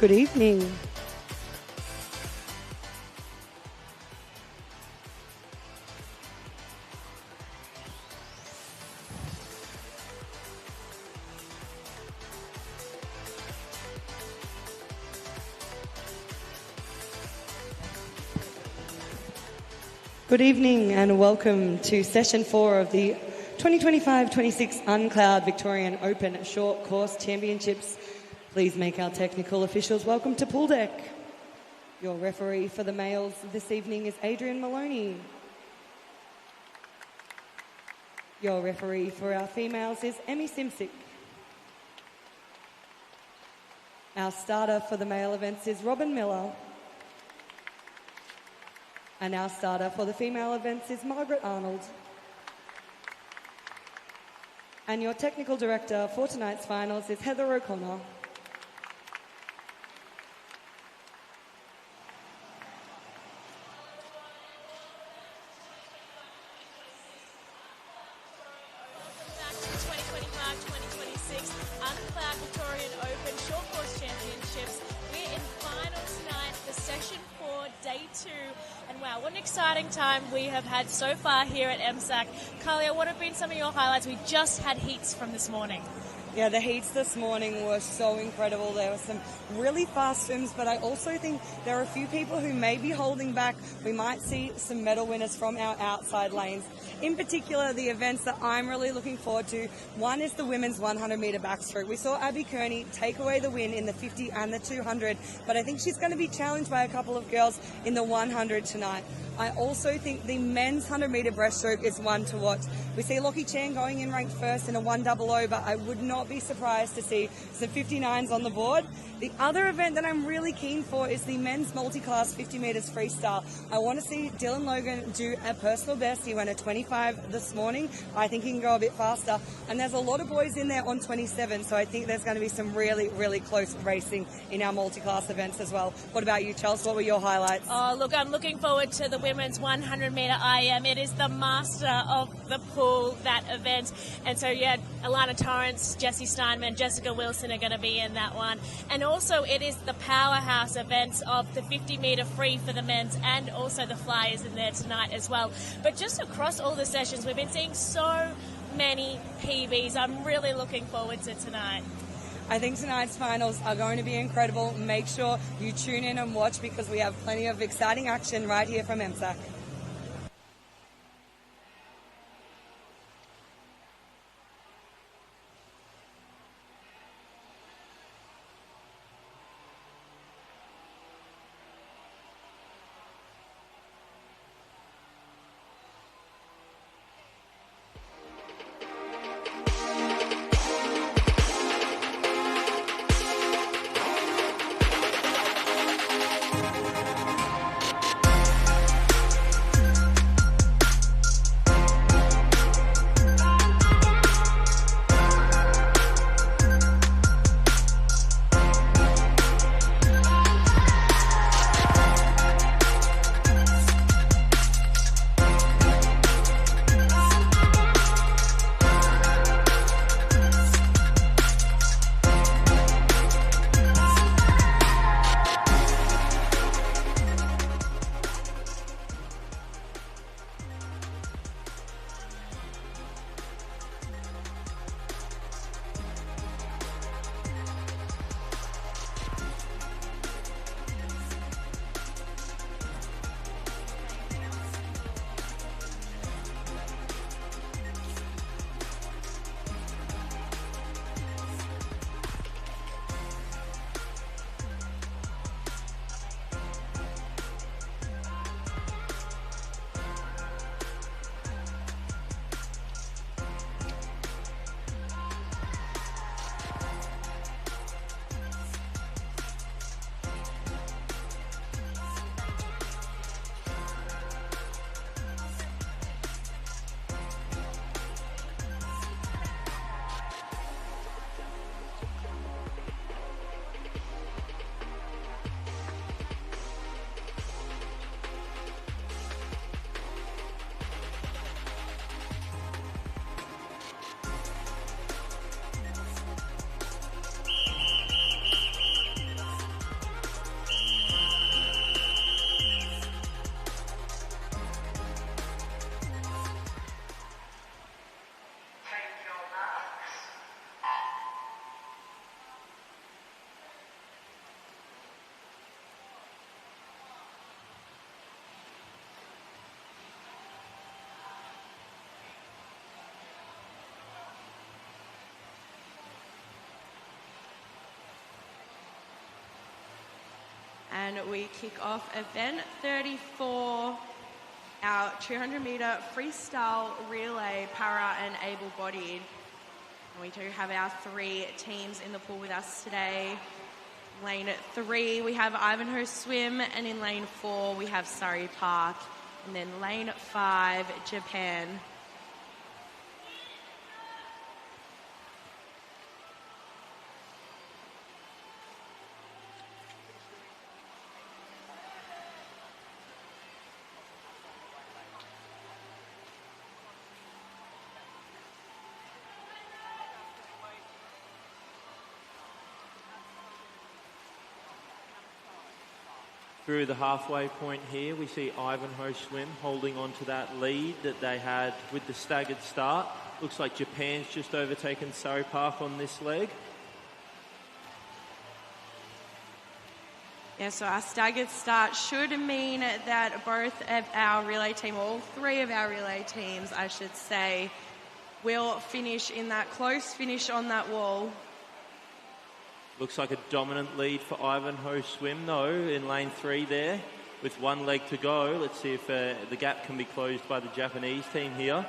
Good evening. Good evening and welcome to session 4 of the 2025-26 UNCLOUD Victorian Open Short Course Championships. Please make our technical officials welcome to pool deck. Your referee for the males this evening is Adrian Maloney. Your referee for our females is Emmy Simsick. Our starter for the male events is Robin Miller. And our starter for the female events is Margaret Arnold. And your technical director for tonight's finals is Heather O'Connor. Welcome back to the 2025-2026 UNCLOUD Victorian Open Short Course Championships. We're in finals tonight for session 4, day 2. And wow, what an exciting time we have had so far here at MSAC. Kalia, what have been some of your highlights? We just had heats from this morning. Yeah, the heats this morning were so incredible. There were some really fast swims, but I also think there are a few people who may be holding back. We might see some medal winners from our outside lanes. In particular, the events that I'm really looking forward to, one is the women's 100-metre backstroke. We saw Abby Kearney take away the win in the 50 and the 200, but I think she's going to be challenged by a couple of girls in the 100 tonight. I also think the men's 100-metre breaststroke is one to watch. We see Lockie Chan going in ranked first in a 100, but I would not be surprised to see some 59s on the board. The other event that I'm really keen for is the men's multiclass 50 metres freestyle. I want to see Dylan Logan do a personal best. He went a 25 this morning. I think he can go a bit faster. And there's a lot of boys in there on 27, so I think there's going to be some really, really close racing in our multiclass events as well. What about you, Chelsea? What were your highlights? Oh, look, I'm looking forward to the women's 100-metre IM. It is the master of the pool, that event. And so, yeah, Alana Torrance, Jessie Steinman, Jessica Wilson are going to be in that one. And also, it is the powerhouse events of the 50-metre free for the men's, and also the flyers in there tonight as well. But just across all the sessions, we've been seeing so many PBs. I'm really looking forward to tonight. I think tonight's finals are going to be incredible. Make sure you tune in and watch because we have plenty of exciting action right here from MSAC. And we kick off event 34, our 200-metre freestyle relay, para and able-bodied. We do have our 3 teams in the pool with us today. Lane 3, we have Ivanhoe Swim, and in lane 4, we have Surrey Park. And then lane 5, Japan. Through the halfway point here, we see Ivanhoe Swim holding on to that lead that they had with the staggered start. Looks like Japan's just overtaken Surrey Park on this leg. Yeah, so our staggered start should mean that both of our relay team, all 3 of our relay teams, I should say, will finish in that close finish on that wall. Looks like a dominant lead for Ivanhoe Swim, though, in lane 3 there, with 1 leg to go. Let's see if the gap can be closed by the Japanese team here.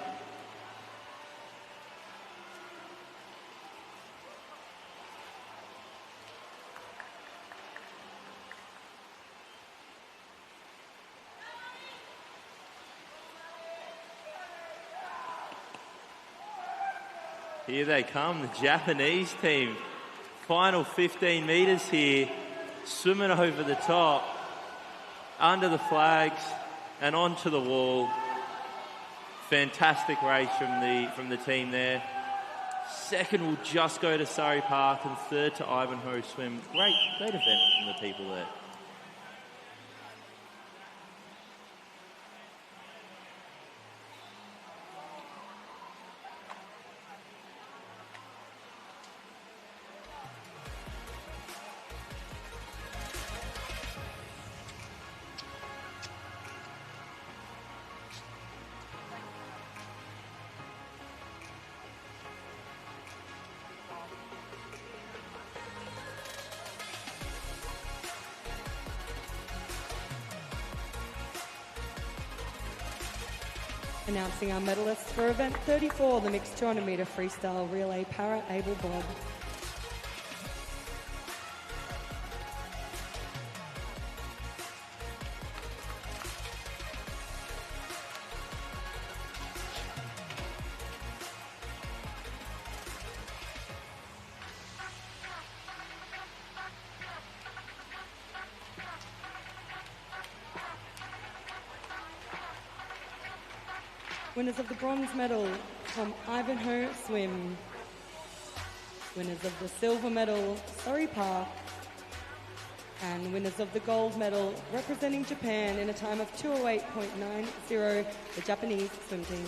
Here they come, the Japanese team. Final 15 metres here, swimming over the top, under the flags and onto the wall. Fantastic race from the team there. Second will just go to Surrey Park and third to Ivanhoe Swim. Great event from the people there. Announcing our medalists for event 34, the mixed 200-metre freestyle relay para able-bod. Winners of the bronze medal from Ivanhoe Swim. Winners of the silver medal, Surrey Park. And winners of the gold medal, representing Japan in a time of 2:08.90, the Japanese swim team.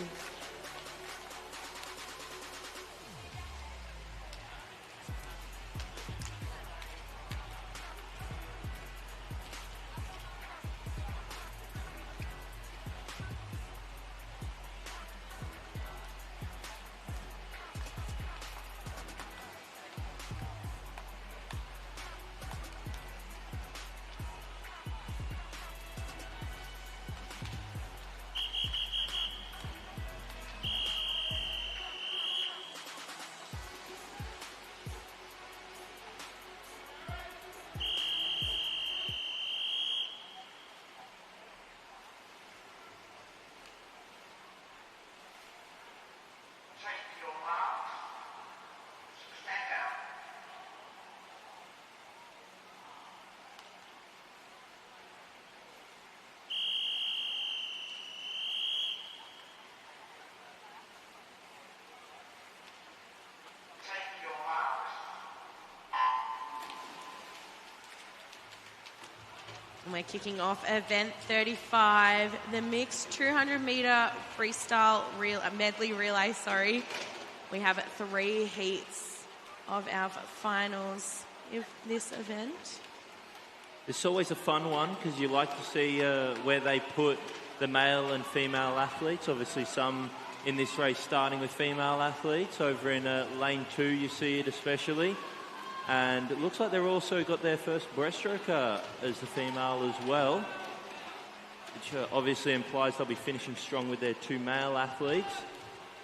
And we're kicking off event 35, the mixed 200-metre freestyle medley relay, We have 3 heats of our finals of this event. It's always a fun one because you like to see where they put the male and female athletes. Obviously some in this race starting with female athletes. Over in lane 2 you see it especially. And it looks like they've also got their first breaststroke as the female as well, which obviously implies they'll be finishing strong with their 2 male athletes.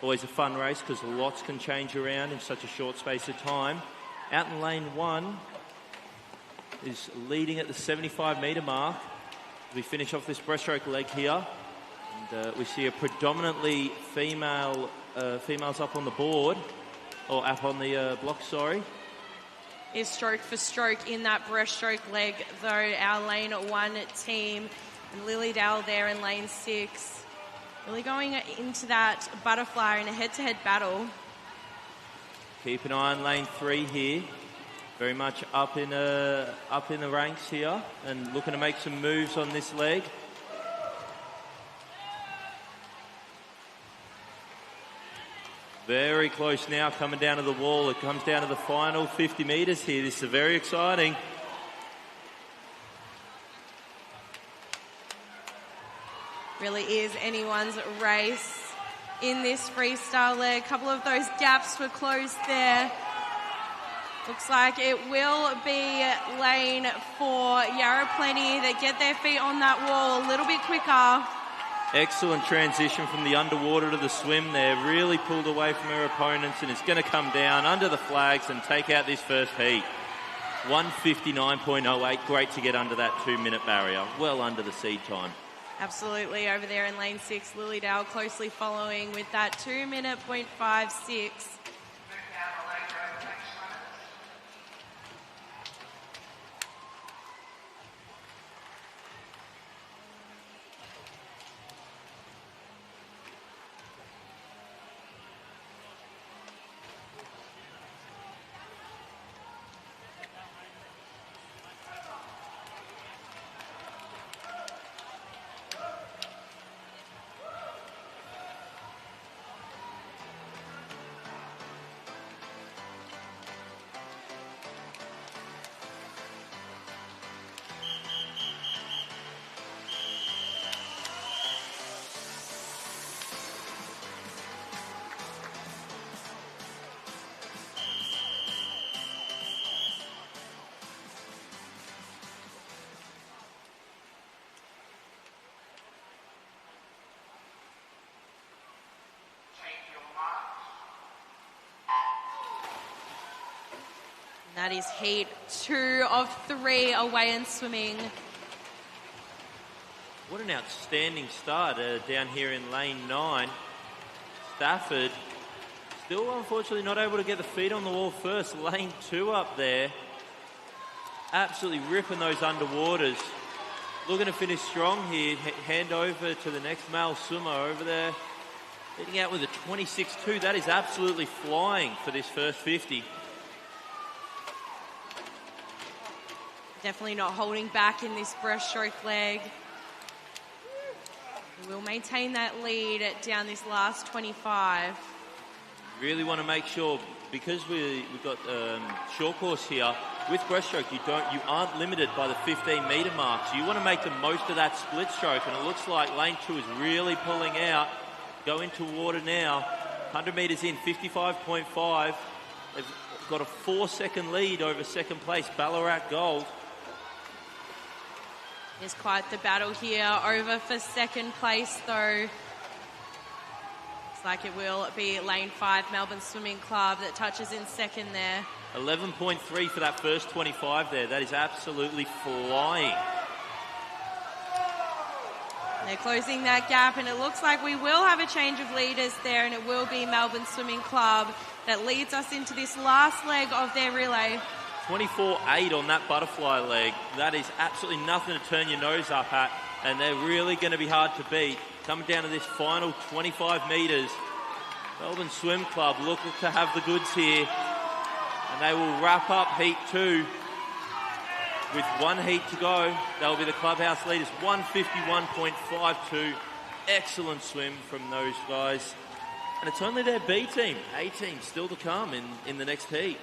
Always a fun race because lots can change around in such a short space of time. Out in lane 1 is leading at the 75-metre mark. We finish off this breaststroke leg here. And we see a predominantly females up on the board, or up on the block, sorry. Is stroke for stroke in that breaststroke leg, though. Our lane 1 team, and Lilydale there in lane 6, really going into that butterfly in a head-to-head battle. Keep an eye on lane 3 here. Very much up in the ranks here and looking to make some moves on this leg. Very close now, coming down to the wall. It comes down to the final 50 metres here. This is very exciting. Really is anyone's race in this freestyle leg. A couple of those gaps were closed there. Looks like it will be lane 4, Yarra Plenty, that get their feet on that wall a little bit quicker. Excellent transition from the underwater to the swim there. Really pulled away from her opponents and is going to come down under the flags and take out this first heat. 1:59.08. Great to get under that 2-minute barrier. Well under the seed time. Absolutely. Over there in lane 6, Lilydale closely following with that 2:56. That is heat 2 of 3 away and swimming. What an outstanding start down here in lane 9. Stafford still unfortunately not able to get the feet on the wall first. Lane 2 up there. Absolutely ripping those underwaters. Looking to finish strong here. Hand over to the next male swimmer over there. Leading out with a 26.2. That is absolutely flying for this first 50. Definitely not holding back in this breaststroke leg. We'll maintain that lead down this last 25. Really want to make sure, because we've got short course here, with breaststroke you aren't limited by the 15-metre mark. So you want to make the most of that split stroke, and it looks like lane 2 is really pulling out. Going to water now. 100 metres in, 55.5. They've got a 4-second lead over second place, Ballarat Gold. There's quite the battle here over for second place, though. Looks like it will be lane 5, Melbourne Swimming Club, that touches in second there. 11.3 for that first 25 there. That is absolutely flying. They're closing that gap, and it looks like we will have a change of leaders there, and it will be Melbourne Swimming Club that leads us into this last leg of their relay. 24.8 on that butterfly leg. That is absolutely nothing to turn your nose up at, and they're really going to be hard to beat. Coming down to this final 25 metres, Melbourne Swim Club look to have the goods here, and they will wrap up heat 2 with 1 heat to go. They'll be the clubhouse leaders, 151.52. Excellent swim from those guys, and it's only their B team. A team still to come in the next heat.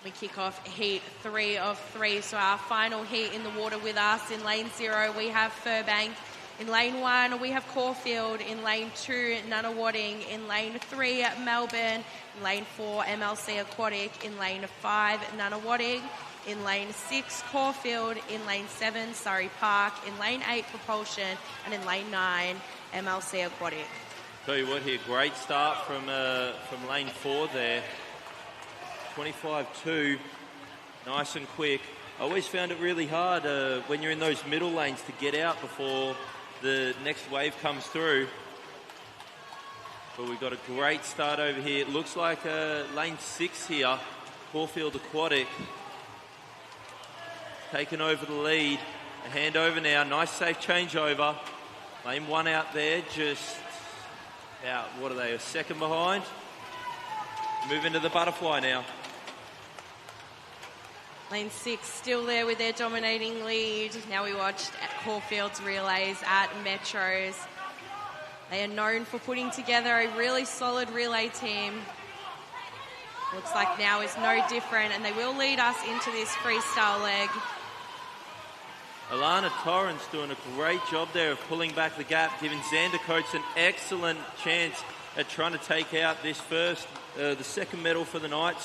We kick off heat 3 of 3. So our final heat in the water with us. In lane 0, we have Furbank. In lane 1, we have Caulfield. In lane 2, Nunawading. In lane 3, Melbourne. In lane 4, MLC Aquatic. In lane 5, Nunawading. In lane 6, Caulfield. In lane 7, Surrey Park. In lane 8, Propulsion. And in lane 9, MLC Aquatic. Tell you what here, great start from lane 4 there. 25-2, nice and quick. I always found it really hard when you're in those middle lanes to get out before the next wave comes through. But we've got a great start over here. It looks like lane 6 here, Caulfield Aquatic, taking over the lead. A handover now, nice safe changeover. Lane 1 out there, just out, what are they, a second behind? Move into the butterfly now. Lane 6 still there with their dominating lead. Now we watched Caulfield's relays at Metros. They are known for putting together a really solid relay team. Looks like now is no different, and they will lead us into this freestyle leg. Alana Torrance doing a great job there of pulling back the gap, giving Xander Coates an excellent chance at trying to take out this the second medal for the night,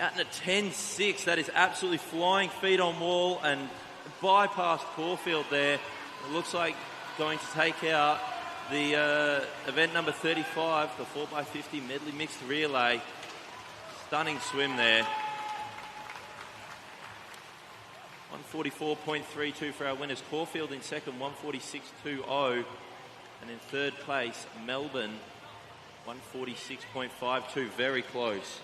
Out in a 10-6, that is absolutely flying feet on wall and bypassed Caulfield there. It looks like going to take out the event number 35, the 4x50 medley mixed relay. Stunning swim there. 144.32 for our winners. Caulfield in second, 146.20. And in third place, Melbourne, 146.52. Very close.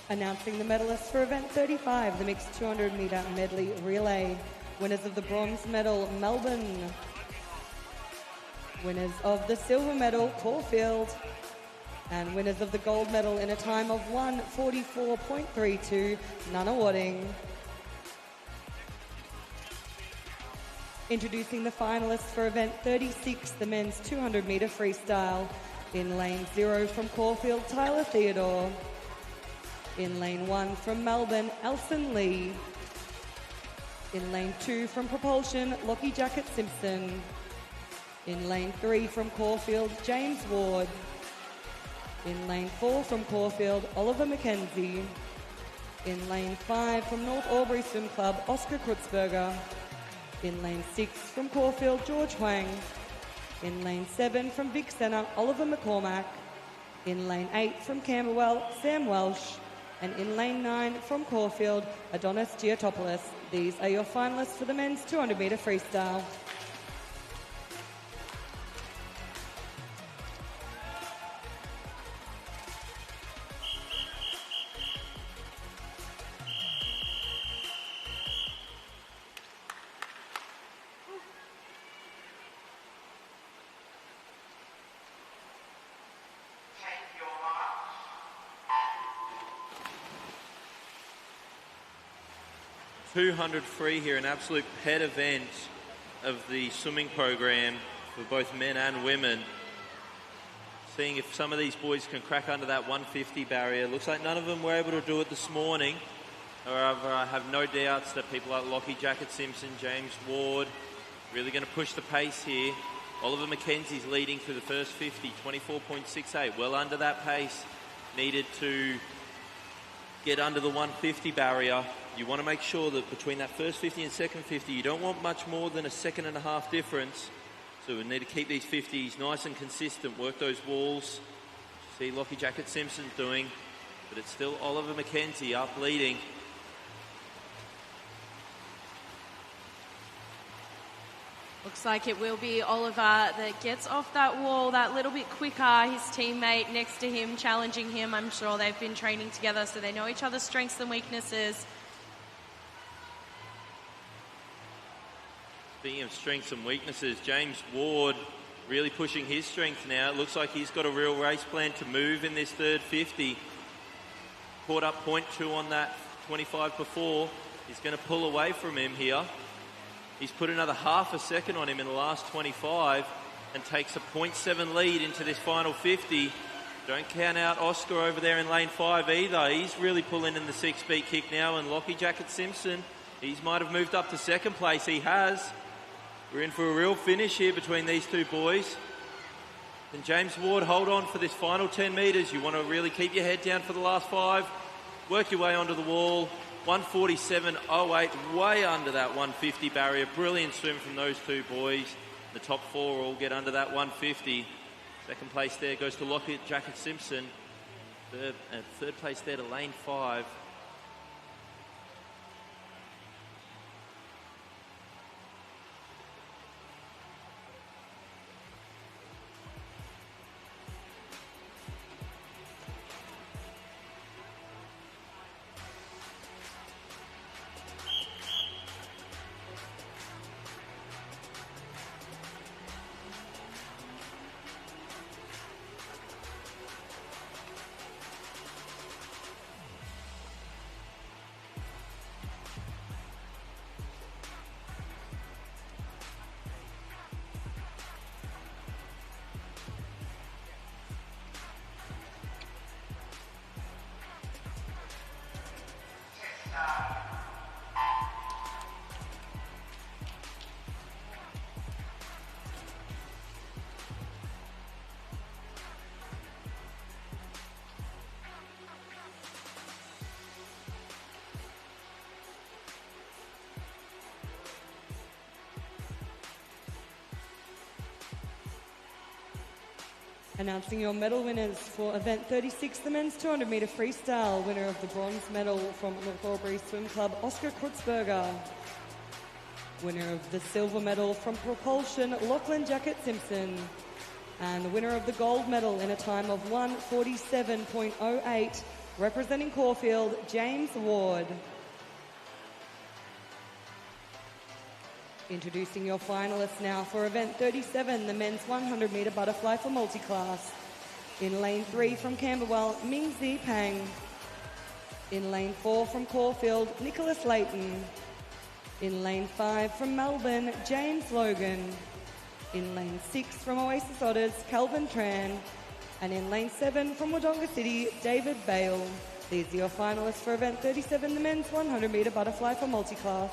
Announcing the medalists for event 35, the mixed 200-metre medley relay. Winners of the bronze medal, Melbourne. Winners of the silver medal, Caulfield. And winners of the gold medal in a time of 1:44.32, Nunawading. Introducing the finalists for event 36, the men's 200-metre freestyle. In lane 0 from Caulfield, Tyler Theodore. In lane 1 from Melbourne, Elson Lee. In lane 2 from Propulsion, Lockie Jacket Simpson. In lane 3 from Caulfield, James Ward. In lane 4 from Caulfield, Oliver McKenzie. In lane 5 from North Albury Swim Club, Oscar Krutzberger. In lane 6 from Caulfield, George Huang. In lane 7 from Vic Centre, Oliver McCormack. In lane 8 from Camberwell, Sam Welsh. And in lane 9 from Caulfield, Adonis Giotopoulos. These are your finalists for the men's 200-metre freestyle. $200 free here, an absolute pet event of the swimming program for both men and women. Seeing if some of these boys can crack under that 150 barrier. Looks like none of them were able to do it this morning. However, I have no doubts that people like Lockie Jacket Simpson, James Ward, really going to push the pace here. Oliver McKenzie's leading through the first 50, 24.68, well under that pace. Needed to get under the 150 barrier. You want to make sure that between that first 50 and second 50, you don't want much more than a second and a half difference. So we need to keep these 50s nice and consistent, work those walls. See Lockie Jacket Simpson doing, but it's still Oliver McKenzie up leading. Looks like it will be Oliver that gets off that wall that little bit quicker. His teammate next to him challenging him. I'm sure they've been training together, so they know each other's strengths and weaknesses. Speaking of strengths and weaknesses, James Ward really pushing his strength now. It looks like he's got a real race plan to move in this third 50. Caught up 0.2 on that 25 before. He's going to pull away from him here. He's put another half a second on him in the last 25 and takes a 0.7 lead into this final 50. Don't count out Oscar over there in lane 5 either. He's really pulling in the 6-beat kick now, and Lockie Jacket Simpson, he might have moved up to second place. He has. We're in for a real finish here between these two boys. And James Ward, hold on for this final 10 metres. You want to really keep your head down for the last 5. Work your way onto the wall. 147.08, way under that 150 barrier. Brilliant swim from those two boys. The top 4 all get under that 150. Second place there goes to Lockie Jacket Simpson. Third place there to lane 5. Announcing your medal winners for event 36, the men's 200 metre freestyle. Winner of the bronze medal from North Albury Swim Club, Oscar Krutzberger. Winner of the silver medal from propulsion, Lachlan Jacket Simpson. And the winner of the gold medal in a time of 1:47.08, representing Caulfield, James Ward. Introducing your finalists now for event 37, the men's 100 metre butterfly for multiclass. In lane 3 from Camberwell, Mingzi Pang. In lane 4 from Caulfield, Nicholas Layton. In lane 5 from Melbourne, James Logan. In lane 6 from Oasis Otters, Calvin Tran. And in lane 7 from Wodonga City, David Bale. These are your finalists for event 37, the men's 100 metre butterfly for multiclass.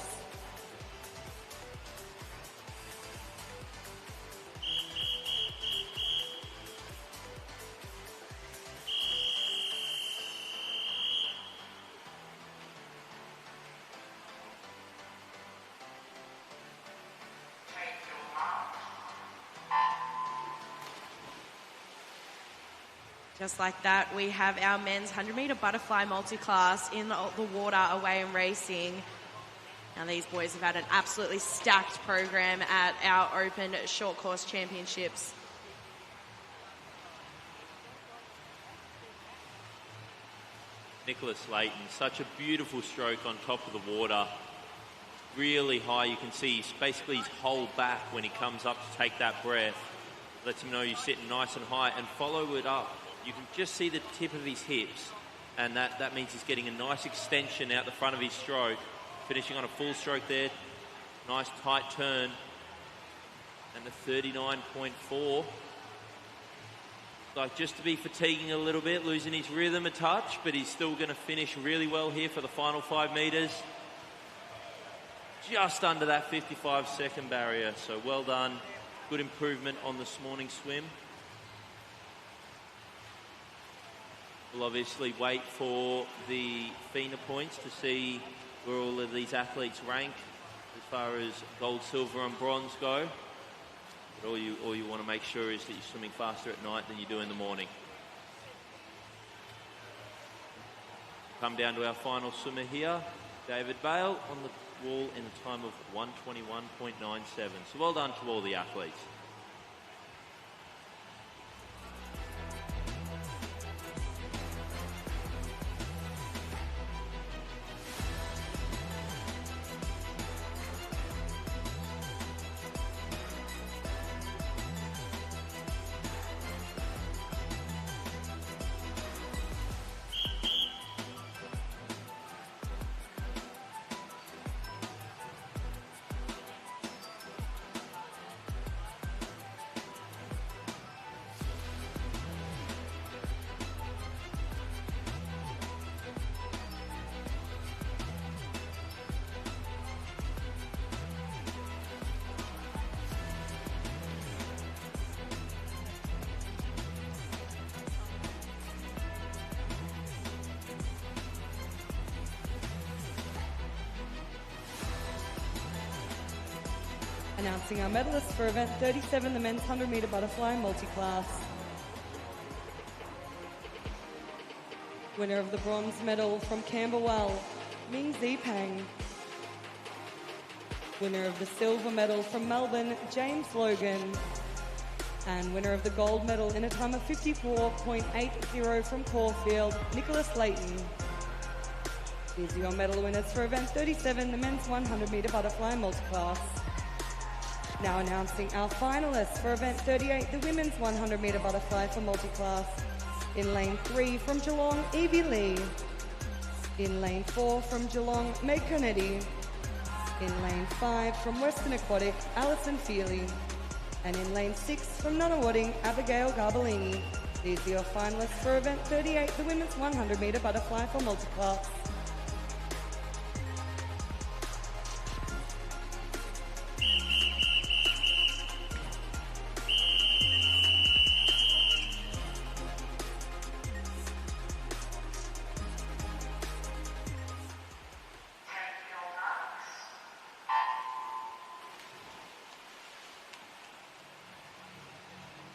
Just like that, we have our men's 100 metre butterfly multi-class in the water away and racing. Now these boys have had an absolutely stacked program at our Open Short Course Championships. Nicholas Layton, such a beautiful stroke on top of the water. Really high, you can see basically his whole back when he comes up to take that breath. Lets him know he's sitting nice and high, and follow it up. You can just see the tip of his hips, and that means he's getting a nice extension out the front of his stroke. Finishing on a full stroke there. Nice tight turn. And the 39.4. Like just to be fatiguing a little bit, losing his rhythm a touch, but he's still going to finish really well here for the final 5 metres. Just under that 55-second barrier, so well done. Good improvement on this morning's swim. We'll obviously wait for the FINA points to see where all of these athletes rank as far as gold, silver and bronze go. But all you want to make sure is that you're swimming faster at night than you do in the morning. Come down to our final swimmer here, David Bale on the wall in a time of 1:21.97. So well done to all the athletes. Announcing our medalists for event 37, the men's 100-metre butterfly multiclass. Winner of the bronze medal from Camberwell, Ming Zipang. Winner of the silver medal from Melbourne, James Logan. And winner of the gold medal in a time of 54.80 from Caulfield, Nicholas Layton. These are your medal winners for event 37, the men's 100-metre butterfly multiclass. Now announcing our finalists for event 38, the women's 100-metre butterfly for multiclass. In lane 3 from Geelong, Evie Lee. In lane 4 from Geelong, Meg Kennedy. In lane 5 from Western Aquatic, Alison Feely. And in lane 6 from Nunawading, Abigail Garbellini. These are your finalists for event 38, the women's 100-metre butterfly for multiclass.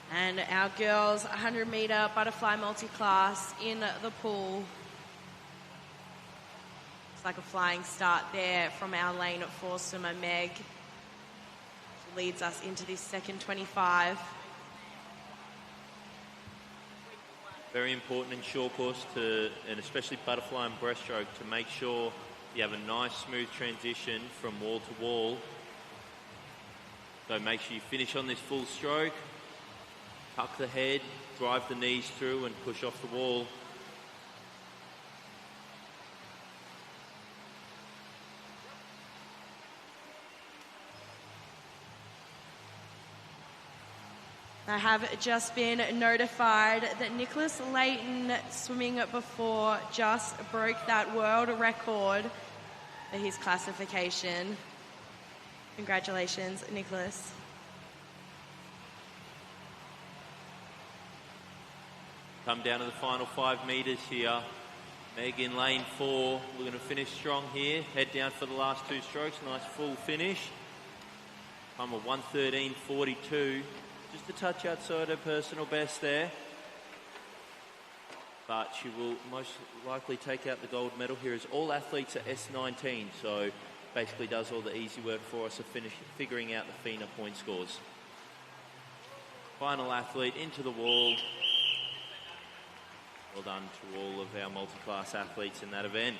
And our girls 100-metre butterfly multi-class in the pool. It's like a flying start there from our lane at 4 swimmer Meg. She leads us into this second 25. Very important in short course and especially butterfly and breaststroke, to make sure you have a nice smooth transition from wall to wall. So make sure you finish on this full stroke. Tuck the head, drive the knees through and push off the wall. I have just been notified that Nicholas Layton, swimming before, just broke that world record for his classification. Congratulations, Nicholas. Come down to the final 5 metres here. Meg in lane 4. We're going to finish strong here. Head down for the last 2 strokes. Nice full finish. Time of 1:13.42. Just a touch outside her personal best there. But she will most likely take out the gold medal here, as all athletes are S19. So basically does all the easy work for us of figuring out the FINA point scores. Final athlete into the wall. Well done to all of our multi-class athletes in that event.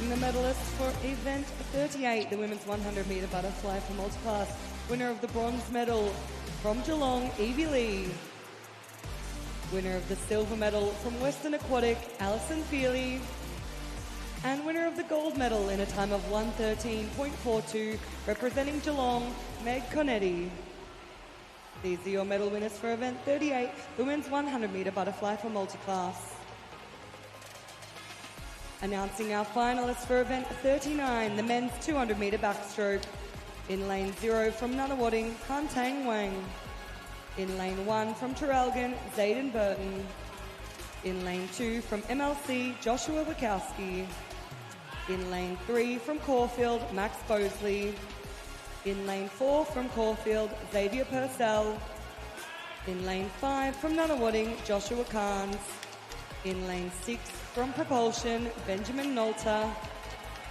The medalists for event 38, the women's 100-metre butterfly for multiclass. Winner of the bronze medal from Geelong, Evie Lee. Winner of the silver medal from Western Aquatic, Alison Feely. And winner of the gold medal in a time of 1:13.42, representing Geelong, Meg Kennedy. These are your medal winners for event 38, the women's 100-metre butterfly for multiclass. Announcing our finalists for event 39, the men's 200-metre backstroke. In lane 0 from Nunawading, Kantang Wang. In lane 1 from Traralgon, Zayden Burton. In lane 2 from MLC, Joshua Wachowski. In lane 3 from Caulfield, Max Bosley. In lane 4 from Caulfield, Xavier Purcell. In lane 5 from Nunawading, Joshua Carnes. In lane 6 from Propulsion, Benjamin Nolter.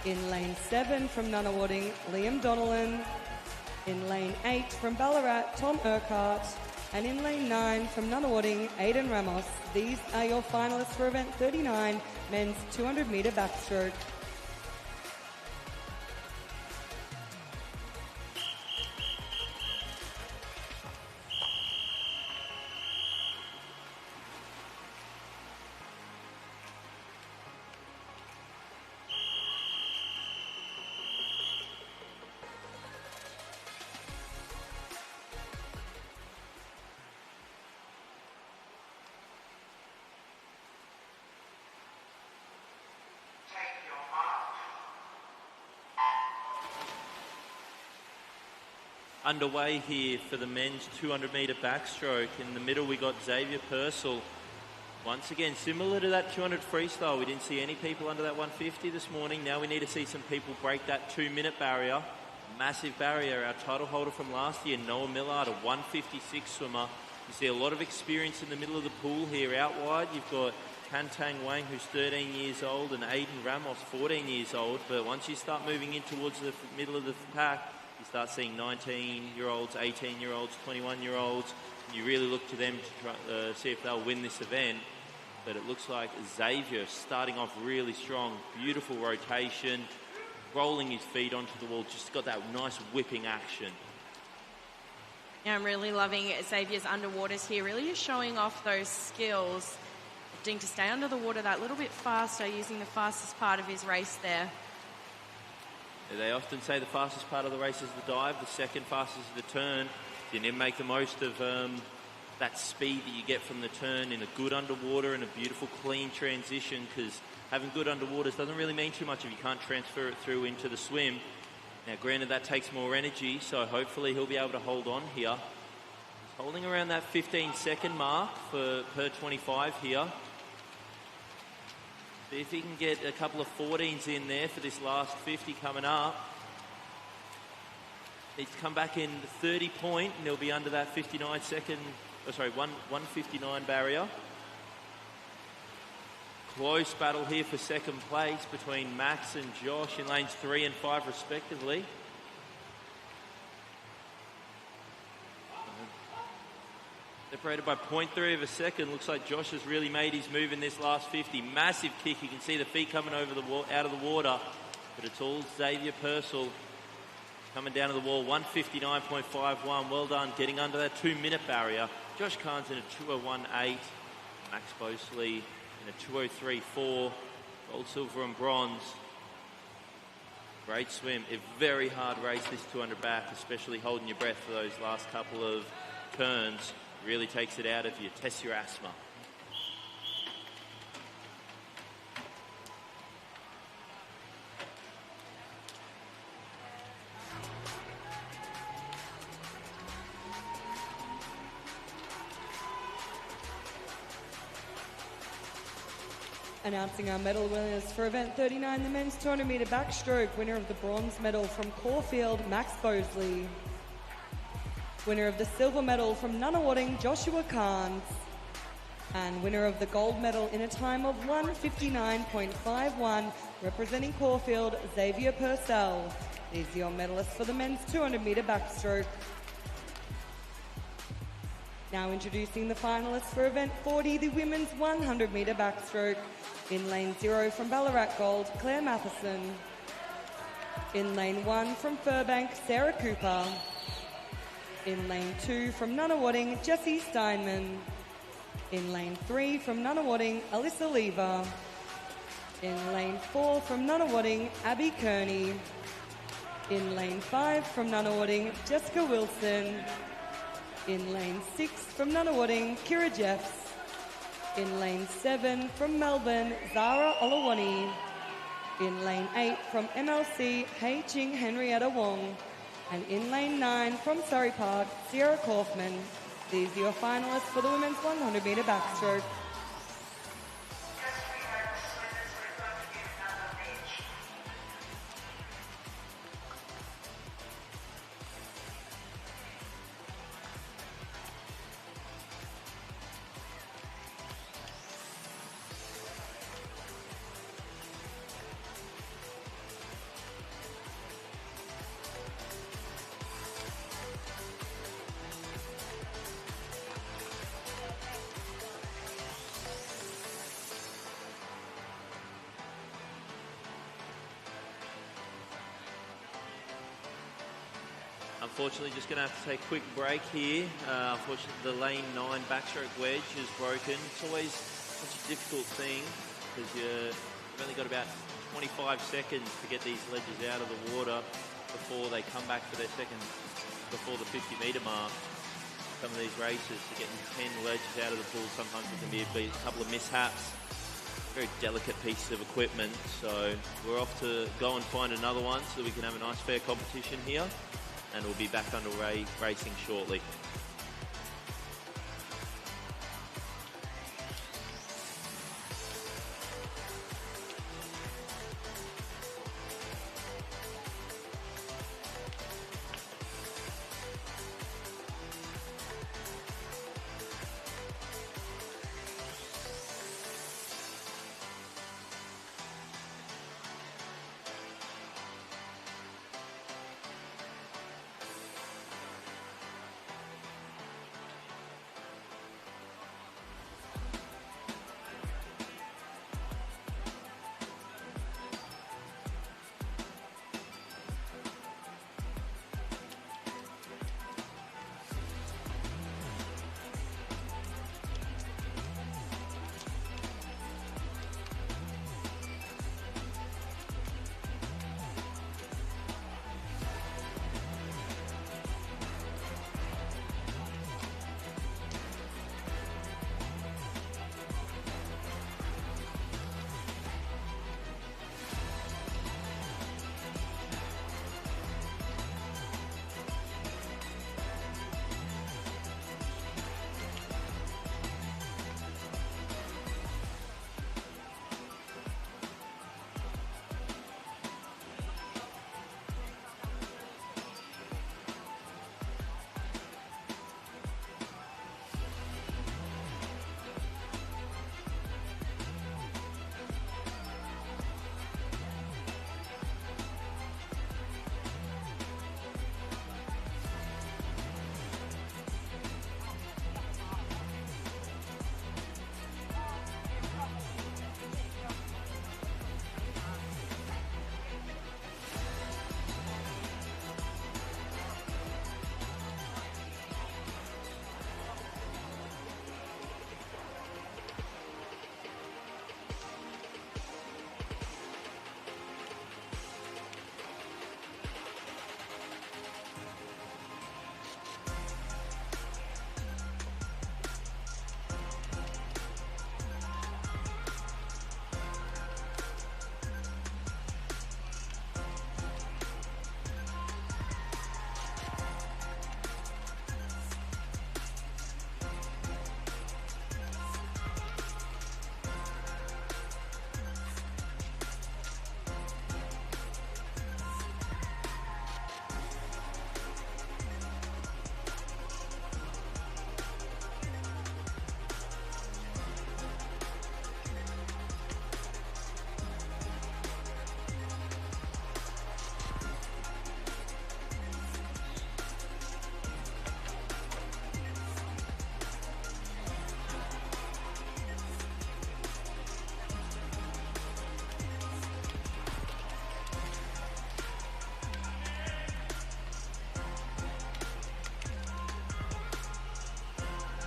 In lane 7 from Nunawading, Liam Donnellan. In lane 8 from Ballarat, Tom Urquhart. And in lane 9 from Nunawading, Aidan Ramos. These are your finalists for event 39, men's 200 metre backstroke. Underway here for the men's 200 metre backstroke. In the middle we got Xavier Purcell. Once again, similar to that 200 freestyle, we didn't see any people under that 150 this morning. Now we need to see some people break that 2-minute barrier. Massive barrier. Our title holder from last year, Noah Millard, a 156 swimmer. You see a lot of experience in the middle of the pool here. Out wide, you've got Kantang Wang, who's 13 years old, and Aidan Ramos, 14 years old. But once you start moving in towards the middle of the pack, you start seeing 19-year-olds, 18-year-olds, 21-year-olds, and you really look to them to try, see if they'll win this event. But it looks like Xavier starting off really strong, beautiful rotation, rolling his feet onto the wall, just got that nice whipping action. Yeah, I'm really loving Xavier's underwaters here, really just showing off those skills, needing to stay under the water that little bit faster, using the fastest part of his race there. They often say the fastest part of the race is the dive, the second fastest is the turn. You need to make the most of that speed that you get from the turn in a good underwater and a beautiful clean transition, because having good underwaters doesn't really mean too much if you can't transfer it through into the swim. Now granted that takes more energy, so hopefully he'll be able to hold on here. He's holding around that 15-second mark for per 25 here. See if he can get a couple of 14s in there for this last 50 coming up. Needs to come back in 30 point and he'll be under that 159 barrier. Close battle here for second place between Max and Josh in lanes 3 and 5 respectively. Separated by 0.3 of a second. Looks like Josh has really made his move in this last 50. Massive kick. You can see the feet coming over the out of the water. But it's all Xavier Purcell coming down to the wall. 159.51. Well done. Getting under that 2-minute barrier. Josh Carnes in a 201.8. Max Bosley in a 203.4. Gold, silver and bronze. Great swim. A very hard race this 200 back, especially holding your breath for those last couple of turns. Really takes it out of you, tests your asthma. Announcing our medal winners for event 39, the men's 200 metre backstroke. Winner of the bronze medal from Caulfield, Max Bosley. Winner of the silver medal from Nunawading, Joshua Carnes. And winner of the gold medal in a time of 159.51, representing Caulfield, Xavier Purcell. These are your medalists for the men's 200 metre backstroke. Now introducing the finalists for event 40, the women's 100 metre backstroke. In lane 0 from Ballarat Gold, Claire Matheson. In lane 1 from Furbank, Sarah Cooper. In lane 2 from Nunawading, Jessie Steinman. In lane 3 from Nunawading, Alyssa Lever. In lane 4 from Nunawading, Abby Kearney. In lane 5 from Nunawading, Jessica Wilson. In lane 6 from Nunawading, Kira Jeffs. In lane 7 from Melbourne, Zara Olawani. In lane 8 from MLC, Hei Ching Henrietta Wong. And in lane 9 from Surrey Park, Sierra Kaufman. These are your finalists for the women's 100-metre backstroke. Unfortunately, just going to have to take a quick break here. Unfortunately, the lane 9 backstroke wedge is broken. It's always such a difficult thing because you've only got about 25 seconds to get these ledges out of the water before they come back for their second, before the 50-metre mark. Some of these races, getting 10 ledges out of the pool, sometimes it can be a couple of mishaps. Very delicate pieces of equipment. So we're off to go and find another one so that we can have a nice fair competition here. And we'll be back underway racing shortly.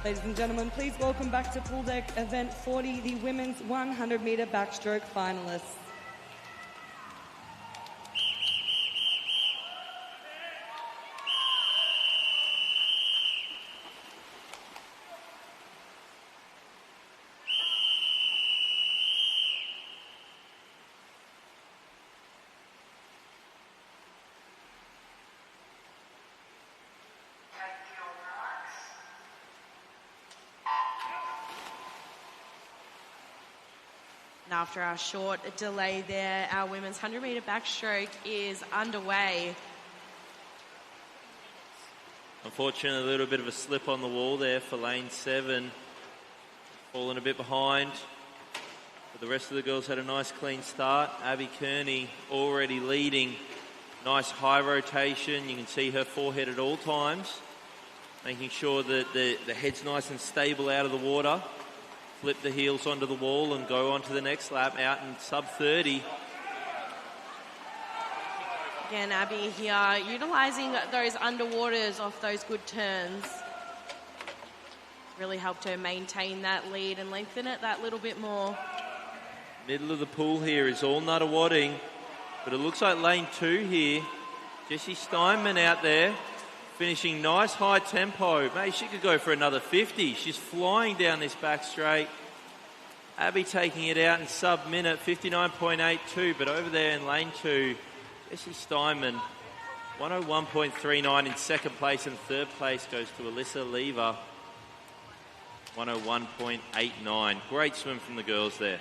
Ladies and gentlemen, please welcome back to Pool Deck Event 40, the women's 100-metre backstroke finalists. And after our short delay there, our women's 100-metre backstroke is underway. Unfortunately, a little bit of a slip on the wall there for lane 7. Falling a bit behind. But the rest of the girls had a nice clean start. Abby Kearney already leading. Nice high rotation. You can see her forehead at all times. Making sure that the head's nice and stable out of the water. Flip the heels onto the wall and go on to the next lap out in sub 30. Again, Abby here, utilising those underwaters off those good turns. Really helped her maintain that lead and lengthen it that little bit more. Middle of the pool here is all Nuttawading, but it looks like lane 2 here. Jessie Steinman out there, finishing nice high tempo. Maybe she could go for another 50. She's flying down this back straight. Abby taking it out in sub-minute, 59.82, but over there in lane 2, Jessie Steinman, 101.39 in second place, and third place goes to Alyssa Lever, 101.89. Great swim from the girls there.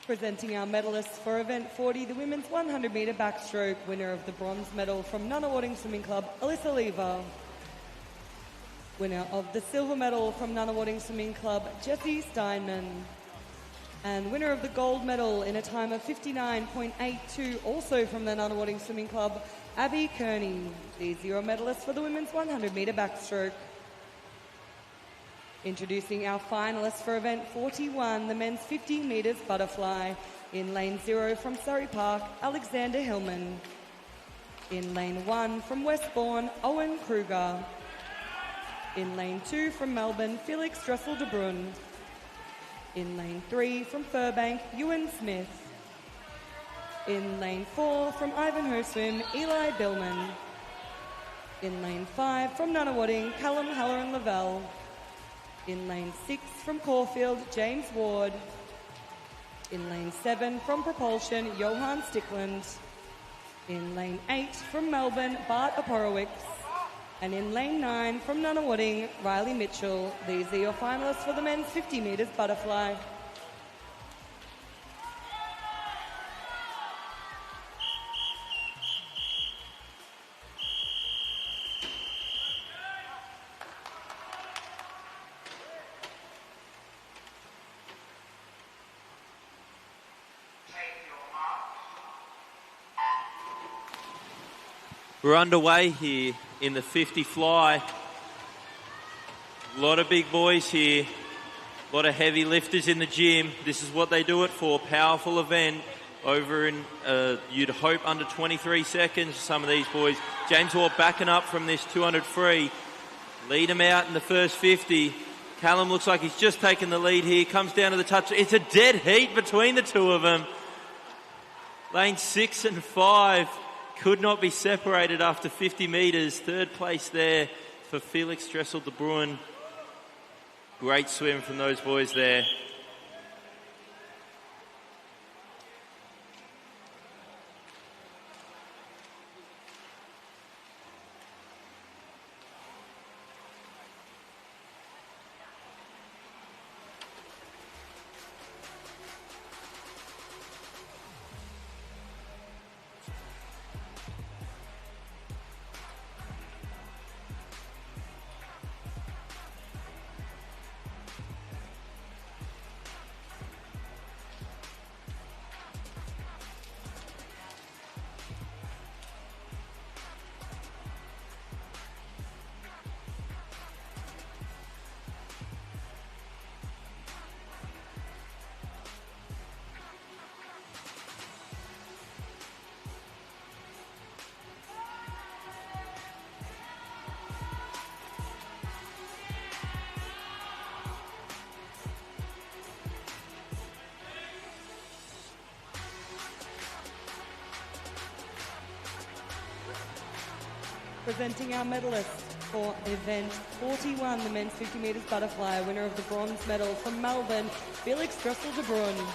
Presenting our medalists for event 40, the women's 100-metre backstroke, winner of the bronze medal from Nunawading Swimming Club, Alyssa Lever. Winner of the silver medal from Nunawading Swimming Club, Jessie Steinman. And winner of the gold medal in a time of 59.82, also from the Nunawading Swimming Club, Abby Kearney. These are your medalists for the women's 100-metre backstroke. Introducing our finalists for event 41, the men's 50 metres butterfly. In lane 0 from Surrey Park, Alexander Hillman. In lane 1 from Westbourne, Owen Kruger. In lane 2 from Melbourne, Felix Dressel de Bruyne. In lane 3 from Furbank, Ewan Smith. In lane 4 from Ivanhoe Swim, Eli Billman. In lane 5 from Nunawading, Callum Halloran-Lavelle. In lane 6 from Caulfield, James Ward. In lane 7 from Propulsion, Johan Stickland. In lane 8 from Melbourne, Bart Aporowicz. And in lane 9 from Nunawading, Riley Mitchell. These are your finalists for the men's 50 metres butterfly. We're underway here in the 50 fly. A lot of big boys here. A lot of heavy lifters in the gym. This is what they do it for. Powerful event over in, you'd hope, under 23 seconds for some of these boys. James Ward backing up from this 200 free. Lead him out in the first 50. Callum looks like he's just taken the lead here. Comes down to the touch. It's a dead heat between the two of them. Lane 6 and 5. Could not be separated after 50 metres. Third place there for Felix Dressel de Bruyne. Great swim from those boys there. Presenting our medalists for event 41, the men's 50 metres butterfly, winner of the bronze medal from Melbourne, Felix Dressel de Bruyne.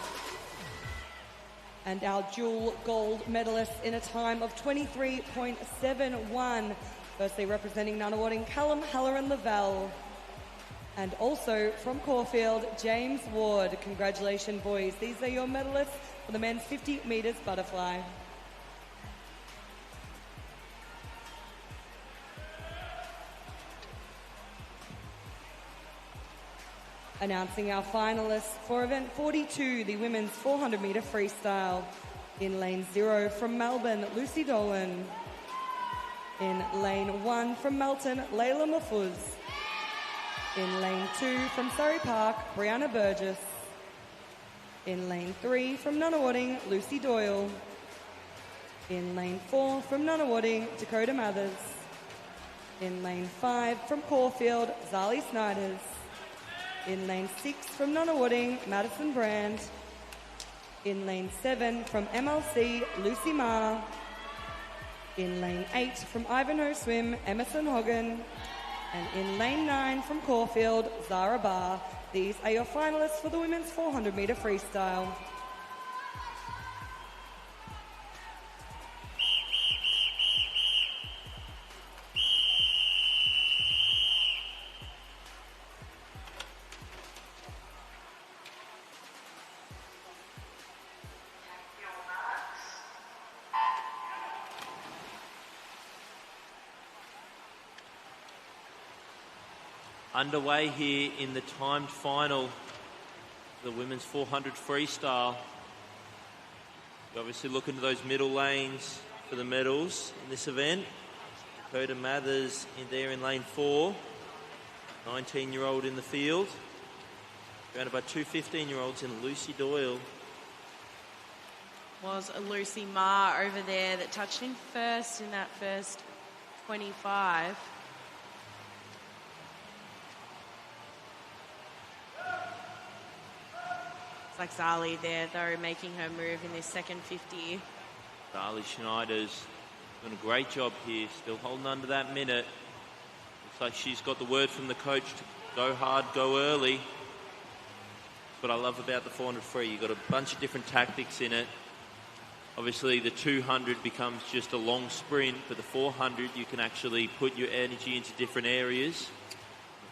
And our dual gold medalists in a time of 23.71. Firstly, representing Nunawading, Callum Halloran-Lavelle. And also from Caulfield, James Ward. Congratulations, boys. These are your medalists for the men's 50 metres butterfly. Announcing our finalists for event 42, the women's 400 metre freestyle. In lane 0 from Melbourne, Lucy Dolan. In lane 1 from Melton, Layla Mahfouz. In lane 2 from Surrey Park, Brianna Burgess. In lane 3 from Nunawading, Lucy Doyle. In lane 4 from Nunawading, Dakota Mathers. In lane 5 from Caulfield, Zali Snyders. In lane 6 from Nunawading, Madison Brand. In lane 7 from MLC, Lucy Ma. In lane 8 from Ivanhoe Swim, Emerson Hogan. And in lane 9 from Caulfield, Zara Barr. These are your finalists for the women's 400 metre freestyle. Underway here in the timed final, the women's 400 freestyle. You obviously look into those middle lanes for the medals in this event. Dakota Mathers in there in lane 4, 19-year-old in the field. Surrounded by two 15-year-olds in Lucy Doyle. Was Lucy Ma over there that touched in first in that first 25. It's like Zali there, though, making her move in this second 50. Zali Schneider's doing a great job here, still holding under that minute. Looks like she's got the word from the coach to go hard, go early. That's what I love about the 400 free. You've got a bunch of different tactics in it. Obviously, the 200 becomes just a long sprint, but the 400, you can actually put your energy into different areas.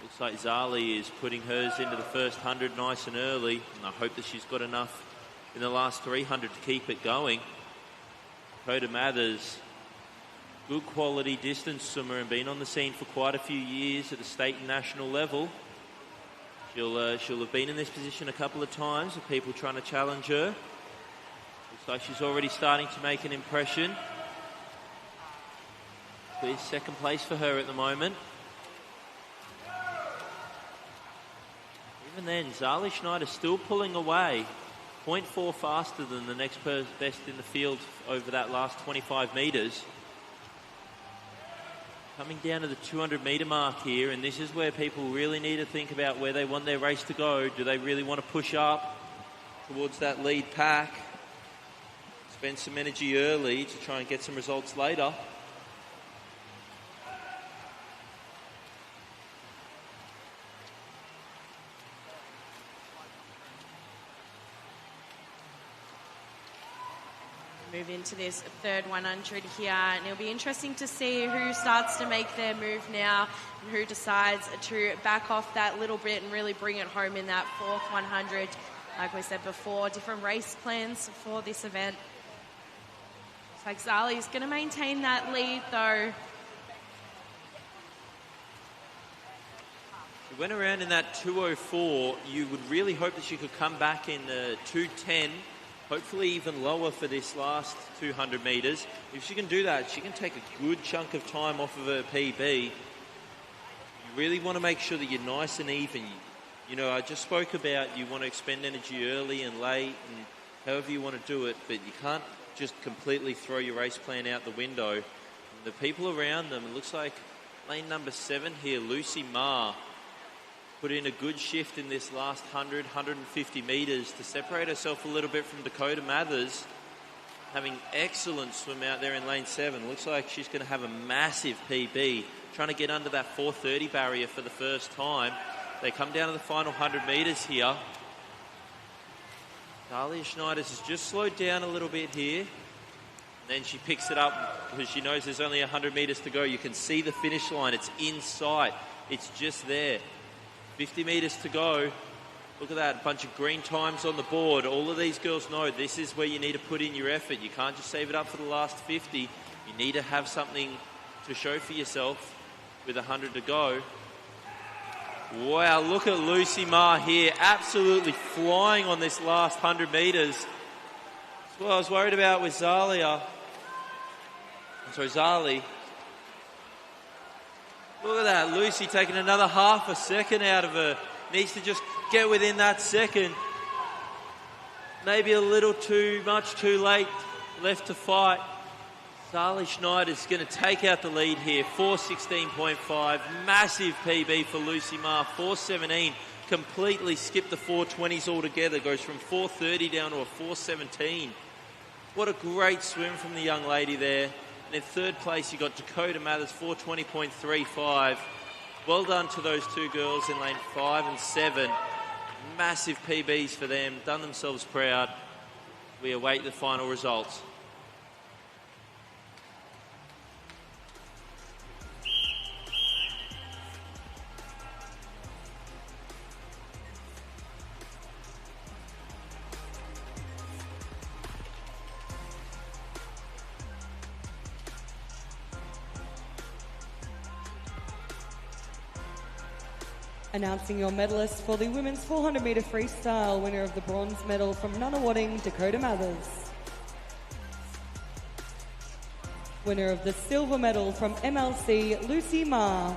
Looks like Zali is putting hers into the first 100 nice and early, and I hope that she's got enough in the last 300 to keep it going. Dakota Mathers, good quality distance swimmer and been on the scene for quite a few years at the state and national level. She'll have been in this position a couple of times with people trying to challenge her. Looks like she's already starting to make an impression. Clear second place for her at the moment. Even then, Zali Schneider still pulling away, 0.4 faster than the next best in the field over that last 25 metres. Coming down to the 200 metre mark here, and this is where people really need to think about where they want their race to go. Do they really want to push up towards that lead pack, spend some energy early to try and get some results later? Move into this third 100 here, and it'll be interesting to see who starts to make their move now and who decides to back off that little bit and really bring it home in that fourth 100. Like we said before, different race plans for this event. Looks like Zali's going to maintain that lead though. She went around in that 2:04. You would really hope that she could come back in the 2:10. Hopefully even lower for this last 200 metres. If she can do that, she can take a good chunk of time off of her PB. You really want to make sure that you're nice and even. You know, I just spoke about you want to expend energy early and late and however you want to do it, but you can't just completely throw your race plan out the window. And the people around them, it looks like lane number 7 here, Lucy Ma, put in a good shift in this last 100, 150 metres to separate herself a little bit from Dakota Mathers, having excellent swim out there in lane 7. Looks like she's going to have a massive PB, trying to get under that 4:30 barrier for the first time. They come down to the final 100 metres here. Dahlia Schneiders has just slowed down a little bit here. And then she picks it up because she knows there's only 100 metres to go. You can see the finish line. It's in sight. It's just there. 50 metres to go. Look at that, a bunch of green times on the board. All of these girls know this is where you need to put in your effort. You can't just save it up for the last 50. You need to have something to show for yourself with 100 to go. Wow, look at Lucy Ma here, absolutely flying on this last 100 metres. That's what I was worried about with Zali. Look at that, Lucy taking another half a second out of her. Needs to just get within that second. Maybe a little too much too late left to fight. Zali Schneider is going to take out the lead here. 4:16.5. Massive PB for Lucy Ma. 4:17. Completely skipped the 4:20s altogether. Goes from 4:30 down to a 4:17. What a great swim from the young lady there. And in third place, you got Dakota Mathers, 4:20.35. Well done to those two girls in lane 5 and 7. Massive PBs for them. Done themselves proud. We await the final results. Announcing your medalist for the women's 400 metre freestyle, winner of the bronze medal from Nunawading, Dakota Mathers. Winner of the silver medal from MLC, Lucy Ma.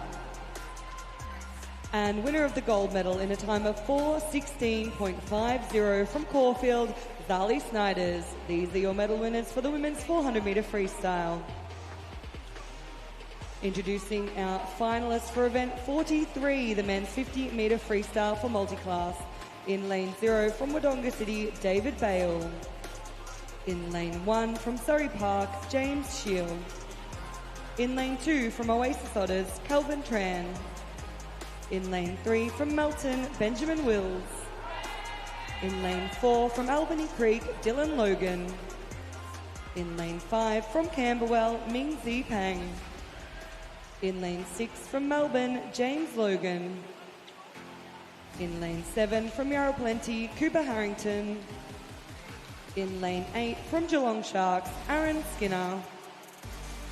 And winner of the gold medal in a time of 4:16.50 from Caulfield, Zali Snyders. These are your medal winners for the women's 400 metre freestyle. Introducing our finalists for event 43, the men's 50 metre freestyle for multiclass. In lane 0 from Wodonga City, David Bale. In lane 1 from Surrey Park, James Shield. In lane 2 from Oasis Otters, Calvin Tran. In lane 3 from Melton, Benjamin Wills. In lane 4 from Albany Creek, Dylan Logan. In lane 5 from Camberwell, Ming Zi Pang. In lane 6 from Melbourne, James Logan. In lane 7 from Yarra Plenty, Cooper Harrington. In lane 8 from Geelong Sharks, Aaron Skinner.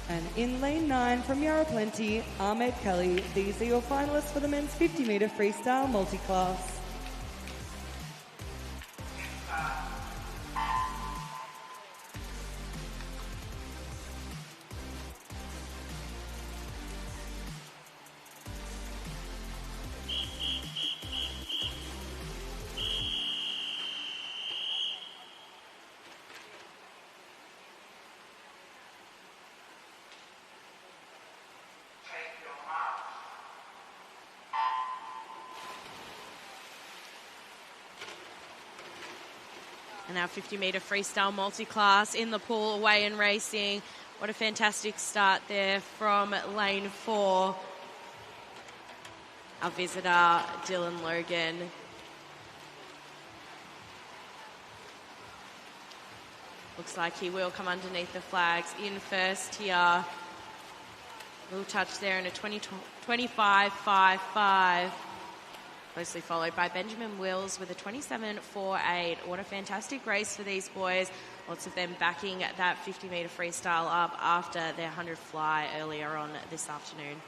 And in lane 9 from Yarra Plenty, Ahmed Kelly. These are your finalists for the men's 50 metre freestyle multiclass. And our 50 metre freestyle multi-class in the pool, away and racing. What a fantastic start there from lane 4. Our visitor, Dylan Logan. Looks like he will come underneath the flags in first here. Little touch there in a 25.55. Closely followed by Benjamin Wills with a 27.48. What a fantastic race for these boys. Lots of them backing that 50 metre freestyle up after their 100 fly earlier on this afternoon.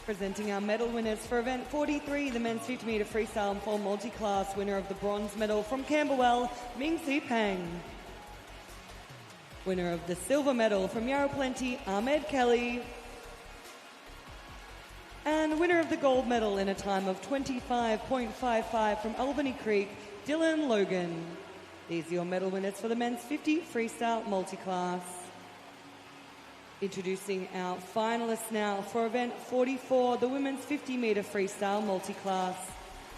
Presenting our medal winners for event 43, the men's 50 metre freestyle and 4 multi-class. Winner of the bronze medal from Camberwell, Ming Zi Pang. Winner of the silver medal from Yarra Plenty, Ahmed Kelly. And winner of the gold medal in a time of 25.55 from Albany Creek, Dylan Logan. These are your medal winners for the men's 50 freestyle multiclass. Introducing our finalists now for event 44, the women's 50-metre freestyle multiclass.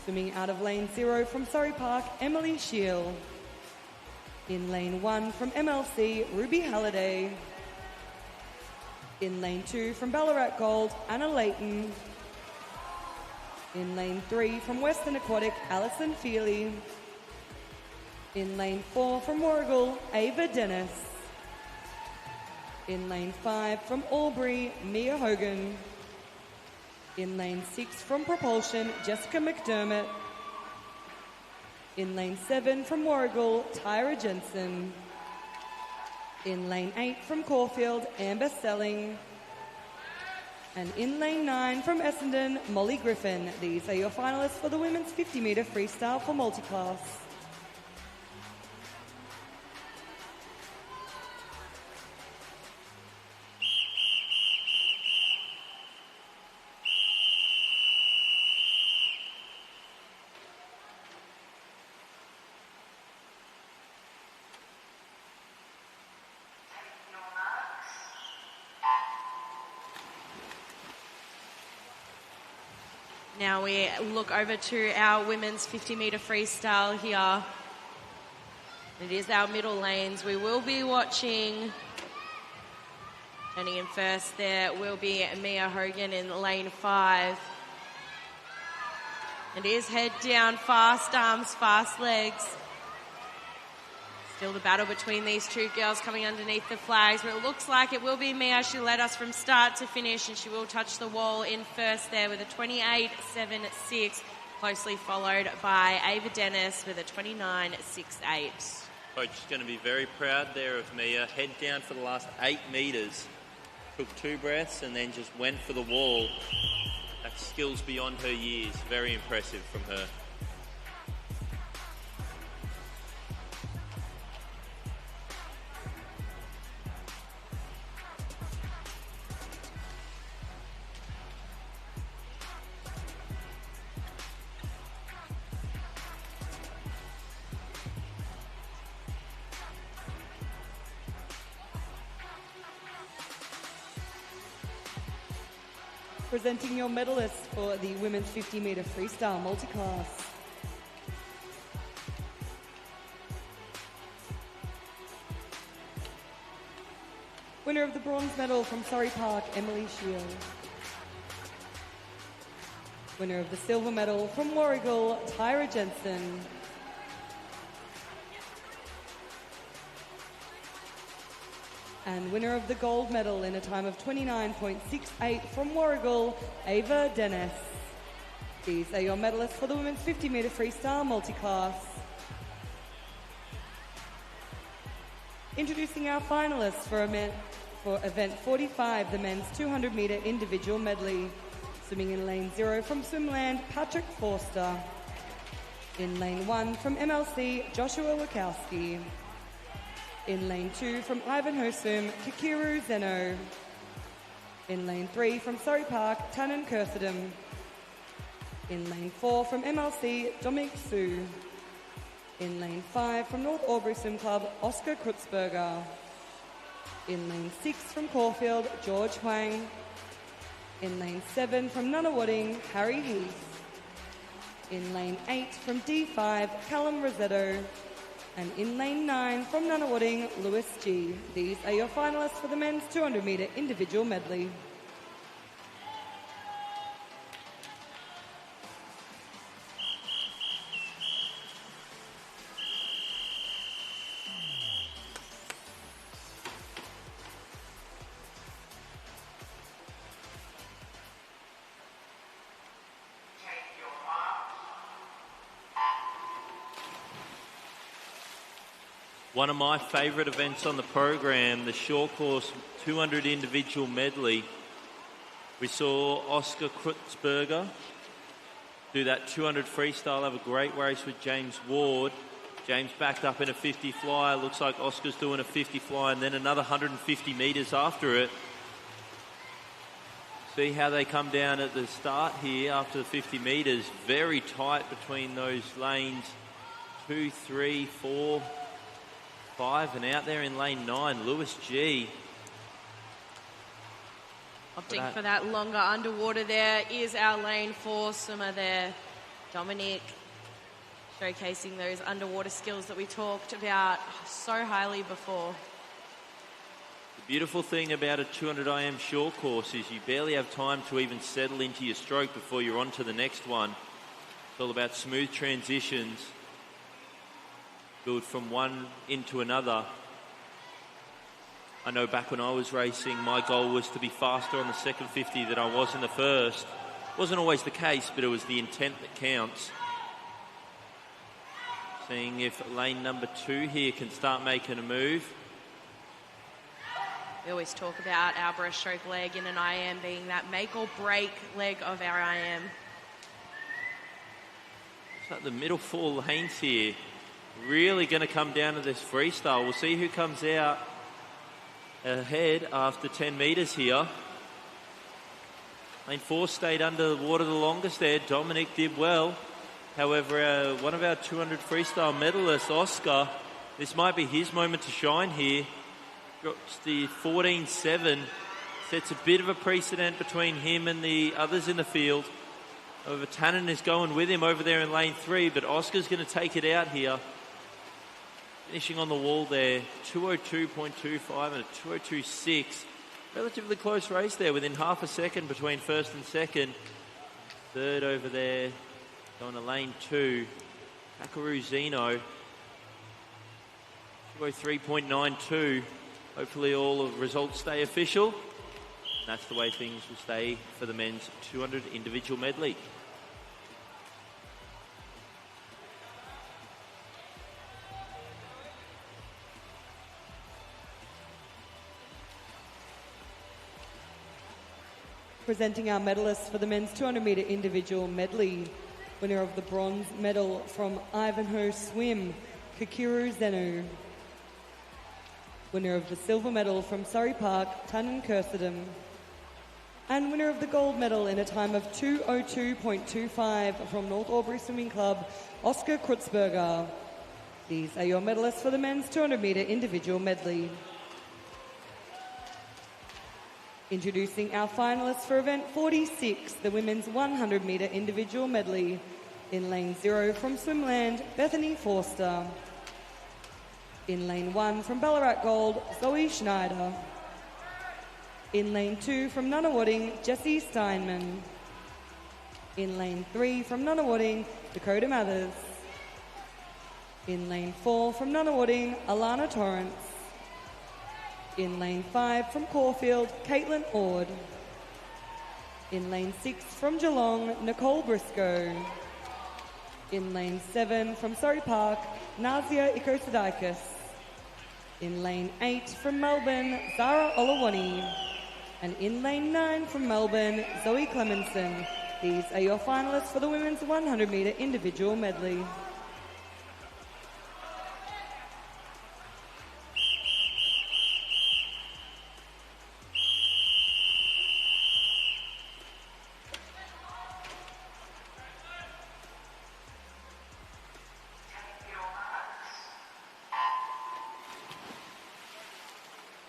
Swimming out of lane 0 from Surrey Park, Emily Shield. In lane 1 from MLC, Ruby Halliday. In lane 2 from Ballarat Gold, Anna Layton. In lane 3 from Western Aquatic, Alison Feely. In lane 4 from Warragul, Ava Dennis. In lane 5 from Albury, Mia Hogan. In lane 6 from Propulsion, Jessica McDermott. In lane 7 from Warragul, Tyra Jensen. In lane 8 from Caulfield, Amber Selling. And in lane 9 from Essendon, Molly Griffin. These are your finalists for the women's 50-metre freestyle for multiclass. Now we look over to our women's 50-metre freestyle here. It is our middle lanes. We will be watching. Turning in first there will be Mia Hogan in lane 5. It is head down, fast arms, fast legs. Still the battle between these two girls coming underneath the flags, but it looks like it will be Mia. She led us from start to finish, and she will touch the wall in first there with a 28.76, closely followed by Ava Dennis with a 29.68. Coach is going to be very proud there of Mia. Head down for the last 8 metres. Took 2 breaths and then just went for the wall. That's skills beyond her years. Very impressive from her. Presenting your medalists for the women's 50-metre freestyle multiclass. Winner of the bronze medal from Surrey Park, Emily Shield. Winner of the silver medal from Warragul, Tyra Jensen. And winner of the gold medal in a time of 29.68 from Warragul, Ava Dennis. These are your medalists for the women's 50-metre freestyle multiclass. Introducing our finalists for event 45, the men's 200-metre individual medley. Swimming in lane 0 from Swimland, Patrick Forster. In lane 1 from MLC, Joshua Wachowski. In lane 2 from Ivanhoe-Swim, Kikiru Zeno. In lane 3 from Surrey Park, Tannen Kurthedam. In lane 4 from MLC, Dominic Su. In lane 5 from North Albury Swim Club, Oscar Krutzberger. In lane 6 from Caulfield, George Huang. In lane 7 from Nunawading, Harry Heath. In lane 8 from D5, Callum Rosetto. And in lane 9 from Nunawading, Lewis G. These are your finalists for the men's 200-metre individual medley. One of my favourite events on the program, the short course 200 individual medley. We saw Oscar Krutzberger do that 200 freestyle, have a great race with James Ward. James backed up in a 50 fly. Looks like Oscar's doing a 50 fly and then another 150 metres after it. See how they come down at the start here after the 50 metres. Very tight between those lanes 2, 3, 4, 5, and out there in lane 9, Lewis G. Opting for that longer underwater there is our lane 4 swimmer there, Dominic, showcasing those underwater skills that we talked about so highly before. The beautiful thing about a 200 IM short course is you barely have time to even settle into your stroke before you're on to the next one. It's all about smooth transitions, build from one into another. I know back when I was racing, my goal was to be faster on the second 50 than I was in the first. Wasn't always the case, but it was the intent that counts. Seeing if lane number 2 here can start making a move. We always talk about our breaststroke leg in an IM being that make or break leg of our IM. So the middle 4 lanes here, really going to come down to this freestyle. We'll see who comes out ahead after 10 metres here. Lane 4 stayed under the water the longest there. Dominic did well. However, one of our 200 freestyle medalists, Oscar, this might be his moment to shine here. Drops the 14.7, sets a bit of a precedent between him and the others in the field. However, Tannen is going with him over there in lane 3, but Oscar's going to take it out here. Finishing on the wall there, 202.25 and a 202.6. Relatively close race there, within half a second between first and second. Third over there, going to lane 2, Pakaru Zeno. 203.92. Hopefully all of the results stay official. And that's the way things will stay for the men's 200 individual medley. Presenting our medalists for the men's 200-metre individual medley. Winner of the bronze medal from Ivanhoe Swim, Kakiru Zenu. Winner of the silver medal from Surrey Park, Tannen Kursadam. And winner of the gold medal in a time of 2:02.25 from North Albury Swimming Club, Oscar Krutzberger. These are your medalists for the men's 200-metre individual medley. Introducing our finalists for event 46, the women's 100-metre individual medley. In lane 0 from Swimland, Bethany Forster. In lane 1 from Ballarat Gold, Zoe Schneider. In lane 2 from Nunawading, Jessie Steinman. In lane 3 from Nunawading, Dakota Mathers. In lane 4 from Nunawading, Alana Torrance. In lane 5 from Caulfield, Caitlin Ord. In lane 6 from Geelong, Nicole Briscoe. In lane 7 from Surrey Park, Nazia Ikosidakis. In lane 8 from Melbourne, Zara Olawani. And in lane 9 from Melbourne, Zoe Clemenson. These are your finalists for the women's 100-metre individual medley.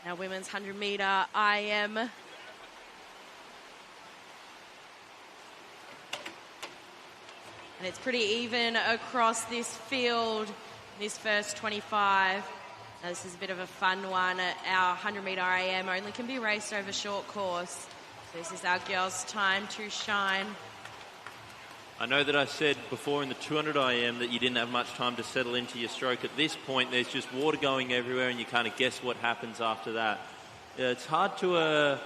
Our women's 100-metre IM. And it's pretty even across this field, this first 25. Now, this is a bit of a fun one. Our 100-metre IM only can be raced over short course. So this is our girls' time to shine. I know that I said before in the 200 IM that you didn't have much time to settle into your stroke. At this point, there's just water going everywhere and you kind of guess what happens after that. It's hard to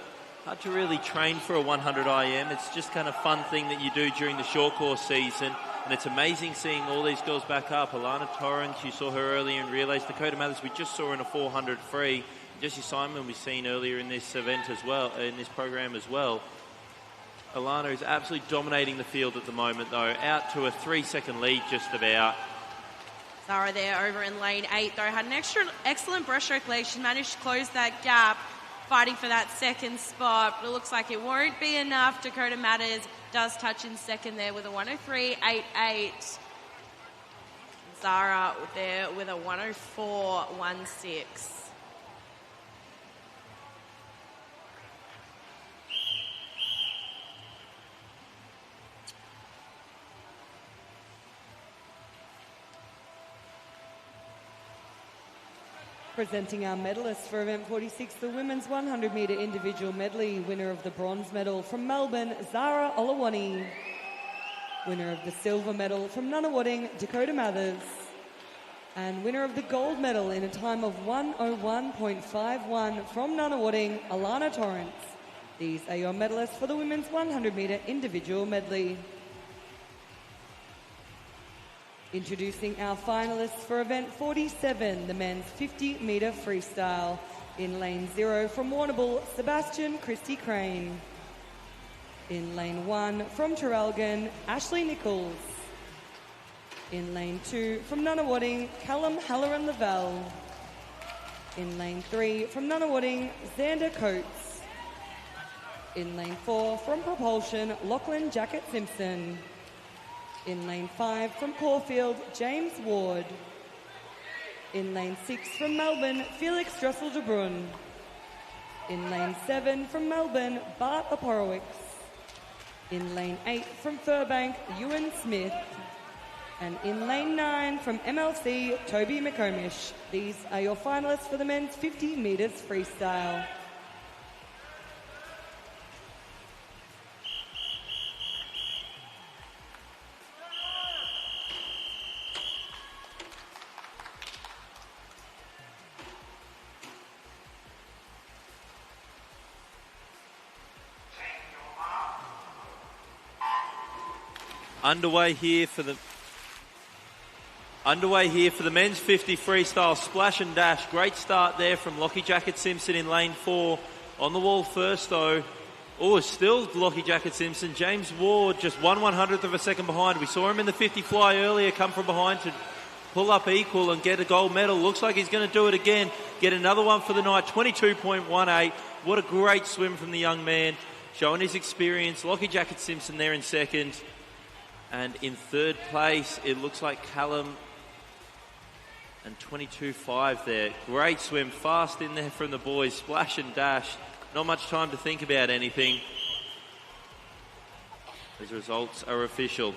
really train for a 100 IM. It's just kind of fun thing that you do during the short course season. And it's amazing seeing all these girls back up. Alana Torrance, you saw her earlier in relays. Dakota Mathers, we just saw in a 400 free. Jessie Simon we've seen earlier in this event as well, in this program as well. Alana is absolutely dominating the field at the moment, though. Out to a 3-second lead just about. Zara there over in lane 8, though, had an excellent breaststroke leg. She managed to close that gap. fighting for that second spot, but it looks like it won't be enough. Dakota Matters does touch in second there with a 103.88. Zara there with a 104.16. Presenting our medalists for event 46, the women's 100 metre individual medley. Winner of the bronze medal from Melbourne, Zara Olawani. Winner of the silver medal from Nunawading, Dakota Mathers. And winner of the gold medal in a time of 101.51 from Nunawading, Alana Torrance. These are your medalists for the women's 100 metre individual medley. Introducing our finalists for event 47, the men's 50 metre freestyle. In lane 0 from Warrnambool, Sebastian Christy Crane. In lane 1 from Traralgon, Ashley Nichols. In lane 2 from Nunawading, Callum Halloran Lavelle. In lane 3 from Nunawading, Xander Coates. In lane 4 from Propulsion, Lachlan Jacket Simpson. In lane 5 from Caulfield, James Ward. In lane 6 from Melbourne, Felix Dressel de Bruin. In lane 7 from Melbourne, Bart Oporowicz. In lane 8 from Furbank, Ewan Smith. And in lane 9 from MLC, Toby McComish. These are your finalists for the men's 50 metres freestyle. Underway here for the men's 50 freestyle splash and dash. Great start there from Lockie Jacket Simpson in lane 4. On the wall first though. Oh, still Lockie Jacket Simpson. James Ward just 1/100th of a second behind. We saw him in the 50 fly earlier, come from behind to pull up equal and get a gold medal. Looks like he's going to do it again. Get another one for the night, 22.18. What a great swim from the young man. Showing his experience. Lockie Jacket Simpson there in second. And in third place, it looks like Callum and 22.5 there. Great swim, fast in there from the boys. Splash and dash. Not much time to think about anything. These results are official.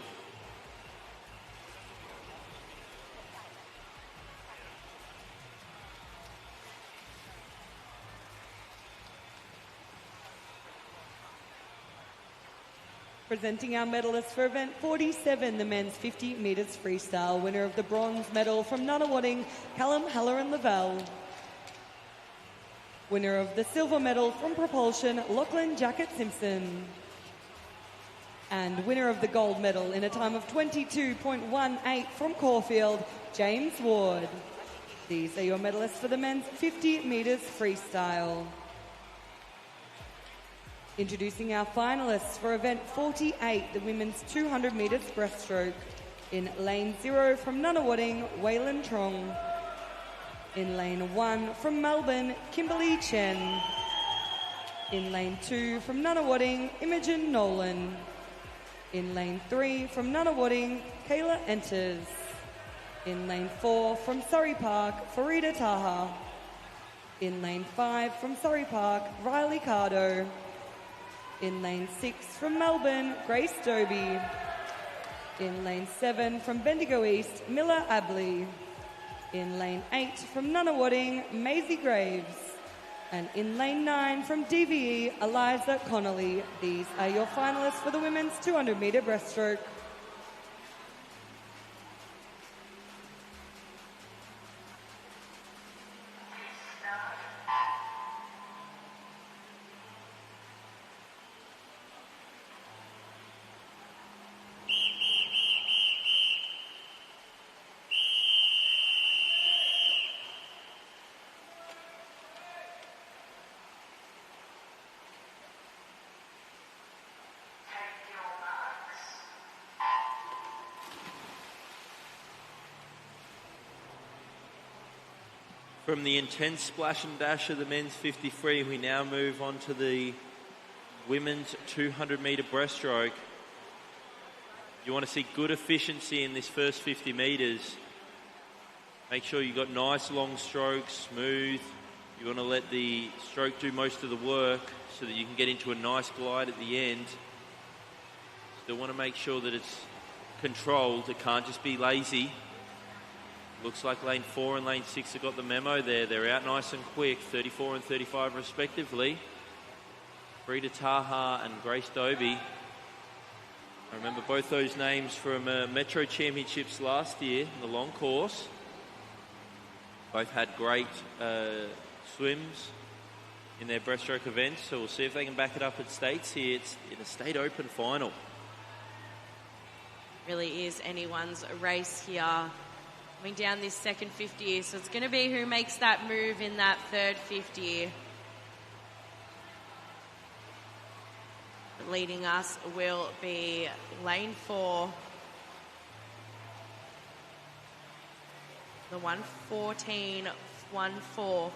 Presenting our medalists for event 47, the men's 50 metres freestyle. Winner of the bronze medal from Nunawading, Callum Halloran Lavelle. Winner of the silver medal from Propulsion, Lachlan Jacket Simpson. And winner of the gold medal in a time of 22.18 from Caulfield, James Ward. These are your medalists for the men's 50 metres freestyle. Introducing our finalists for event 48, the women's 200 metres breaststroke. In lane 0 from Nunawading, Waylon Trong. In lane 1 from Melbourne, Kimberly Chen. In lane 2 from Nunawading, Imogen Nolan. In lane 3 from Nunawading, Kayla Enters. In lane 4 from Surrey Park, Farida Taha. In lane 5 from Surrey Park, Riley Cardo. In lane 6 from Melbourne, Grace Doby. In lane 7 from Bendigo East, Miller Abley. In lane 8 from Nunawading, Maisie Graves. And in lane 9 from DVE, Eliza Connolly. These are your finalists for the women's 200 metre breaststroke. From the intense splash and dash of the men's 50 free, we now move on to the women's 200-metre breaststroke. You want to see good efficiency in this first 50 metres. Make sure you've got nice long strokes, smooth. You want to let the stroke do most of the work so that you can get into a nice glide at the end. Still want to make sure that it's controlled. It can't just be lazy. Looks like lane 4 and lane 6 have got the memo there. They're out nice and quick, 34 and 35 respectively. Frida Taha and Grace Dobie. I remember both those names from Metro Championships last year in the long course. Both had great swims in their breaststroke events, so we'll see if they can back it up at States here. It's in a State Open final. Really is anyone's race here. Coming down this second 50, so it's going to be who makes that move in that third 50. Leading us will be lane 4. The 1:14.14.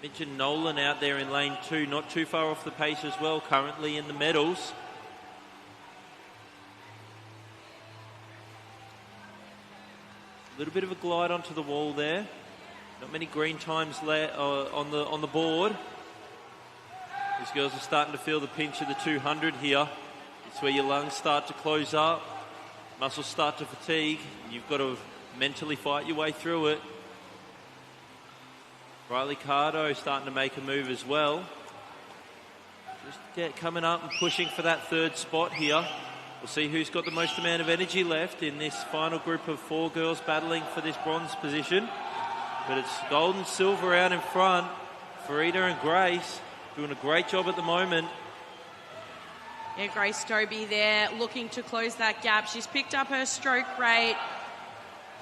Mentioned Nolan out there in lane 2, not too far off the pace as well, currently in the medals. A little bit of a glide onto the wall there. Not many green times on the board. These girls are starting to feel the pinch of the 200 here. It's where your lungs start to close up, muscles start to fatigue. You've got to mentally fight your way through it. Riley Cardo starting to make a move as well. Just coming up and pushing for that third spot here. We'll see who's got the most amount of energy left in this final group of 4 girls battling for this bronze position. But it's gold and silver out in front. Farida and Grace doing a great job at the moment. Yeah, Grace Dobie there looking to close that gap. She's picked up her stroke rate.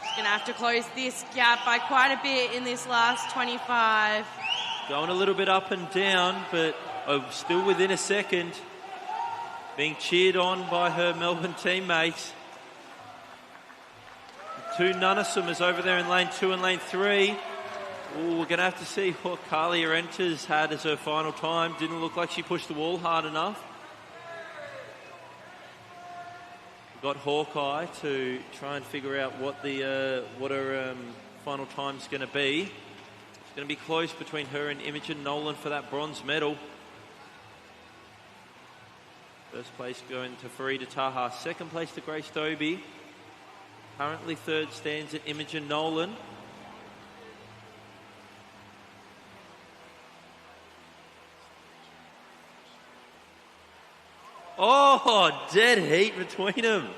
She's going to have to close this gap by quite a bit in this last 25. Going a little bit up and down, but still within a second. Being cheered on by her Melbourne teammates. 2 Nunna swimmers over there in lane 2 and lane 3. Ooh, we're going to have to see what Carly Arenta's had as her final time. Didn't look like she pushed the wall hard enough. We've got Hawkeye to try and figure out what her final time's going to be. It's going to be close between her and Imogen Nolan for that bronze medal. First place going to Farida Taha. Second place to Grace Dobie. Currently third stands at Imogen Nolan. Oh, dead heat between them.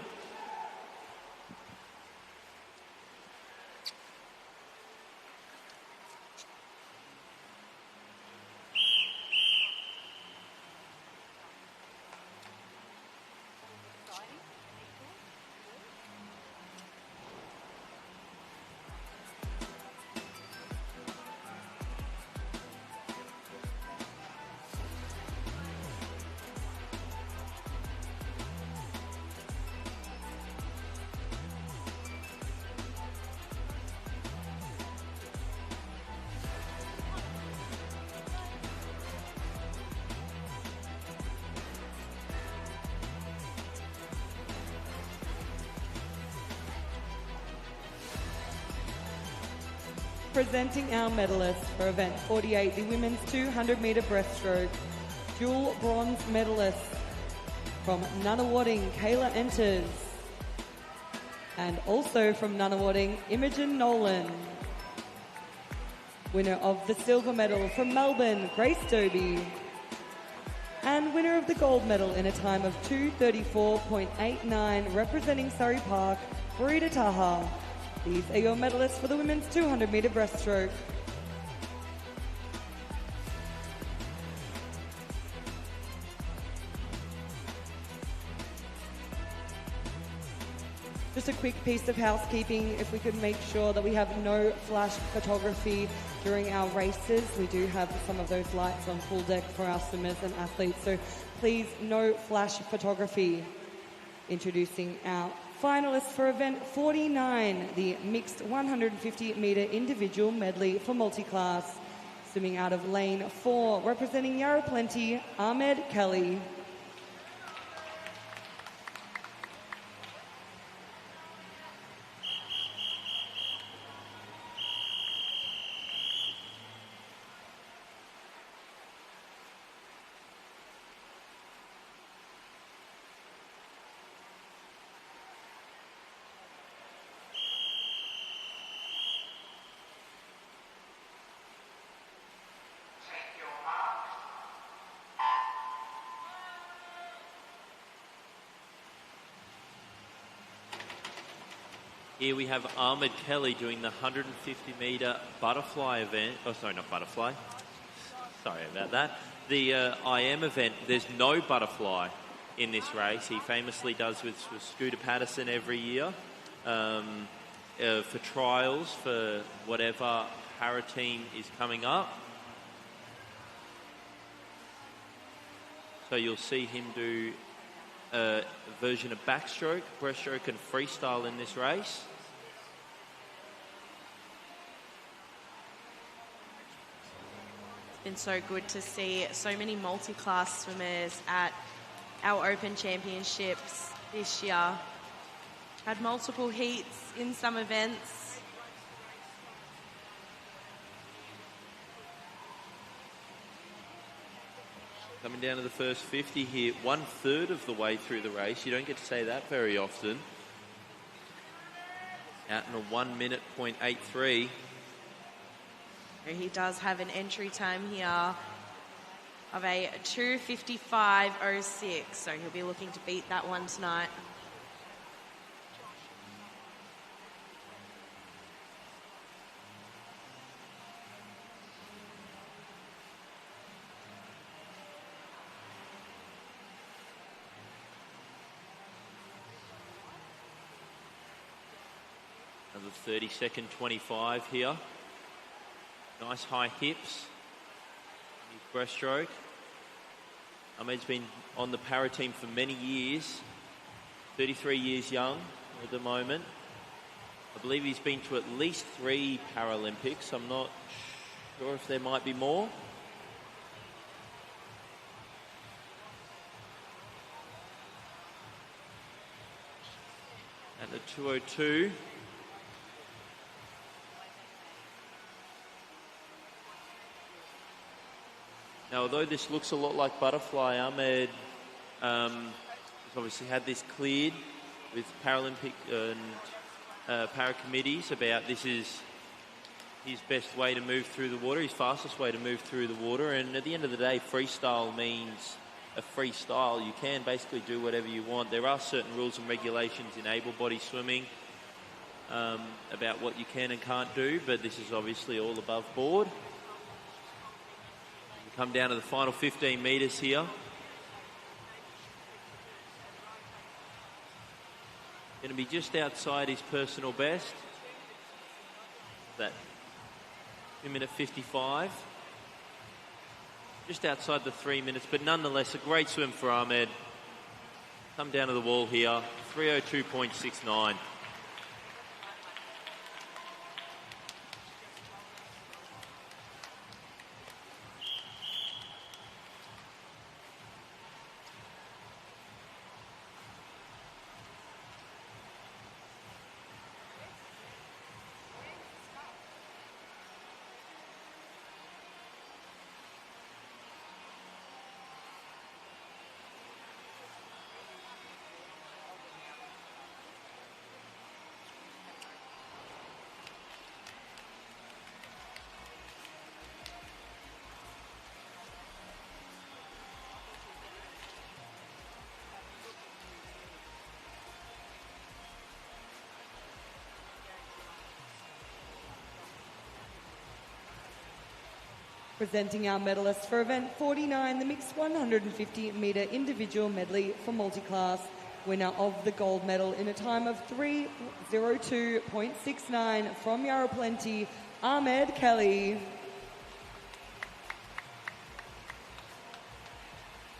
Presenting our medalists for event 48, the women's 200-metre breaststroke. Dual bronze medalists from Nunawading, Kayla Enters. And also from Nunawading, Imogen Nolan. Winner of the silver medal from Melbourne, Grace Dobie. And winner of the gold medal in a time of 2:34.89, representing Surrey Park, Farida Taha. These are your medalists for the women's 200-metre breaststroke. Just a quick piece of housekeeping, if we could make sure that we have no flash photography during our races. We do have some of those lights on full deck for our swimmers and athletes, so please no flash photography. Introducing our Finalists for event 49, the mixed 150-metre individual medley for multiclass. Swimming out of lane 4, representing Yarra Plenty, Ahmed Kelly. Here we have Ahmed Kelly doing the 150-metre butterfly event. Oh, sorry, not butterfly. Sorry about that. The IM event, there's no butterfly in this race. He famously does with Scooter Patterson every year for trials for whatever para team is coming up. So you'll see him do a version of backstroke, breaststroke and freestyle in this race. It's been so good to see so many multi-class swimmers at our Open Championships this year. Had multiple heats in some events. Coming down to the first 50 here, 1/3 of the way through the race. You don't get to say that very often. Out in a 1 minute .83. He does have an entry time here of a 2:55.06, so he'll be looking to beat that one tonight. Another 30-second 25 here. Nice high hips. His breaststroke. Ahmed's been on the para team for many years. 33 years young at the moment. I believe he's been to at least 3 Paralympics. I'm not sure if there might be more. At the 2:02. Now, although this looks a lot like butterfly, Ahmed has obviously had this cleared with Paralympic and para committees about this is his best way to move through the water, his fastest way to move through the water. And at the end of the day, freestyle means a freestyle. You can basically do whatever you want. There are certain rules and regulations in able-bodied swimming about what you can and can't do, but this is obviously all above board. Come down to the final 15 metres here. Going to be just outside his personal best. That 2 minute 55. Just outside the 3 minutes, but nonetheless a great swim for Ahmed. Come down to the wall here, 3:02.69. Presenting our medalists for event 49, the mixed 150-metre individual medley for multiclass. Winner of the gold medal in a time of 3:02.69 from Yarra Plenty, Ahmed Kelly.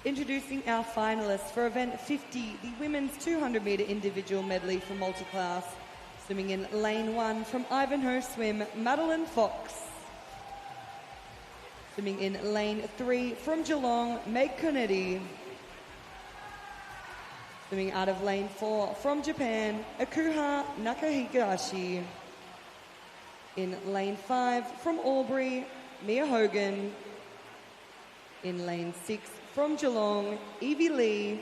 Introducing our finalists for event 50, the women's 200 metre individual medley for multiclass. Swimming in lane 1 from Ivanhoe Swim, Madeline Fox. Swimming in lane 3 from Geelong, Meg Conetti. Swimming out of lane 4 from Japan, Akuha Nakahigashi. In lane 5 from Albury, Mia Hogan. In lane 6 from Geelong, Evie Lee.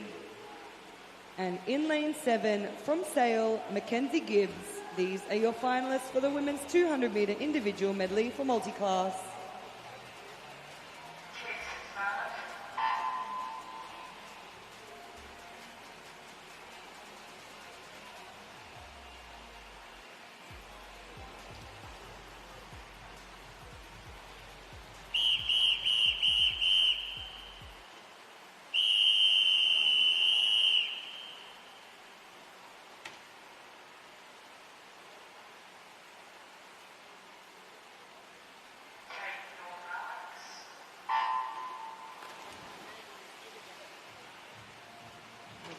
And in lane 7 from Sale, Mackenzie Gibbs. These are your finalists for the women's 200 metre individual medley for multiclass.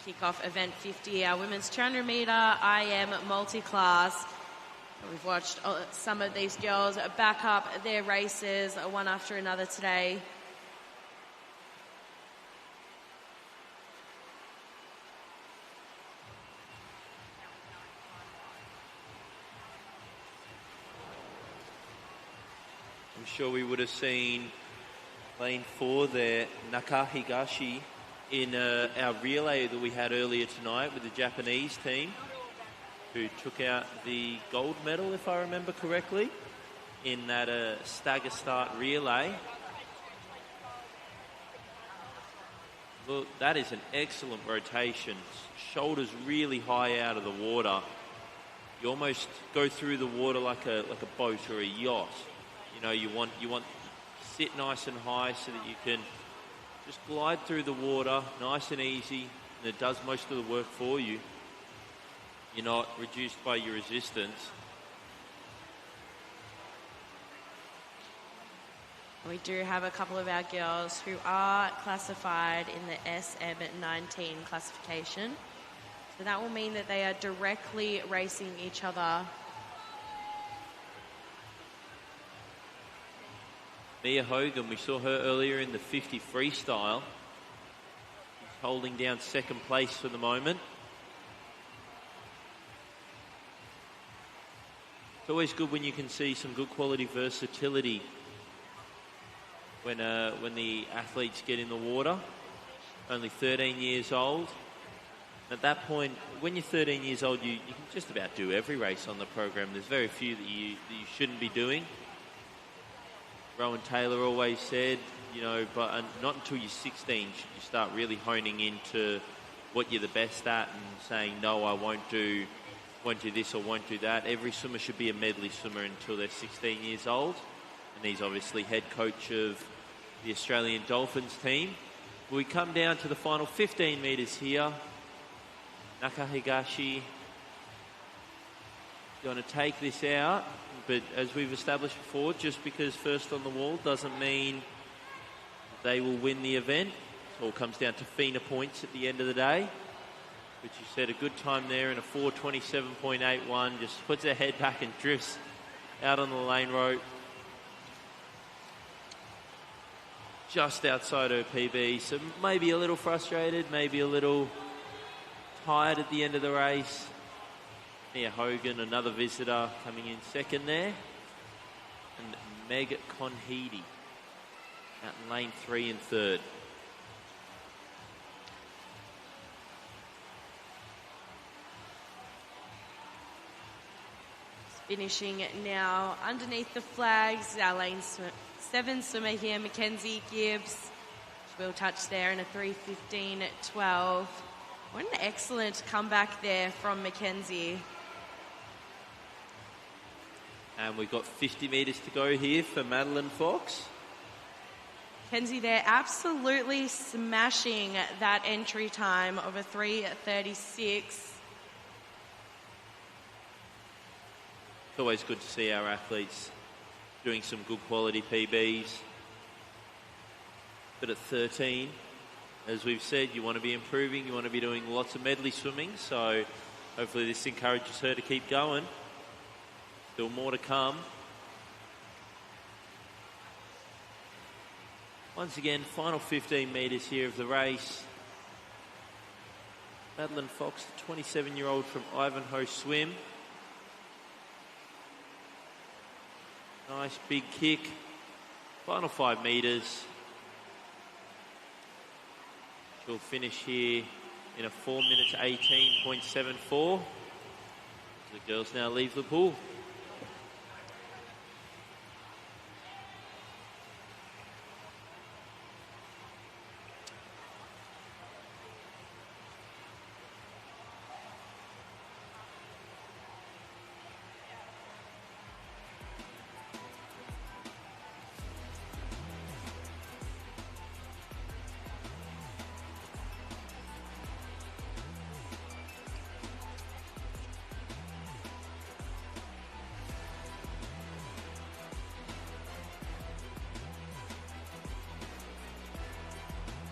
Kick off event 50, our women's 200 metre IM multi-class. We've watched some of these girls back up their races one after another today. I'm sure we would have seen lane 4 there, Nakahigashi, in our relay that we had earlier tonight with the Japanese team, who took out the gold medal, if I remember correctly, in that stagger start relay. Look, that is an excellent rotation. Shoulders really high out of the water. You almost go through the water like a boat or a yacht. You know, you want to sit nice and high so that you can just glide through the water, nice and easy, and it does most of the work for you. You're not reduced by your resistance. We do have a couple of our girls who are classified in the SM19 classification. So that will mean that they are directly racing each other. Mia Hogan, we saw her earlier in the 50 freestyle. She's holding down second place for the moment. It's always good when you can see some good quality versatility when the athletes get in the water. Only 13 years old. At that point, when you're 13 years old, you can just about do every race on the program. There's very few that you shouldn't be doing. Rowan Taylor always said, you know, but not until you're 16 should you start really honing into what you're the best at and saying, no, I won't do this or won't do that. Every swimmer should be a medley swimmer until they're 16 years old. And he's obviously head coach of the Australian Dolphins team. We come down to the final 15 metres here. Nakahigashi going to take this out. But as we've established before, just because first on the wall doesn't mean they will win the event. It all comes down to FINA points at the end of the day. But you said a good time there in a 4:27.81. Just puts her head back and drifts out on the lane rope. Just outside her PB. So maybe a little frustrated, maybe a little tired at the end of the race. Mia Hogan, another visitor, coming in second there. And Meg Conheedy out in lane 3 and third. Finishing now underneath the flags, our lane 7 swimmer here, Mackenzie Gibbs. She will touch there in a 3:15.12. What an excellent comeback there from Mackenzie. And we've got 50 metres to go here for Madeline Fox. Mackenzie there absolutely smashing that entry time of a 3:36. It's always good to see our athletes doing some good quality PBs. But at 13, As we've said, you want to be improving, you want to be doing lots of medley swimming, so hopefully this encourages her to keep going. Still more to come. Once again, final 15 metres here of the race. Madeline Fox, the 27-year-old from Ivanhoe Swim. Nice big kick. Final 5 metres. She'll finish here in a 4 minutes 18.74. The girls now leave the pool.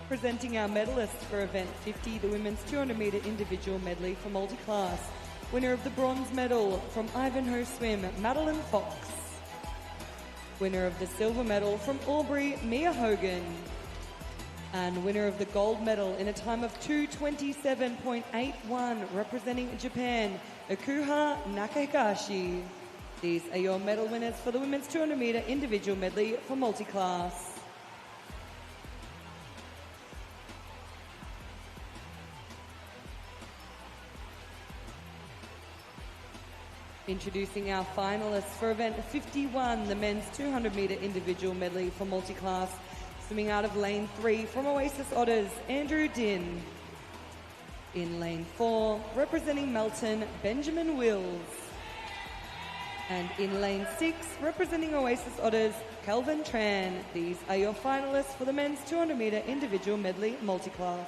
Presenting our medalists for event 50, the women's 200-metre individual medley for multiclass. Winner of the bronze medal from Ivanhoe Swim, Madeline Fox. Winner of the silver medal from Albury, Mia Hogan. And winner of the gold medal in a time of 2:27.81, representing Japan, Ikuha Nakagashi. These are your medal winners for the women's 200-metre individual medley for multiclass. Introducing our finalists for event 51, the men's 200-metre individual medley for multiclass. Swimming out of lane 3 from Oasis Otters, Andrew Din. In lane 4, representing Melton, Benjamin Wills. And in lane 6, representing Oasis Otters, Kelvin Tran. These are your finalists for the men's 200-metre individual medley multiclass.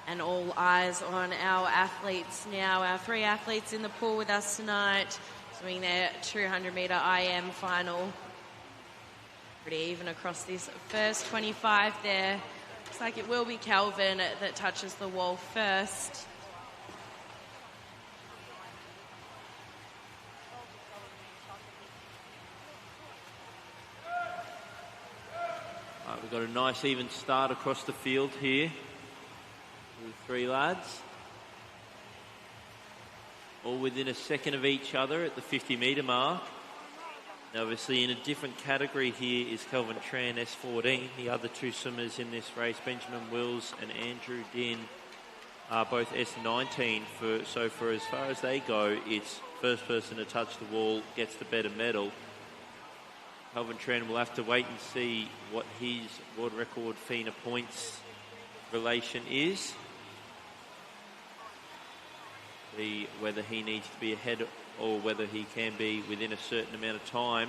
And all eyes on our athletes now. Our 3 athletes in the pool with us tonight, swimming their 200-metre IM final. Pretty even across this first 25 there. Looks like it will be Kelvin that touches the wall first. Right, we've got a nice even start across the field here. The 3 lads, all within a second of each other at the 50-metre mark. Now obviously in a different category here is Kelvin Tran, S14. The other 2 swimmers in this race, Benjamin Wills and Andrew Din, are both S19. So for as far as they go, it's first person to touch the wall gets the better medal. Kelvin Tran will have to wait and see what his world record FINA points relation is. Whether he needs to be ahead or whether he can be within a certain amount of time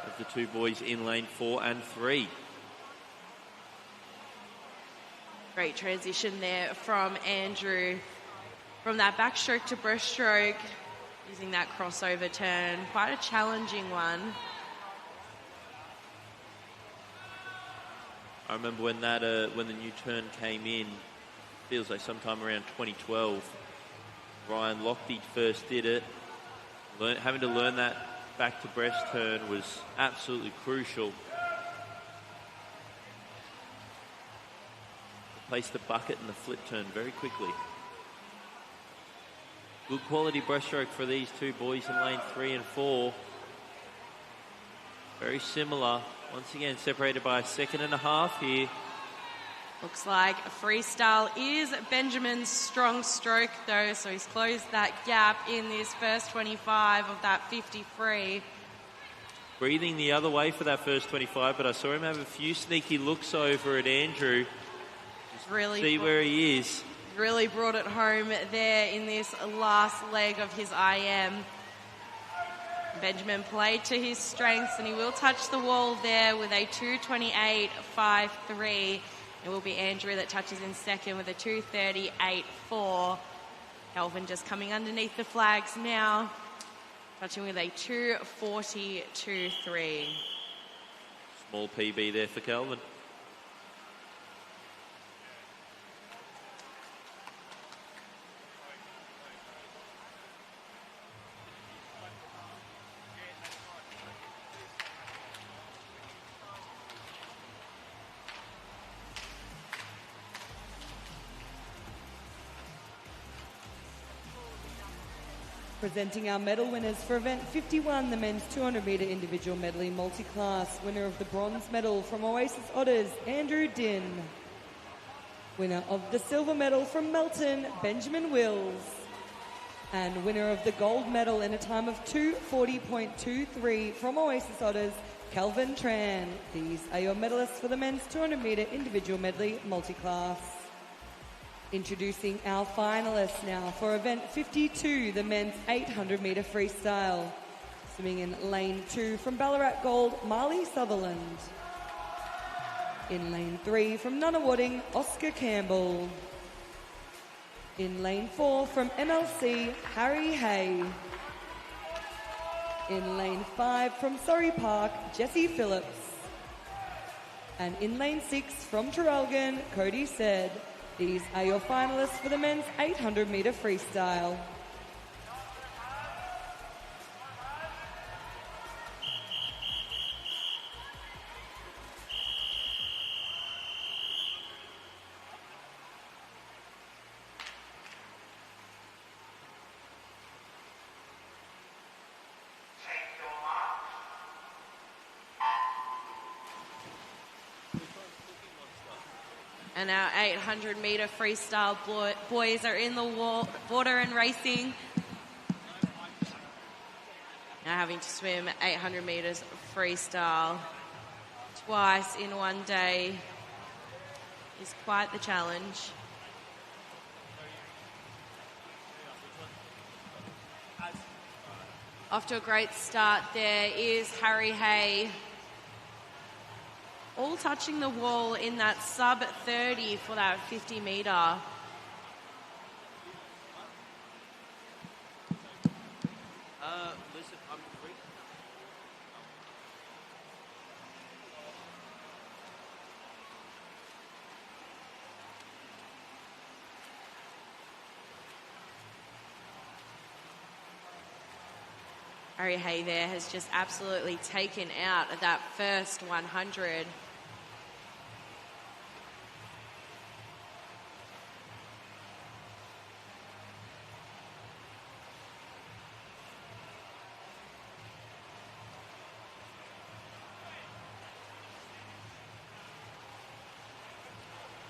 of the 2 boys in lane 4 and 3. Great transition there from Andrew. From that backstroke to breaststroke, using that crossover turn. Quite a challenging one. I remember when the new turn came in, feels like sometime around 2012. Ryan Lochte first did it. Having to learn that back to breast turn was absolutely crucial. Replace the bucket and the flip turn very quickly. Good quality breaststroke for these 2 boys in lane 3 and 4. Very similar. Once again, separated by a 1.5 seconds here. Looks like freestyle is Benjamin's strong stroke though, so he's closed that gap in this first 25 of that 50 Breathing the other way for that first 25, but I saw him have a few sneaky looks over at Andrew. Really see where he is. Really brought it home there in this last leg of his IM. Benjamin played to his strengths, and he will touch the wall there with a 2:28.53. It will be Andrew that touches in second with a 2:38.4. Kelvin just coming underneath the flags now, touching with a 2:40.23. Small PB there for Kelvin. Presenting our medal winners for event 51, the men's 200-metre individual medley multi-class. Winner of the bronze medal from Oasis Otters, Andrew Din. Winner of the silver medal from Melton, Benjamin Wills. And winner of the gold medal in a time of 2:40.23 from Oasis Otters, Kelvin Tran. These are your medalists for the men's 200-metre individual medley multi-class. Introducing our finalists now for event 52, the men's 800-metre freestyle. Swimming in lane 2 from Ballarat Gold, Marley Sutherland. In lane 3 from Nunawading, Oscar Campbell. In lane 4 from MLC, Harry Hay. In lane 5 from Surrey Park, Jesse Phillips. And in lane 6 from Traralgon, Cody Said. These are your finalists for the men's 800-metre freestyle. And our 800-metre freestyle boys are in the water and racing. Now having to swim 800 metres freestyle twice in one day is quite the challenge. Off to a great start there is Harry Hay. All touching the wall in that sub 30 for that 50 metre. Harry Hay there has just absolutely taken out that first 100.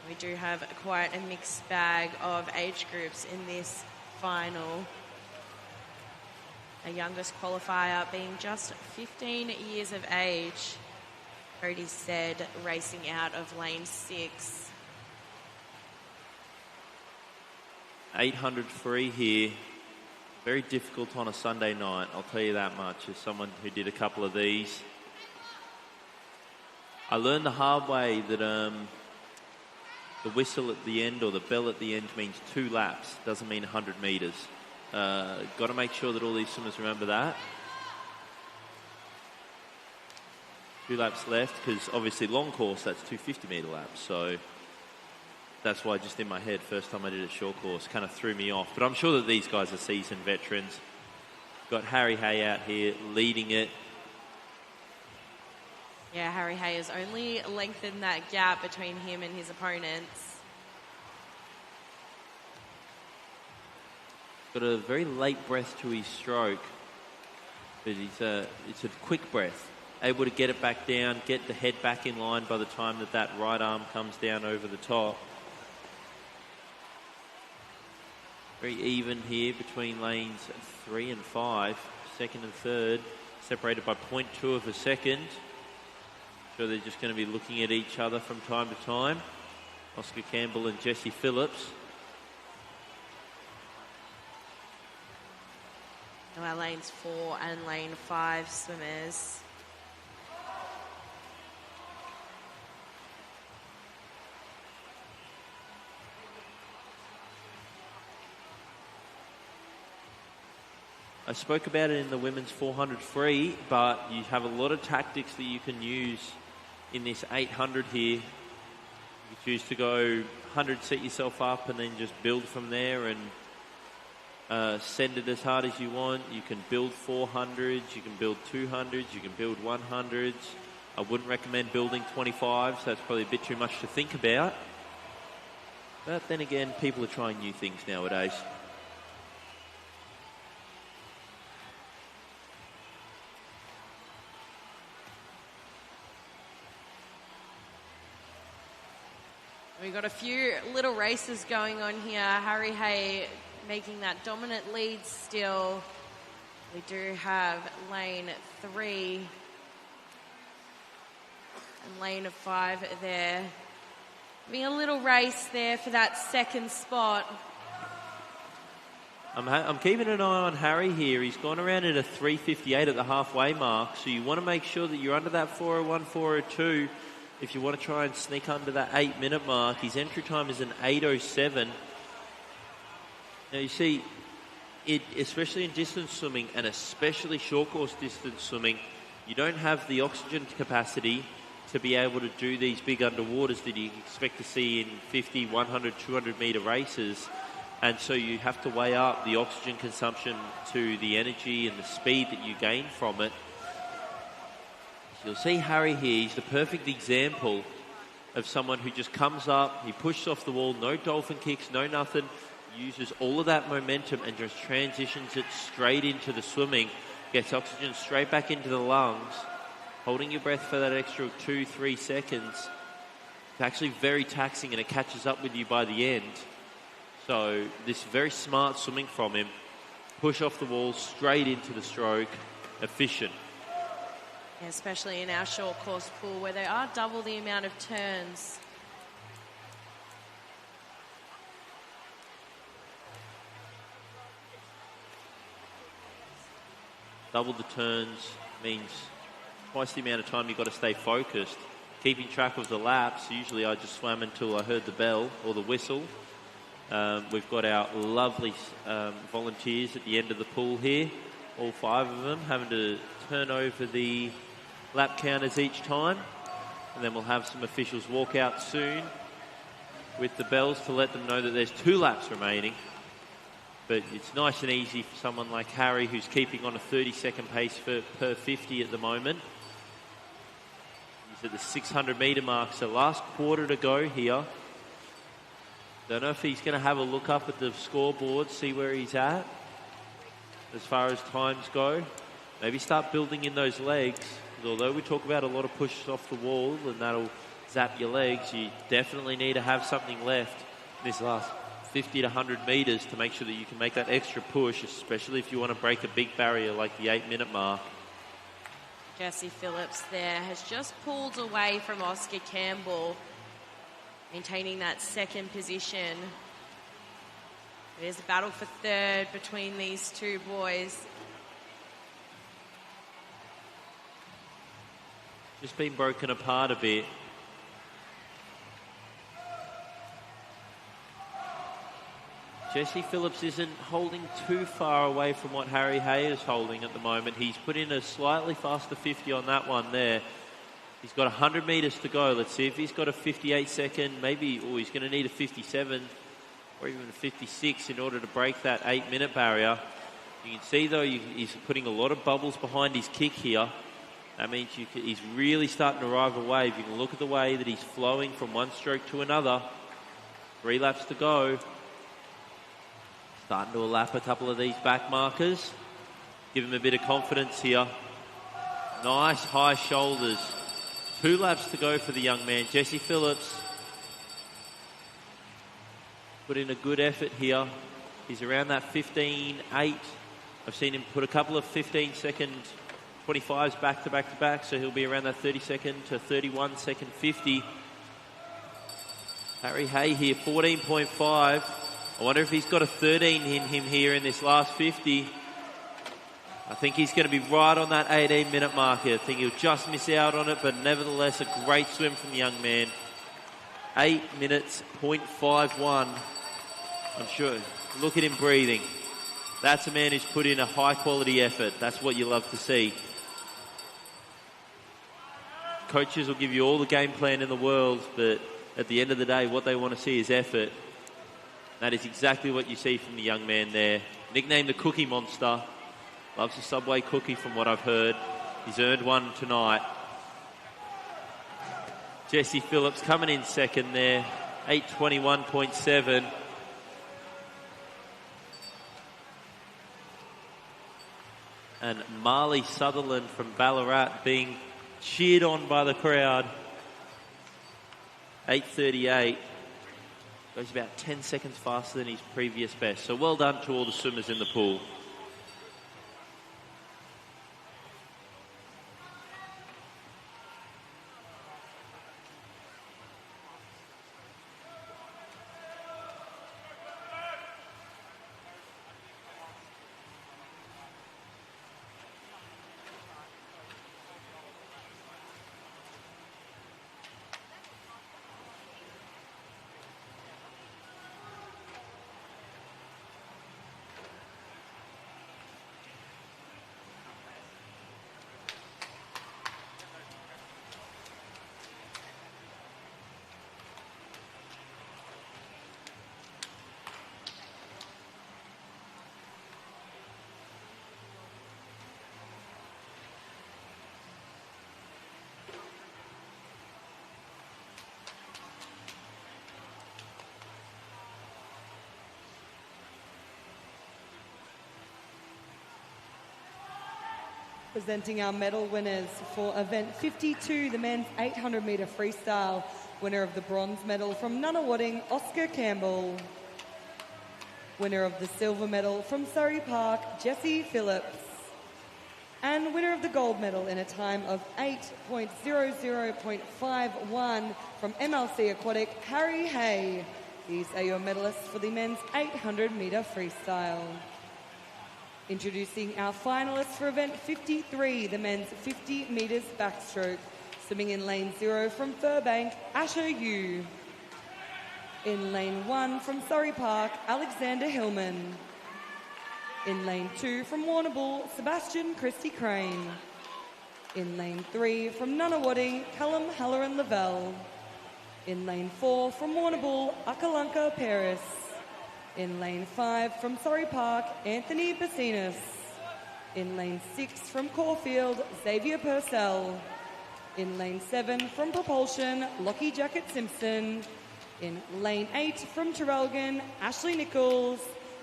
We do have quite a mixed bag of age groups in this final. Our youngest qualifier being just 15 years of age. Cody Said racing out of lane 6. 800 free here. Very difficult on a Sunday night, I'll tell you that much, as someone who did a couple of these. I learned the hard way that the whistle at the end or the bell at the end means 2 laps, doesn't mean 100 metres. Got to make sure that all these swimmers remember that. 2 laps left, because obviously long course, that's 2 50-metre laps. So that's why just in my head, first time I did a short course, kind of threw me off. But I'm sure that these guys are seasoned veterans. Got Harry Hay out here leading it. Yeah, Harry Hay has only lengthened that gap between him and his opponents. Got a very late breath to his stroke, but it's a quick breath. Able to get it back down, get the head back in line by the time that right arm comes down over the top. Very even here between lanes 3 and 5, second and third, separated by 0.2 of a second. So they're just going to be looking at each other from time to time. Oscar Campbell and Jesse Phillips. So our lanes 4 and lane 5 swimmers. I spoke about it in the women's 400 free, but you have a lot of tactics that you can use in this 800 here. You choose to go 100, set yourself up, and then just build from there and send it as hard as you want. You can build 400s, you can build 200s, you can build 100s. I wouldn't recommend building 25s. That's probably a bit too much to think about. But then again, people are trying new things nowadays. We've got a few little races going on here. Harry Hay making that dominant lead still. We do have lane 3 and lane 5 there. Having a little race there for that second spot. I'm keeping an eye on Harry here. He's gone around at a 3:58 at the halfway mark, so you want to make sure that you're under that 4:01, 4:02. If you want to try and sneak under that 8-minute mark. His entry time is an 8:07. Now you see, especially in distance swimming and especially short course distance swimming, you don't have the oxygen capacity to be able to do these big underwaters that you expect to see in 50, 100, 200 metre races. And so you have to weigh up the oxygen consumption to the energy and the speed that you gain from it. You'll see Harry here, he's the perfect example of someone who just comes up, he pushes off the wall, no dolphin kicks, no nothing, uses all of that momentum and just transitions it straight into the swimming, gets oxygen straight back into the lungs, holding your breath for that extra 2-3 seconds. It's actually very taxing and it catches up with you by the end. So this very smart swimming from him, push off the wall, straight into the stroke, efficient. Especially in our short course pool where there are double the amount of turns. Double the turns means twice the amount of time you've got to stay focused. Keeping track of the laps, usually I just swam until I heard the bell or the whistle. We've got our lovely volunteers at the end of the pool here, all 5 of them, having to turn over the lap counters each time, and then we'll have some officials walk out soon with the bells to let them know that there's 2 laps remaining. But it's nice and easy for someone like Harry, who's keeping on a 30-second pace per 50 at the moment. He's at the 600 metre mark, so last quarter to go here. Don't know if he's going to have a look up at the scoreboard, see where he's at as far as times go. Maybe start building in those legs. Although we talk about a lot of pushes off the wall and that'll zap your legs, you definitely need to have something left in this last 50 to 100 metres to make sure that you can make that extra push, especially if you want to break a big barrier like the 8-minute mark. Jesse Phillips there has just pulled away from Oscar Campbell, maintaining that second position. There's a battle for third between these 2 boys. Just been broken apart a bit. Jesse Phillips isn't holding too far away from what Harry Hay is holding at the moment. He's put in a slightly faster 50 on that one there. He's got 100 metres to go. Let's see if he's got a 58-second, maybe, he's going to need a 57 or even a 56 in order to break that 8-minute barrier. You can see, though, he's putting a lot of bubbles behind his kick here. That means he's really starting to ride a wave. You can look at the way that he's flowing from one stroke to another. 3 laps to go. Starting to lap a couple of these back markers. Give him a bit of confidence here. Nice high shoulders. 2 laps to go for the young man. Jesse Phillips put in a good effort here. He's around that 15.8. I've seen him put a couple of 15-second 25s back to back to back, so he'll be around that 30-second to 31-second 50. Harry Hay here, 14.5. I wonder if he's got a 13 in him here in this last 50. I think he's going to be right on that 18-minute marker. I think he'll just miss out on it, but nevertheless, a great swim from the young man. 8 minutes, 0.51. I'm sure. Look at him breathing. That's a man who's put in a high-quality effort. That's what you love to see. Coaches will give you all the game plan in the world, but at the end of the day, what they want to see is effort. That is exactly what you see from the young man there. Nicknamed the Cookie Monster. Loves a Subway cookie from what I've heard. He's earned one tonight. Jesse Phillips coming in second there. 8:21.7. And Marley Sutherland from Ballarat being cheered on by the crowd. 8:38. Goes about 10 seconds faster than his previous best. So well done to all the swimmers in the pool. Presenting our medal winners for event 52, the men's 800 metre freestyle. Winner of the bronze medal from Nunawading, Oscar Campbell. Winner of the silver medal from Surrey Park, Jesse Phillips. And winner of the gold medal in a time of 8.00.51 from MLC Aquatic, Harry Hay. These are your medalists for the men's 800 metre freestyle. Introducing our finalists for event 53, the men's 50 metres backstroke. Swimming in lane 0 from Furbank, Asher Yu. In lane 1 from Surrey Park, Alexander Hillman. In lane 2 from Warrnambool, Sebastian Christie Crane. In lane 3 from Nunawading, Callum Halloran Lavelle. In lane 4 from Warrnambool, Akalanka Paris. In lane 5 from Surrey Park, Anthony Bassinas. In lane 6 from Caulfield, Xavier Purcell. In lane 7 from Propulsion, Lockie Jacket Simpson. In lane 8 from Traralgon, Ashley Nichols.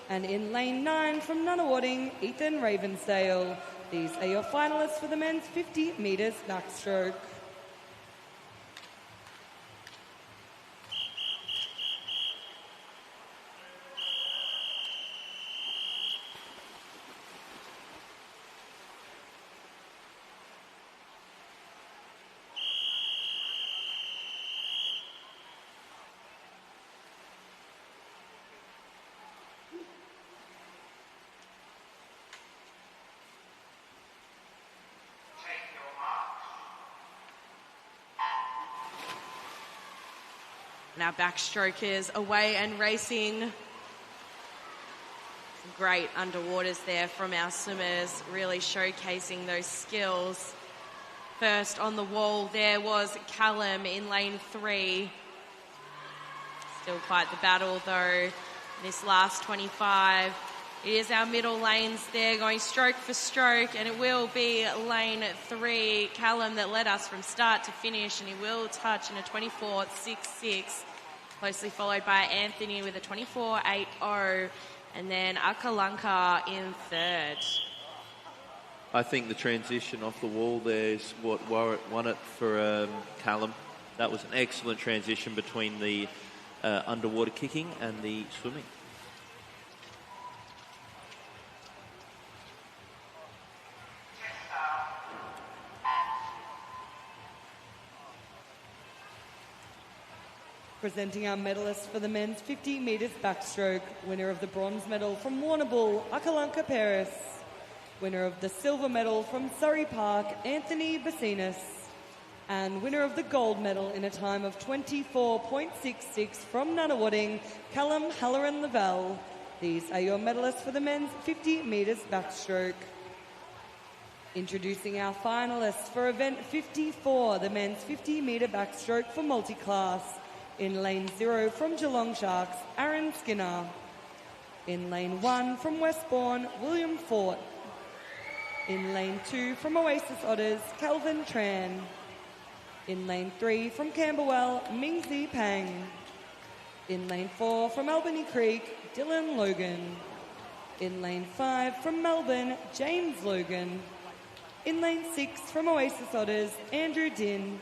And in lane 9 from Nunawading, Ethan Ravensdale. These are your finalists for the men's 50 metres backstroke. And our backstrokers away and racing. Some great underwaters there from our swimmers, really showcasing those skills. First on the wall there was Callum in lane 3. Still quite the battle though. This last 25. It is our middle lanes there going stroke for stroke, and it will be lane 3, Callum, that led us from start to finish, and he will touch in a 24.66, closely followed by Anthony with a 24.80, and then Akalanka in third. I think the transition off the wall there is what won it for Callum. That was an excellent transition between the underwater kicking and the swimming. Presenting our medalists for the men's 50 metres backstroke. Winner of the bronze medal from Warrnambool, Akalanka Paris. Winner of the silver medal from Surrey Park, Anthony Bassinas. And winner of the gold medal in a time of 24.66 from Nunawading, Callum Halloran-Lavelle. These are your medalists for the men's 50 metres backstroke. Introducing our finalists for event 54, the men's 50 metre backstroke for multiclass. In lane 0 from Geelong Sharks, Aaron Skinner. In lane 1 from Westbourne, William Fort. In lane 2 from Oasis Otters, Calvin Tran. In lane 3 from Camberwell, Mingzi Pang. In lane 4 from Albany Creek, Dylan Logan. In lane 5 from Melbourne, James Logan. In lane 6 from Oasis Otters, Andrew Din.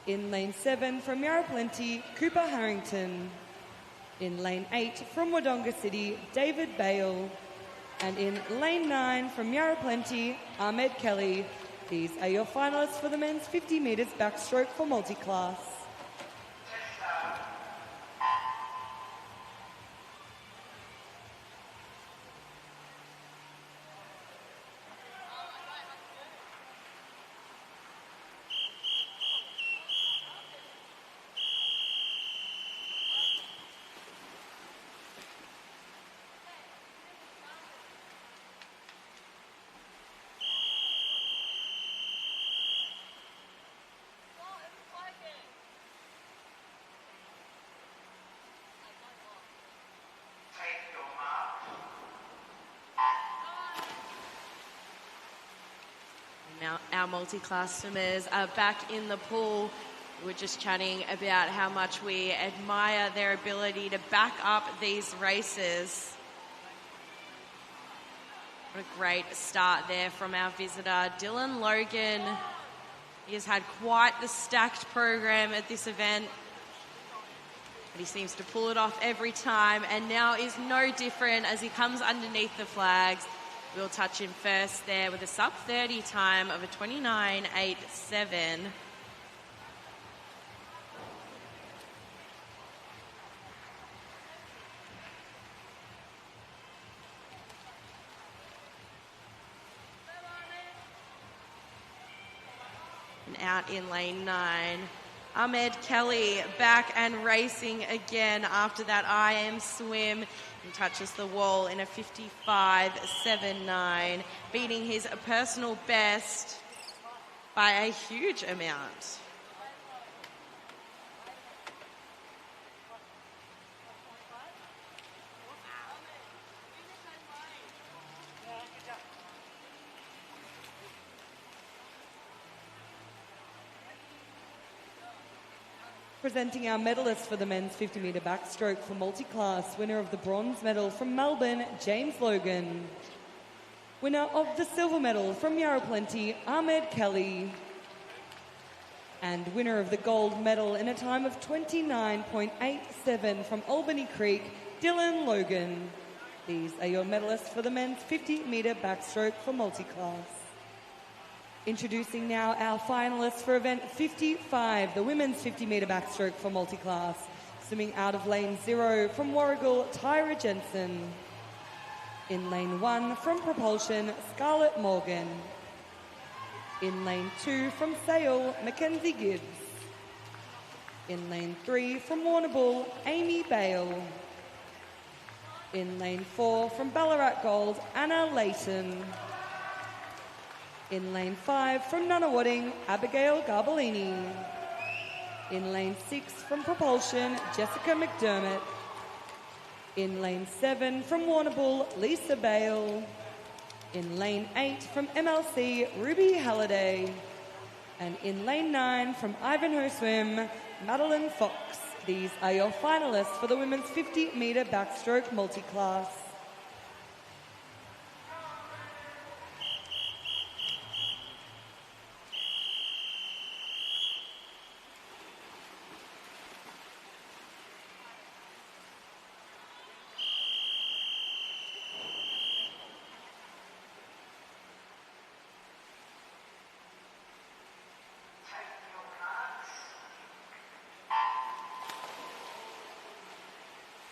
In lane 7 from Yarra Plenty, Cooper Harrington. In lane 8 from Wodonga City, David Bale. And in lane 9 from Yarra Plenty, Ahmed Kelly. These are your finalists for the men's 50 metres backstroke for multiclass. Now, our multi-class swimmers are back in the pool. We're just chatting about how much we admire their ability to back up these races. What a great start there from our visitor, Dylan Logan. He has had quite the stacked program at this event. But he seems to pull it off every time, and now is no different as he comes underneath the flags. We'll touch him first there with a sub-30 time of a 29.87. And out in lane 9, Ahmed Kelly back and racing again after that IM swim. He touches the wall in a 55.79, beating his personal best by a huge amount. Presenting our medalists for the men's 50 metre backstroke for multiclass, winner of the bronze medal from Melbourne, James Logan. Winner of the silver medal from Yarra Plenty, Ahmed Kelly. And winner of the gold medal in a time of 29.87 from Albany Creek, Dylan Logan. These are your medalists for the men's 50 metre backstroke for multiclass. Introducing now our finalists for event 55, the women's 50 metre backstroke for multiclass. Swimming out of lane 0 from Warragul, Tyra Jensen. In lane 1 from Propulsion, Scarlett Morgan. In lane 2 from Sale, Mackenzie Gibbs. In lane 3 from Warrnambool, Amy Bale. In lane 4 from Ballarat Gold, Anna Layton. In lane 5 from Nunawading, Abigail Garbellini. In lane 6 from Propulsion, Jessica McDermott. In lane 7 from Warrnambool, Lisa Bale. In lane 8 from MLC, Ruby Halliday. And in lane 9 from Ivanhoe Swim, Madeline Fox. These are your finalists for the women's 50 metre backstroke multiclass.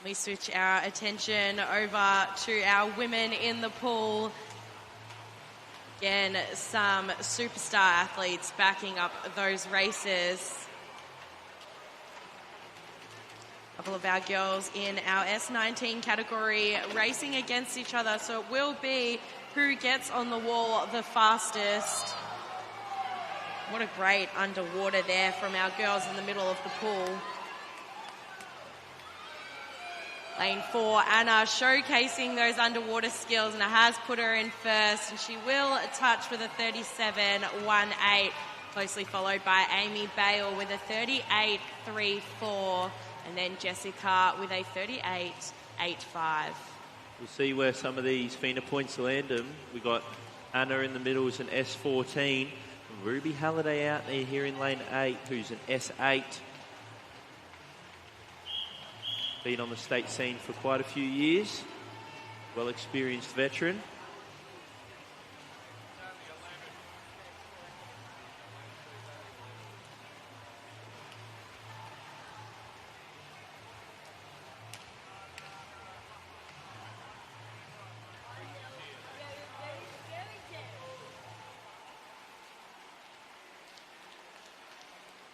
We switch our attention over to our women in the pool. Again, some superstar athletes backing up those races. A couple of our girls in our S19 category racing against each other, so it will be who gets on the wall the fastest. What a great underwater there from our girls in the middle of the pool. Lane 4, Anna showcasing those underwater skills and has put her in first, and she will touch with a 37.18, closely followed by Amy Bale with a 38.34, and then Jessica with a 38.85. We'll see where some of these FINA points land them. We got Anna in the middle as an S14. Ruby Halliday out there here in lane 8, who's an S8. Been on the state scene for quite a few years. Well-experienced veteran.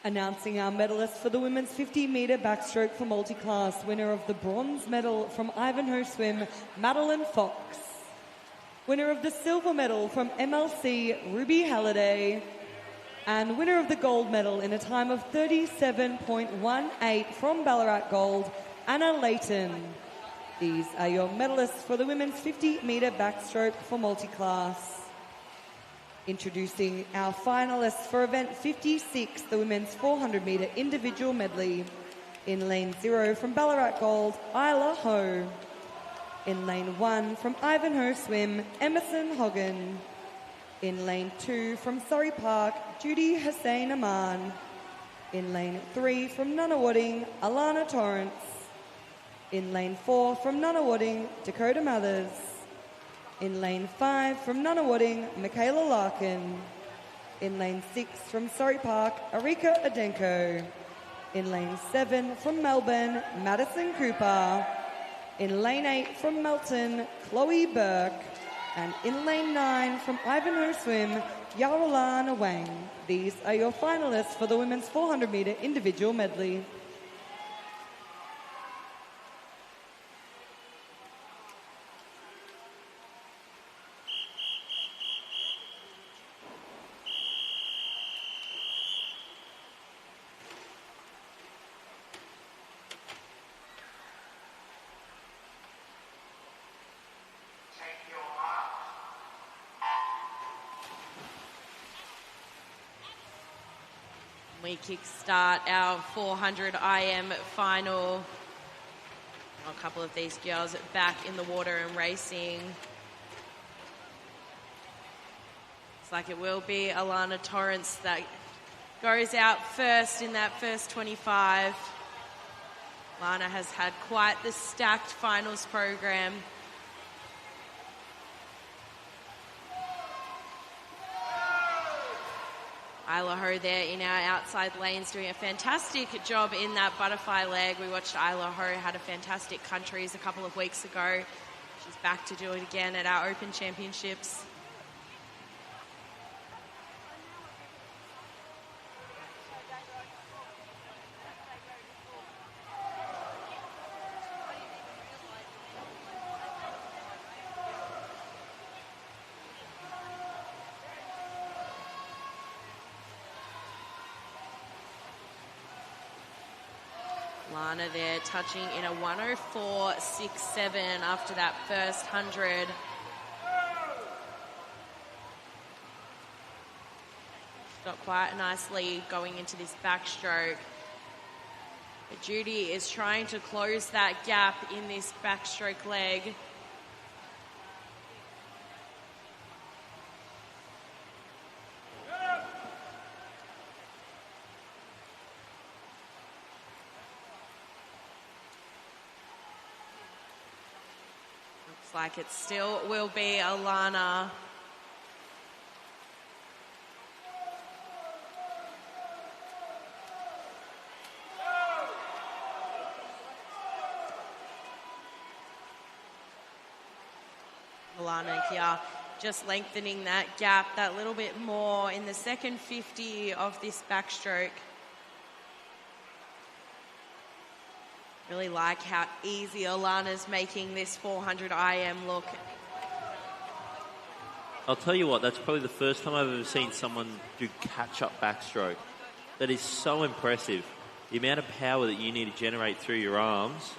Announcing our medalists for the women's 50-metre backstroke for multiclass. Winner of the bronze medal from Ivanhoe Swim, Madeline Fox. Winner of the silver medal from MLC, Ruby Halliday. And winner of the gold medal in a time of 37.18 from Ballarat Gold, Anna Layton. These are your medalists for the women's 50-metre backstroke for multiclass. Introducing our finalists for event 56, the women's 400-metre individual medley. In lane 0 from Ballarat Gold, Isla Ho. In lane 1 from Ivanhoe Swim, Emerson Hogan. In lane 2 from Surrey Park, Judy Hussein Aman. In lane 3 from Nunawading, Alana Torrance. In lane 4 from Nunawading, Dakota Mathers. In lane 5 from Nunawading, Michaela Larkin. In lane 6 from Surrey Park, Arika Adenko. In lane 7 from Melbourne, Madison Cooper. In lane 8 from Melton, Chloe Burke. And in lane 9 from Ivanhoe Swim, Yarulana Wang. These are your finalists for the women's 400-metre individual medley. We kickstart our 400 IM final. A couple of these girls back in the water and racing. Looks like it will be Alana Torrance that goes out first in that first 25. Alana has had quite the stacked finals program. Isla Ho there in our outside lanes doing a fantastic job in that butterfly leg. We watched Isla Ho had a fantastic countries a couple of weeks ago. She's back to do it again at our Open Championships. Lana there touching in a 104.67 after that first 100. She's got quite a nice lead going into this backstroke. But Judy is trying to close that gap in this backstroke leg. Like it still will be Alana. Alana here just lengthening that gap that little bit more in the second 50 of this backstroke. Really like how easy Alana's making this 400 IM look. I'll tell you what, that's probably the first time I've ever seen someone do catch-up backstroke. That is so impressive. The amount of power that you need to generate through your arms.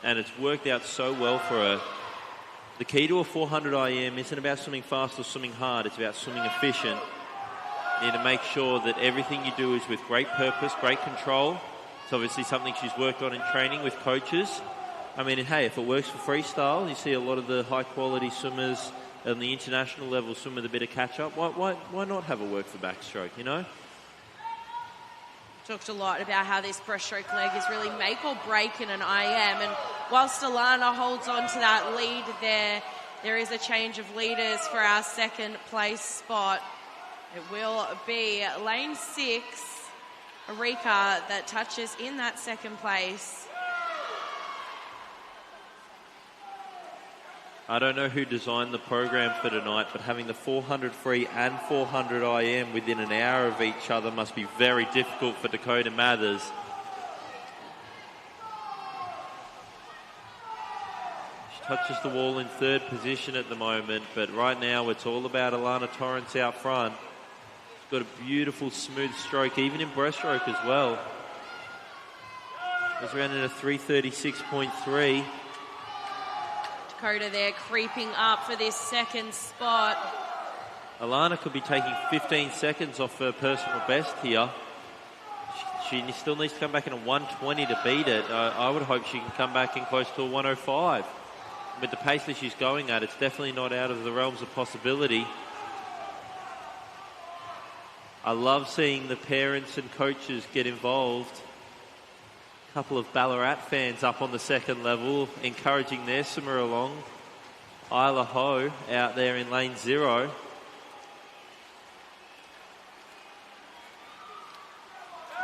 And it's worked out so well for her. The key to a 400 IM isn't about swimming fast or swimming hard. It's about swimming efficient. You need to make sure that everything you do is with great purpose, great control. It's obviously something she's worked on in training with coaches. I mean, hey, if it works for freestyle, you see a lot of the high-quality swimmers on the international level swim with a bit of catch-up. Why not have it work for backstroke, you know? Talked a lot about how this breaststroke leg is really make or break in an IM. And whilst Alana holds on to that lead there is a change of leaders for our second place spot. It will be lane 6, Arika, that touches in that second place. I don't know who designed the program for tonight, but having the 400 free and 400 IM within an hour of each other must be very difficult for Dakota Mathers. She touches the wall in third position at the moment, but right now it's all about Alana Torrance out front. She's got a beautiful smooth stroke, even in breaststroke as well. Goes around in a 336.3. Dakota there creeping up for this second spot. Alana could be taking 15 seconds off her personal best here. She still needs to come back in a 120 to beat it. I would hope she can come back in close to a 105. With the pace that she's going at, it's definitely not out of the realms of possibility. I love seeing the parents and coaches get involved. A couple of Ballarat fans up on the second level, encouraging their swimmer along. Isla Ho out there in lane 0.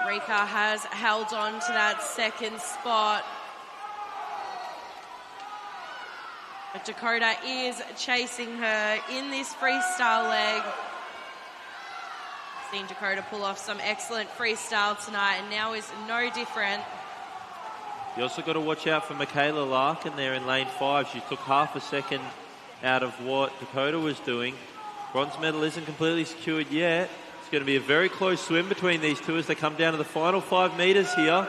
Rika has held on to that second spot. But Dakota is chasing her in this freestyle leg. Seen Dakota pull off some excellent freestyle tonight, and now is no different. You also got to watch out for Michaela Larkin there in lane 5. She took half a second out of what Dakota was doing. Bronze medal isn't completely secured yet. It's going to be a very close swim between these two as they come down to the final 5 metres here.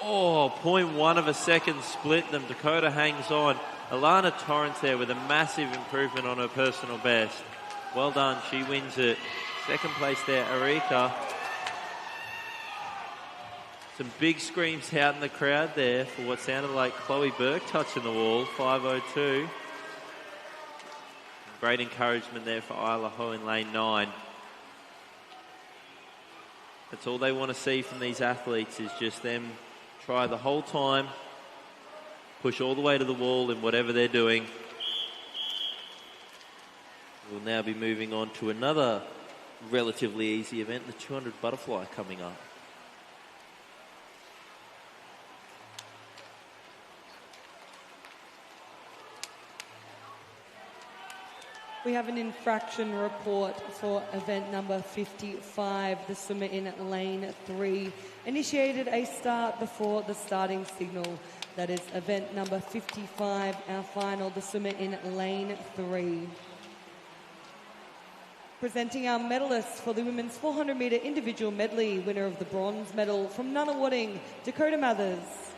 Oh, 0.1 of a second split them. Dakota hangs on. Alana Torrance there with a massive improvement on her personal best. Well done, she wins it. Second place there, Arika. Some big screams out in the crowd there for what sounded like Chloe Burke touching the wall, 5:02. Great encouragement there for Isla Ho in lane 9. That's all they want to see from these athletes, is just them try the whole time, push all the way to the wall in whatever they're doing. We'll now be moving on to another relatively easy event, the 200 butterfly coming up. We have an infraction report for event number 55. The swimmer in lane 3 initiated a start before the starting signal. That is event number 55, our final, the swimmer in lane 3. Presenting our medalists for the women's 400 metre individual medley, winner of the bronze medal from Nunawading, Dakota Mathers.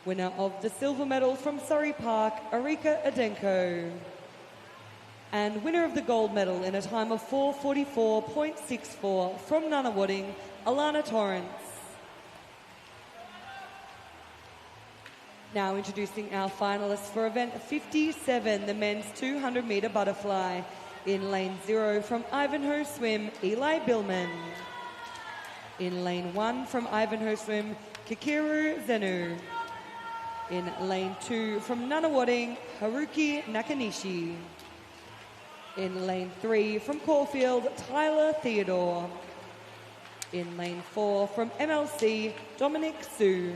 Winner of the silver medal from Surrey Park, Arika Adenko. And winner of the gold medal in a time of 4:44.64 from Nunawading, Alana Torrance. Now introducing our finalists for event 57, the men's 200 metre butterfly. In lane 0 from Ivanhoe Swim, Eli Billman. In lane 1 from Ivanhoe Swim, Kikiru Zenu. In lane 2 from Nunawading, Haruki Nakanishi. In lane 3 from Caulfield, Tyler Theodore. In lane 4 from MLC, Dominic Su.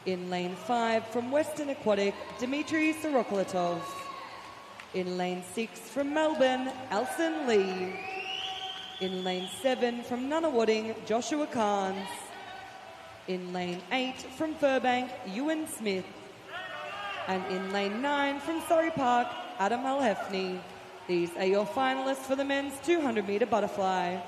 In lane 5 from Western Aquatic, Dmitry Sorokolatov. In lane 6 from Melbourne, Alison Lee. In lane 7 from Nunawading, Joshua Carnes. In lane 8 from Furbank, Ewan Smith. And in lane 9 from Surrey Park, Adam Alhefni. These are your finalists for the men's 200-metre butterfly.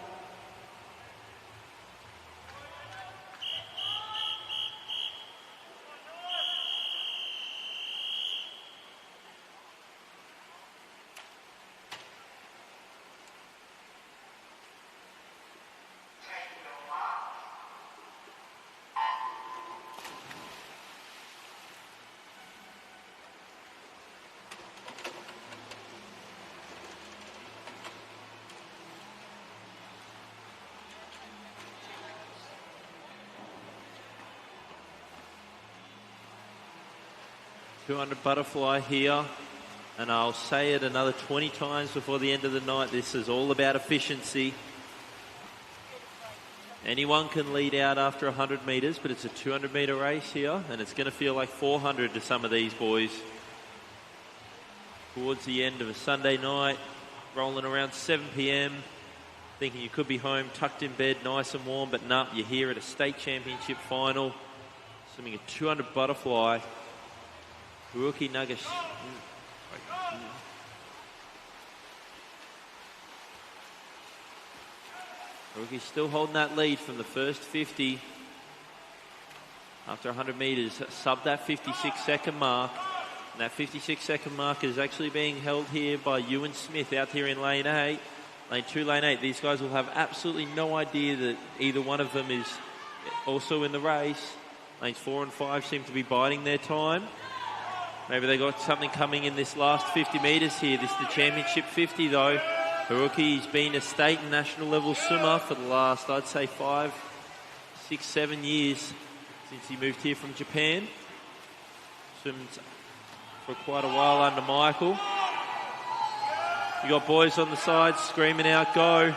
$200 butterfly here, and I'll say it another 20 times before the end of the night. This is all about efficiency. Anyone can lead out after 100 metres, but it's a 200-metre race here, and it's going to feel like 400 to some of these boys. Towards the end of a Sunday night, rolling around 7 p.m, thinking you could be home, tucked in bed, nice and warm, but nah, you're here at a state championship final, swimming a 200 butterfly. Rookie Nuggets. Rookie still holding that lead from the first 50. After 100 metres, sub that 56-second mark. And that 56-second mark is actually being held here by Ewan Smith out here in lane 8. Lane 2, lane 8. These guys will have absolutely no idea that either one of them is also in the race. Lanes 4 and 5 seem to be biding their time. Maybe they got something coming in this last 50 metres here. This is the championship 50 though. Haruki's been a state and national level swimmer for the last, I'd say 5, 6, 7 years since he moved here from Japan. Swimmed for quite a while under Michael. You got boys on the side screaming out, go.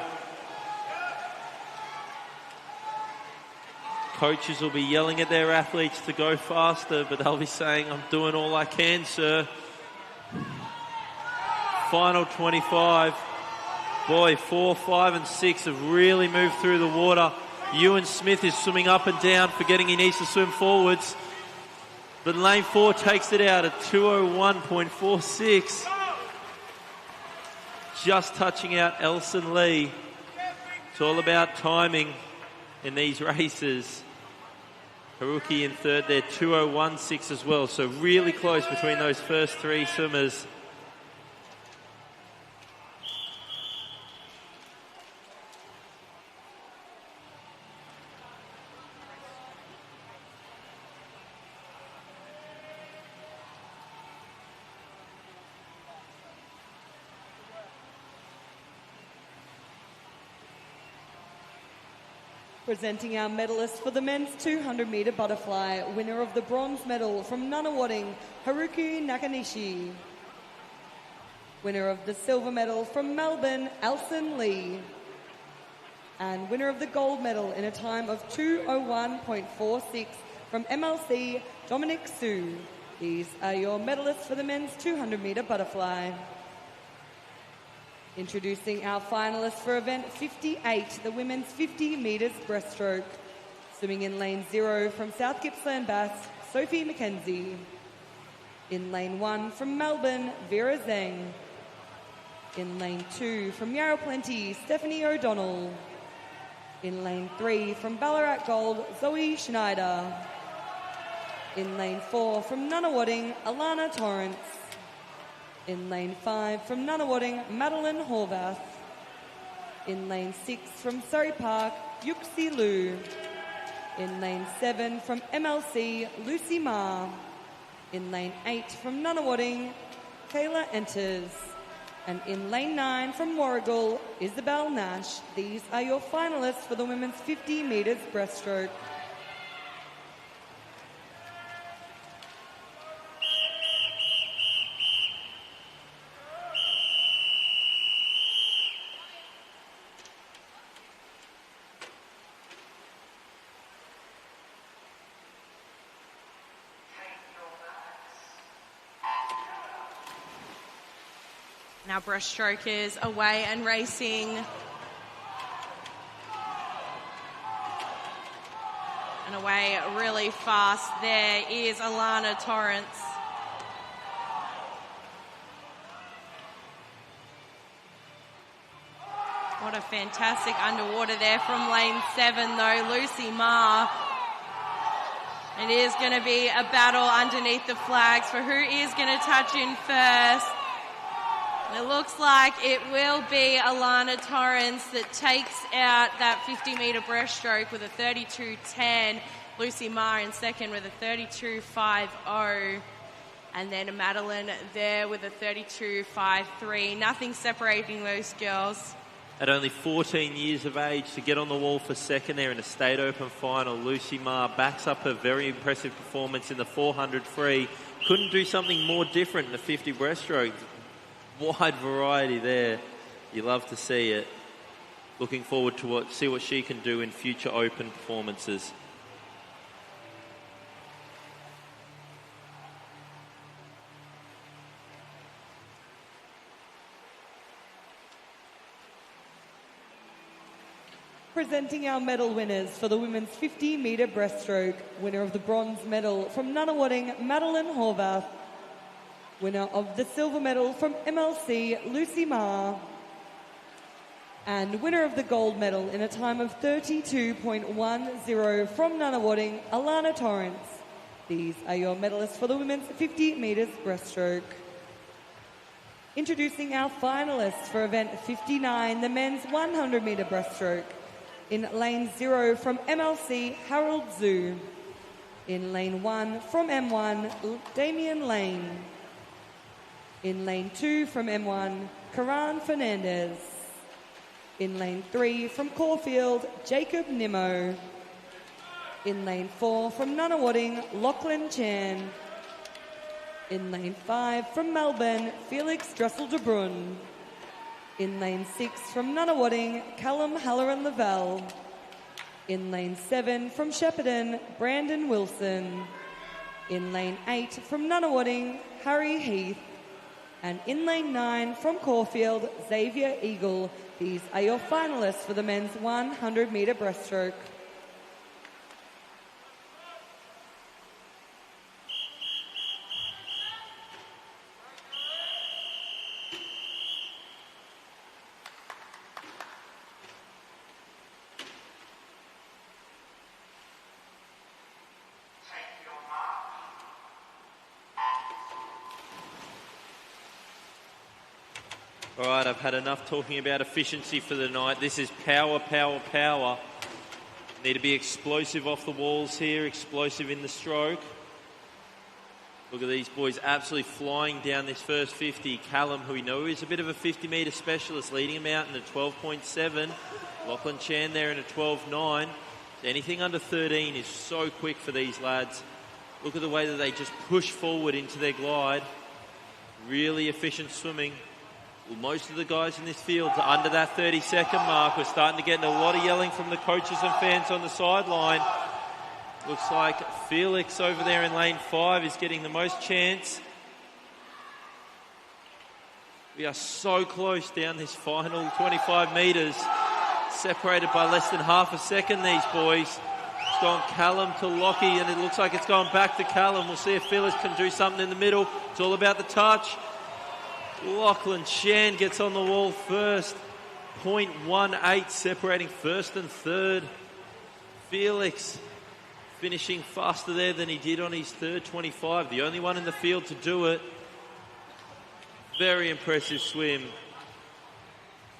Coaches will be yelling at their athletes to go faster, but they'll be saying, I'm doing all I can, sir. Final 25. Boy, 4, 5 and 6 have really moved through the water. Ewan Smith is swimming up and down, forgetting he needs to swim forwards. But lane 4 takes it out at 2:01.46. Just touching out Elson Lee. It's all about timing in these races. Haruki in third there, 2:01.6 as well. So really close between those first 3 swimmers. Presenting our medalists for the men's 200-metre butterfly, winner of the bronze medal from Nunawading, Haruki Nakanishi. Winner of the silver medal from Melbourne, Alson Lee. And winner of the gold medal in a time of 2:01.46 from MLC, Dominic Su. These are your medalists for the men's 200-metre butterfly. Introducing our finalists for event 58, the women's 50 metres breaststroke. Swimming in lane 0 from South Gippsland Bass, Sophie McKenzie. In lane 1 from Melbourne, Vera Zhang. In lane 2 from Yarra Plenty, Stephanie O'Donnell. In lane 3 from Ballarat Gold, Zoe Schneider. In lane 4 from Nunawading, Alana Torrance. In lane 5 from Nunawading, Madeline Horvath. In lane 6 from Surrey Park, Yuxi Lu. In lane 7 from MLC, Lucy Ma. In lane 8 from Nunawading, Kayla Enters. And in lane 9 from Warragul, Isabel Nash. These are your finalists for the women's 50 metres breaststroke. Our breaststrokers away and racing. And away really fast. There is Alana Torrance. What a fantastic underwater there from lane 7 though, Lucy Ma. It is going to be a battle underneath the flags for who is going to touch in first. It looks like it will be Alana Torrance that takes out that 50-metre breaststroke with a 32.10. Lucy Ma in second with a 32.50. And then Madeline there with a 32.53. Nothing separating those girls. At only 14 years of age to get on the wall for second there in a state open final, Lucy Ma backs up her very impressive performance in the 400 free. Couldn't do something more different in the 50 breaststroke. Wide variety there. You love to see it. Looking forward to see what she can do in future open performances. Presenting our medal winners for the women's 50-metre breaststroke. Winner of the bronze medal from Nunawading, Madeline Horvath. Winner of the silver medal from MLC, Lucy Ma. And winner of the gold medal in a time of 32.10 from Nunawading, Alana Torrance. These are your medalists for the women's 50 metres breaststroke. Introducing our finalists for event 59, the men's 100-metre breaststroke. In lane 0 from MLC, Harold Zhu. In lane 1 from M1, Damien Lane. In lane 2 from M1, Karan Fernandez. In lane 3 from Caulfield, Jacob Nimmo. In lane 4 from Nunawading, Lachlan Chan. In lane 5 from Melbourne, Felix Dressel-de Brun. In lane 6 from Nunawading, Callum Halloran-Lavelle. In lane 7 from Shepparton, Brandon Wilson. In lane 8 from Nunawading, Harry Heath. And in lane 9 from Caulfield, Xavier Eagle. These are your finalists for the men's 100-metre breaststroke. All right, I've had enough talking about efficiency for the night. This is power, power, power. Need to be explosive off the walls here, explosive in the stroke. Look at these boys absolutely flying down this first 50. Callum, who we know is a bit of a 50-metre specialist, leading him out in a 12.7. Lachlan Chan there in a 12.9. Anything under 13 is so quick for these lads. Look at the way that they just push forward into their glide. Really efficient swimming. Well, most of the guys in this field are under that 30-second mark. We're starting to get a lot of yelling from the coaches and fans on the sideline. Looks like Felix over there in lane 5 is getting the most chance. We are so close down this final 25 metres. Separated by less than half a second, these boys. It's gone Callum to Lockie, and it looks like it's gone back to Callum. We'll see if Felix can do something in the middle. It's all about the touch. Lachlan Chan gets on the wall first. 0.18 separating first and third. Felix finishing faster there than he did on his third 25. The only one in the field to do it. Very impressive swim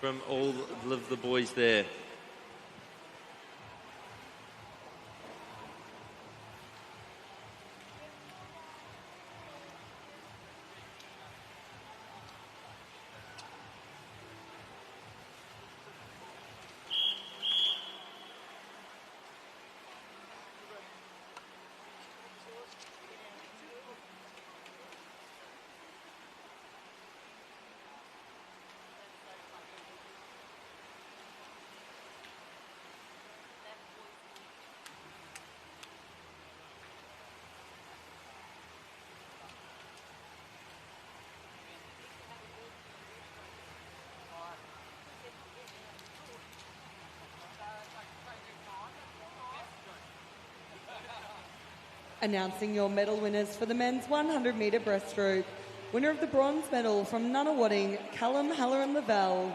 from all of the boys there. Announcing your medal winners for the men's 100 metre breaststroke. Winner of the bronze medal from Nunawading, Callum Halloran-Lavelle.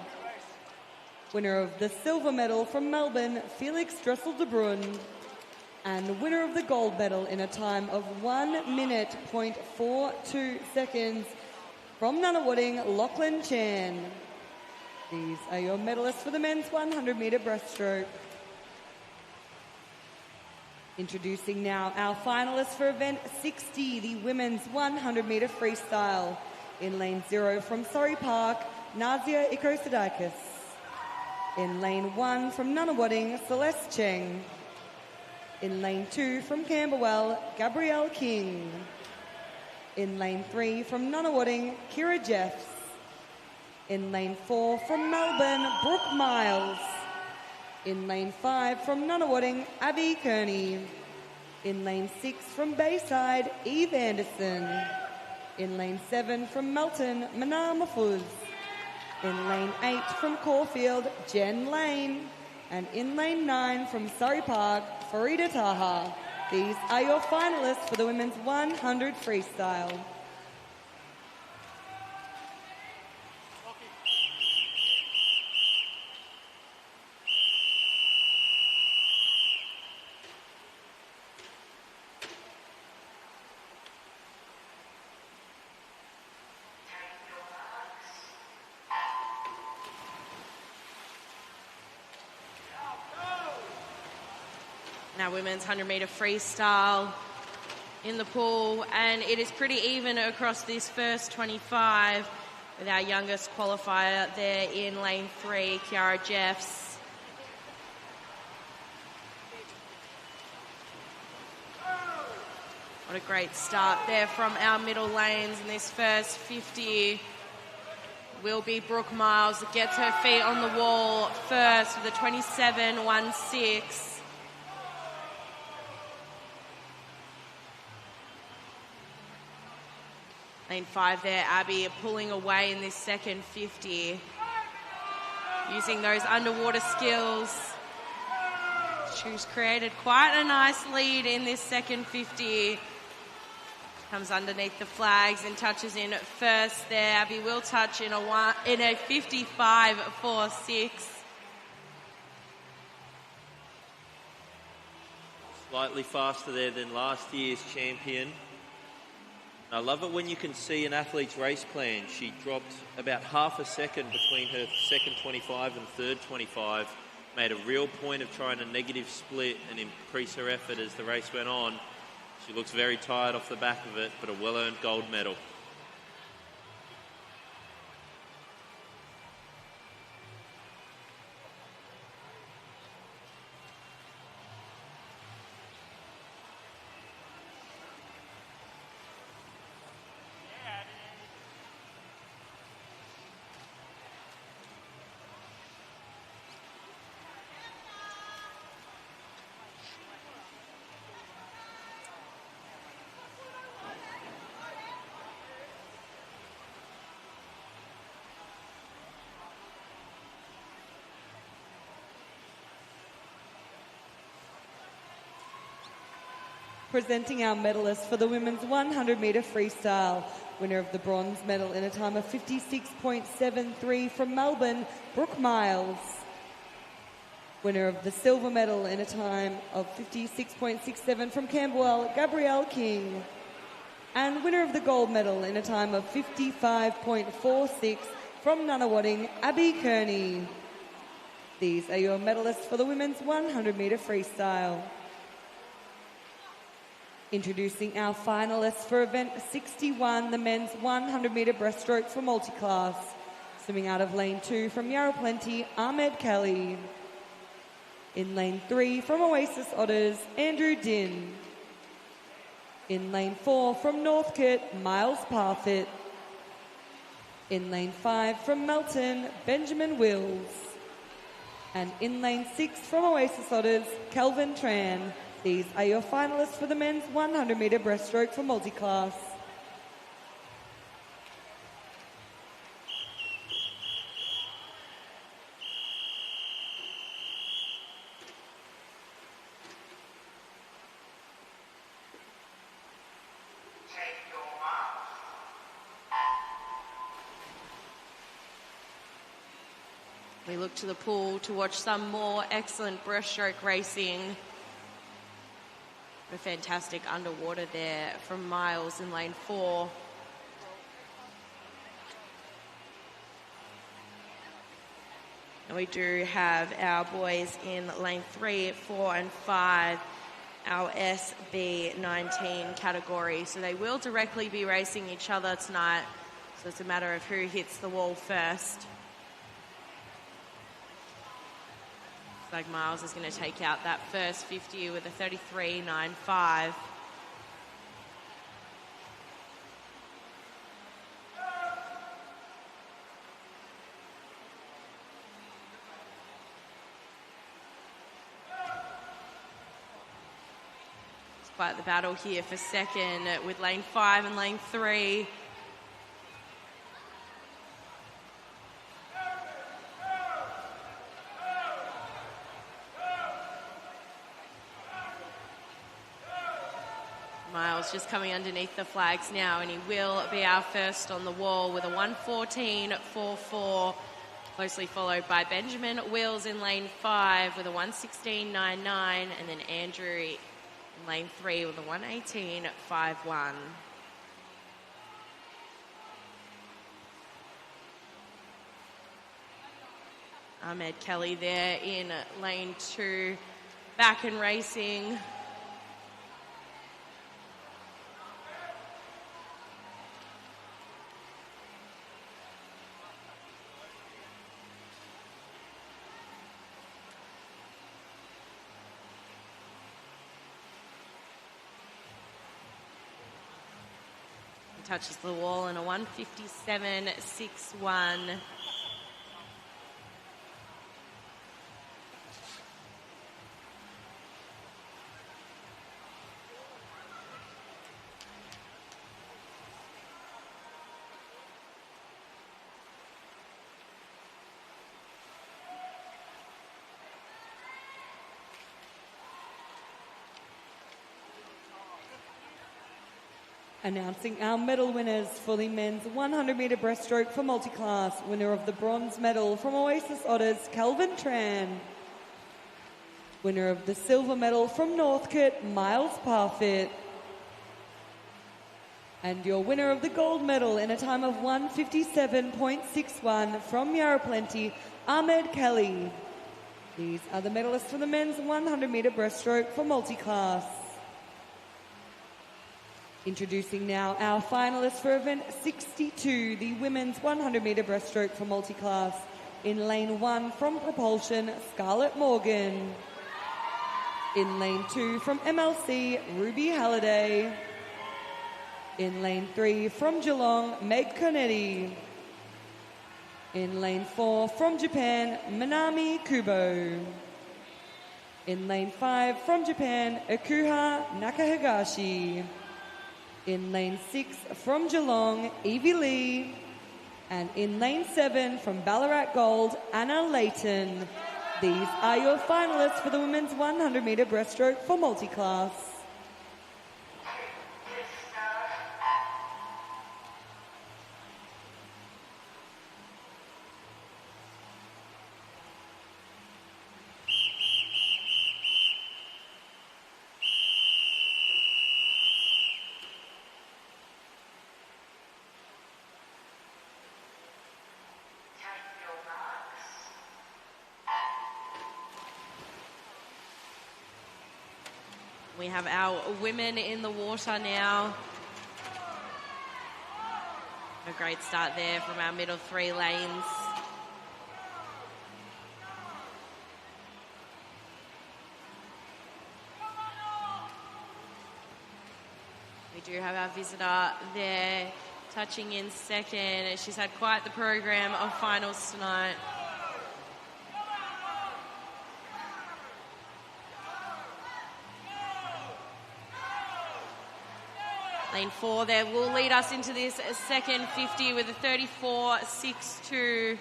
Winner of the silver medal from Melbourne, Felix Dressel-De Bruyn. And winner of the gold medal in a time of 1 minute, 0.42 seconds from Nunawading, Lachlan Chan. These are your medalists for the men's 100 metre breaststroke. Introducing now our finalists for event 60, the women's 100 metre freestyle. In lane 0 from Surrey Park, Nazia Ikosidakis. In lane 1 from Nunawading, Celeste Cheng. In lane 2 from Camberwell, Gabrielle King. In lane 3 from Nunawading, Kira Jeffs. In lane 4 from Melbourne, Brooke Miles. In lane 5 from Nunawading, Abby Kearney. In lane 6 from Bayside, Eve Anderson. In lane 7 from Melton, Manar Mahfouz. In lane 8 from Caulfield, Jen Lane. And in lane 9 from Surrey Park, Farida Taha. These are your finalists for the women's 100 freestyle. Now women's 100 metre freestyle in the pool, and it is pretty even across this first 25 with our youngest qualifier there in lane 3, Kiara Jeffs. What a great start there from our middle lanes in this first 50. Will be Brooke Miles that gets her feet on the wall first with a 27.16. Lane 5 there, Abby pulling away in this second 50. Using those underwater skills. She's created quite a nice lead in this second 50. Comes underneath the flags and touches in first there. Abby will touch in a 55.46. Slightly faster there than last year's champion. I love it when you can see an athlete's race plan. She dropped about half a second between her second 25 and third 25. Made a real point of trying a negative split and increase her effort as the race went on. She looks very tired off the back of it, but a well-earned gold medal. Presenting our medalists for the women's 100 metre freestyle. Winner of the bronze medal in a time of 56.73 from Melbourne, Brooke Miles. Winner of the silver medal in a time of 56.67 from Camberwell, Gabrielle King. And winner of the gold medal in a time of 55.46 from Nunawading, Abby Kearney. These are your medalists for the women's 100 metre freestyle. Introducing our finalists for event 61, the men's 100 metre breaststroke for multiclass. Swimming out of lane 2 from Yarra Plenty, Ahmed Kelly. In lane 3 from Oasis Otters, Andrew Din. In lane 4 from Northcote, Miles Parfitt. In lane 5 from Melton, Benjamin Wills. And in lane 6 from Oasis Otters, Kelvin Tran. These are your finalists for the men's 100 metre breaststroke for multiclass. We look to the pool to watch some more excellent breaststroke racing. A fantastic underwater there from Miles in lane 4. And we do have our boys in lane 3, 4 and 5, our SB19 category. So they will directly be racing each other tonight. So it's a matter of who hits the wall first. Looks like Miles is going to take out that first 50 with a 33.95. Quite the battle here for second with lane 5 and lane 3. Miles just coming underneath the flags now, and he will be our first on the wall with a 1:14.44, closely followed by Benjamin Wills in lane 5 with a 1:16.99, and then Andrew in lane 3 with a 1:18.51. Ahmed Kelly there in lane 2, back and racing. Touches the wall in a 1:57.61. Announcing our medal winners for the men's 100-metre breaststroke for multiclass. Winner of the bronze medal from Oasis Otters, Calvin Tran. Winner of the silver medal from Northcote, Miles Parfit. And your winner of the gold medal in a time of 1:57.61 from Yarra Plenty, Ahmed Kelly. These are the medalists for the men's 100-metre breaststroke for multiclass. Introducing now our finalists for event 62, the women's 100-metre breaststroke for multiclass. In lane 1 from Propulsion, Scarlett Morgan. In lane 2 from MLC, Ruby Halliday. In lane 3 from Geelong, Meg Conetti. In lane 4 from Japan, Minami Kubo. In lane 5 from Japan, Ikuha Nakahigashi. In lane 6 from Geelong, Evie Lee. And in lane 7 from Ballarat Gold, Anna Layton. These are your finalists for the women's 100-metre breaststroke for multiclass. We have our women in the water now. A great start there from our middle 3 lanes. We do have our visitor there touching in second. She's had quite the program of finals tonight. Lane 4 there will lead us into this second 50 with a 34.62.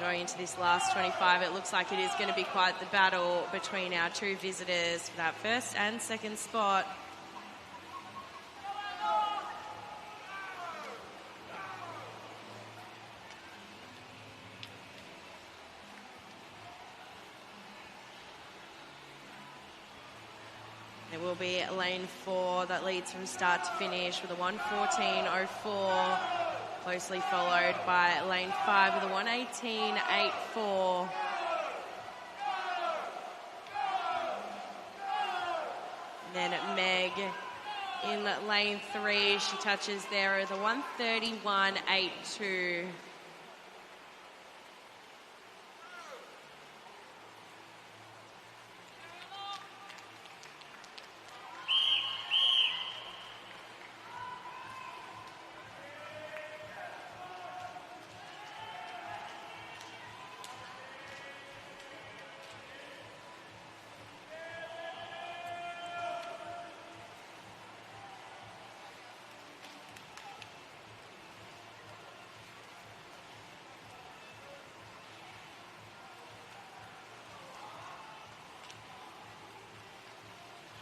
Going into this last 25, it looks like it is going to be quite the battle between our two visitors for that first and second spot. It will be lane 4 that leads from start to finish with a 1:14.04, closely followed by lane 5 with a 1:18.84. Then Meg in lane 3, she touches there with a 1:31.82.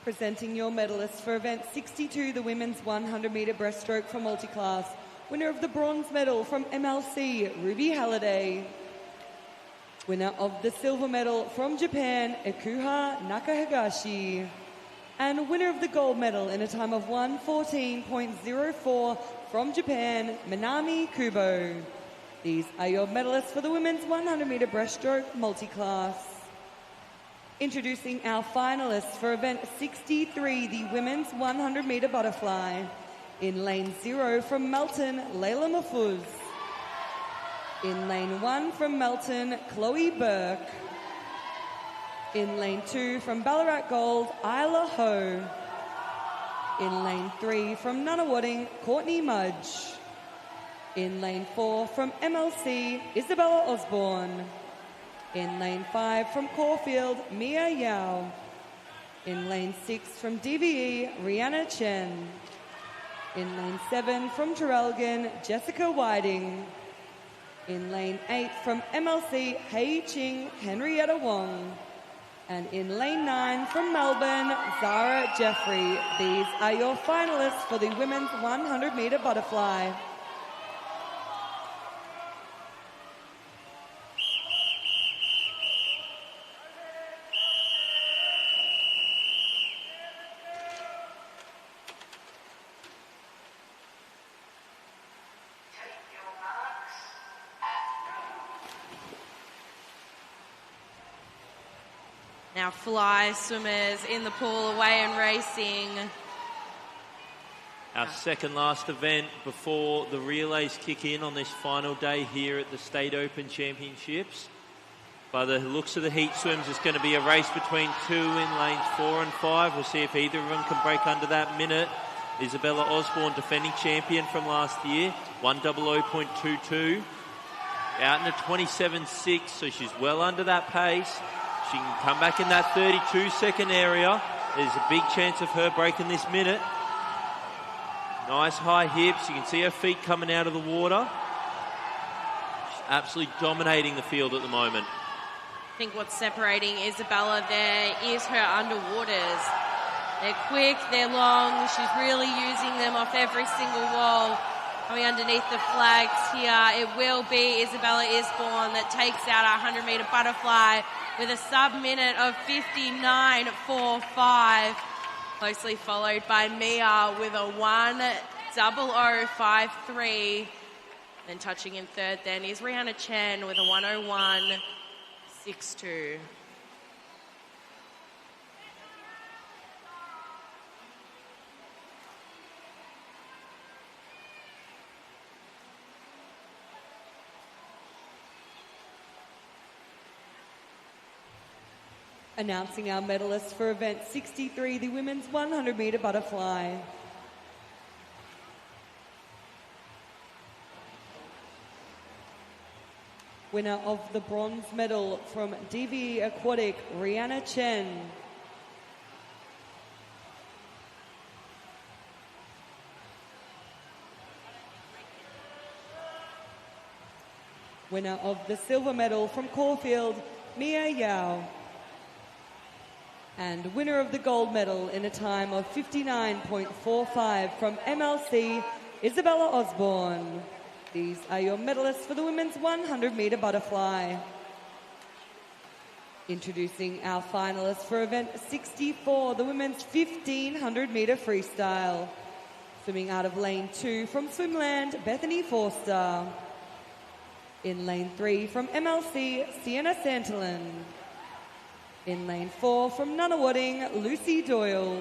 Presenting your medalists for event 62, the women's 100-metre breaststroke from multiclass. Winner of the bronze medal from MLC, Ruby Halliday. Winner of the silver medal from Japan, Ikuha Nakahagashi. And winner of the gold medal in a time of 1:14.04 from Japan, Minami Kubo. These are your medalists for the women's 100-metre breaststroke multiclass. Introducing our finalists for event 63, the women's 100-metre butterfly. In lane 0 from Melton, Layla Mahfouz. In lane 1 from Melton, Chloe Burke. In lane 2 from Ballarat Gold, Isla Ho. In lane 3 from Nunawading, Courtney Mudge. In lane 4 from MLC, Isabella Osborne. In lane 5 from Caulfield, Mia Yao. In lane 6 from DVE, Rihanna Chen. In lane 7 from Traralgon, Jessica Whiting. In lane 8 from MLC, Hei Ching, Henrietta Wong. And in lane 9 from Melbourne, Zara Jeffrey. These are your finalists for the women's 100-metre butterfly. Now fly swimmers in the pool, away and racing. Our second last event before the relays kick in on this final day here at the State Open Championships. By the looks of the heat swims, it's going to be a race between two in lanes 4 and 5. We'll see if either of them can break under that minute. Isabella Osborne, defending champion from last year, 1:00.22. Out in a 27.6, so she's well under that pace. She can come back in that 32-second area. There's a big chance of her breaking this minute. Nice high hips. You can see her feet coming out of the water. She's absolutely dominating the field at the moment. I think what's separating Isabella there is her underwaters. They're quick, they're long. She's really using them off every single wall. Coming underneath the flags here, it will be Isabella Osborne that takes out our 100-metre butterfly with a sub-minute of 59.45. Closely followed by Mia with a 1:00.53. Then touching in third then is Rihanna Chen with a 1:01.62. Announcing our medalists for event 63, the women's 100-metre butterfly. Winner of the bronze medal from DVE Aquatic, Rihanna Chen. Winner of the silver medal from Caulfield, Mia Yao. And winner of the gold medal in a time of 59.45 from MLC, Isabella Osborne. These are your medalists for the women's 100-metre butterfly. Introducing our finalists for event 64, the women's 1,500-metre freestyle. Swimming out of lane 2 from Swimland, Bethany Forster. In lane 3 from MLC, Sienna Santalin. In lane 4 from Nunawading, Lucy Doyle.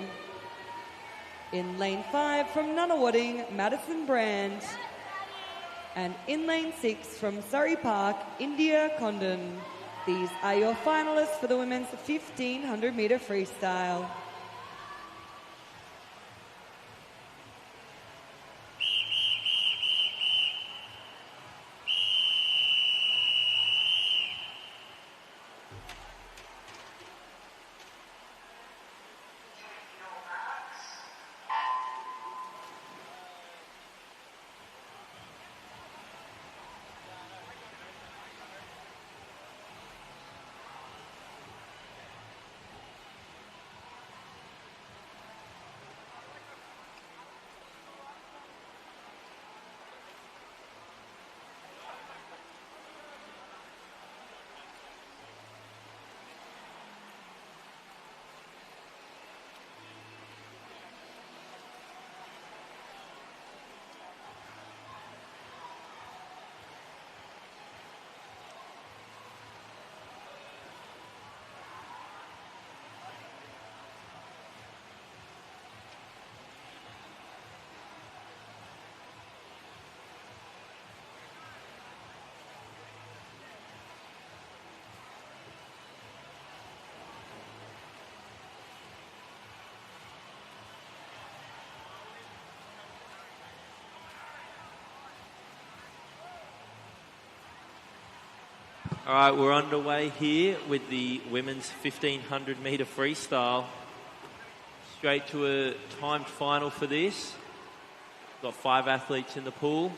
In lane 5 from Nunawading, Madison Brand. And in lane 6 from Surrey Park, India Condon. These are your finalists for the women's 1,500-metre freestyle. All right, we're underway here with the women's 1,500-metre freestyle. Straight to a timed final for this. Got 5 athletes in the pool.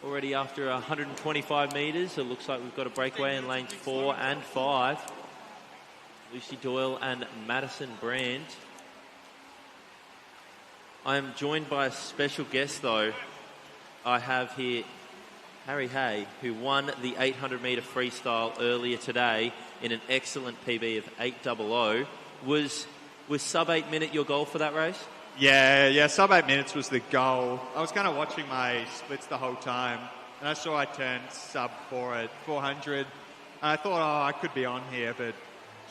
Already after 125 metres, it looks like we've got a breakaway in lanes 4 and 5. Lucy Doyle and Madison Brand. I am joined by a special guest, though. I have here Harry Hay, who won the 800-metre freestyle earlier today in an excellent PB of 8:00. Was sub 8 minute your goal for that race? Yeah, sub 8 minutes was the goal. I was kind of watching my splits the whole time, and I saw I turned sub 4 at 400, and I thought, I could be on here, but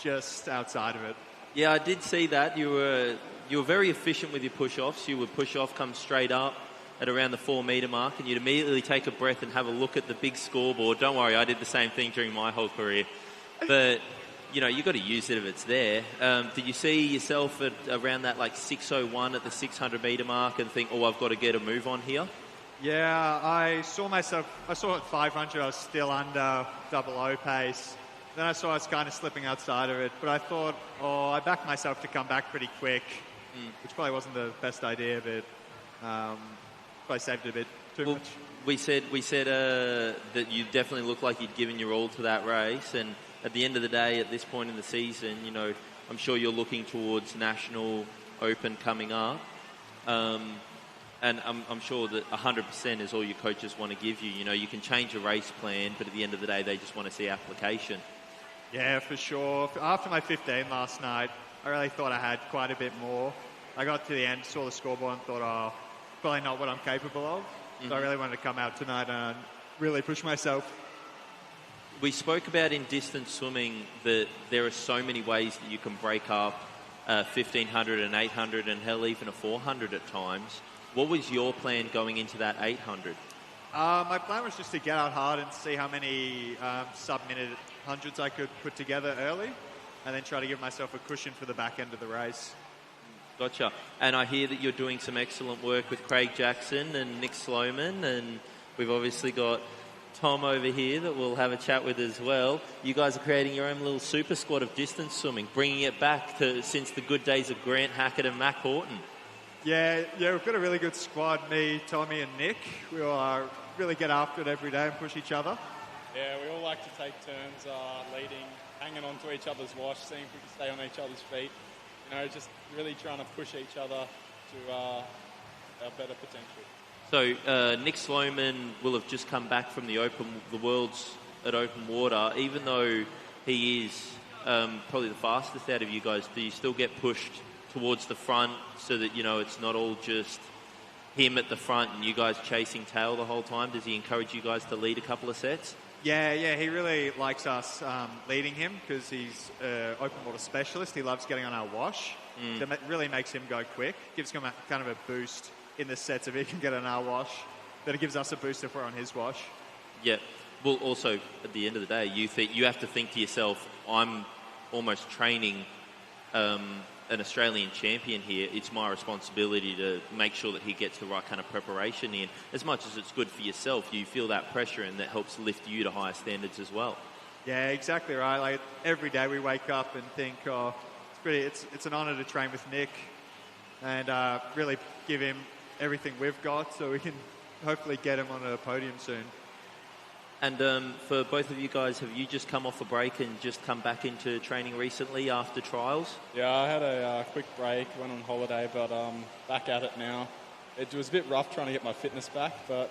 just outside of it. Yeah, I did see that. You were very efficient with your push-offs. You would push off, come straight up at around the 4 metre mark, and you'd immediately take a breath and have a look at the big scoreboard. Don't worry, I did the same thing during my whole career. But, you've got to use it if it's there. Did you see yourself at around that 6:01 at the 600 metre mark and think, I've got to get a move on here? Yeah, I saw at 500 I was still under 00 pace. Then I saw I was kind of slipping outside of it, but I thought, I backed myself to come back pretty quick, which probably wasn't the best idea, but probably saved it a bit too much. We said that you definitely looked like you'd given your all to that race, and at the end of the day, at this point in the season, I'm sure you're looking towards National Open coming up, and I'm sure that 100% is all your coaches want to give you. You can change a race plan, but at the end of the day, they just want to see application. Yeah, for sure. After my 15 last night, I really thought I had quite a bit more. I got to the end, saw the scoreboard and thought, probably not what I'm capable of. So I really wanted to come out tonight and really push myself. We spoke about in distance swimming that there are so many ways that you can break up 1,500 and 800 and hell, even a 400 at times. What was your plan going into that 800? My plan was just to get out hard and see how many sub-minute hundreds I could put together early, and then try to give myself a cushion for the back end of the race. Gotcha. And I hear that you're doing some excellent work with Craig Jackson and Nick Sloman, and we've obviously got Tom over here that we'll have a chat with as well. You guys are creating your own little super squad of distance swimming, bringing it back to since the good days of Grant Hackett and Mac Horton. Yeah, we've got a really good squad, me, Tommy and Nick. We all really get after it every day and push each other. Yeah, we all like to take turns leading, hanging on to each other's wash, seeing if we can stay on each other's feet. You know, just really trying to push each other to our better potential. So Nick Sloman will have just come back from the Worlds at open water. Even though he is probably the fastest out of you guys, do you still get pushed towards the front so that, you know, it's not all just him at the front and you guys chasing tail the whole time? Does he encourage you guys to lead a couple of sets? Yeah, he really likes us leading him because he's an open water specialist. He loves getting on our wash. So it really makes him go quick. Gives him kind of a boost in the sets if he can get on our wash. Then it gives us a boost if we're on his wash. Yeah. Well, also, at the end of the day, you have to think to yourself, I'm almost training an Australian champion here. It's my responsibility to make sure that he gets the right kind of preparation in. As much as it's good for yourself, you feel that pressure and that helps lift you to higher standards as well. Yeah, exactly right. Like every day we wake up and think, it's an honour to train with Nick and really give him everything we've got so we can hopefully get him on a podium soon. And for both of you guys, have you just come off a break and just come back into training recently after trials? Yeah, I had a quick break, went on holiday, but back at it now. It was a bit rough trying to get my fitness back, but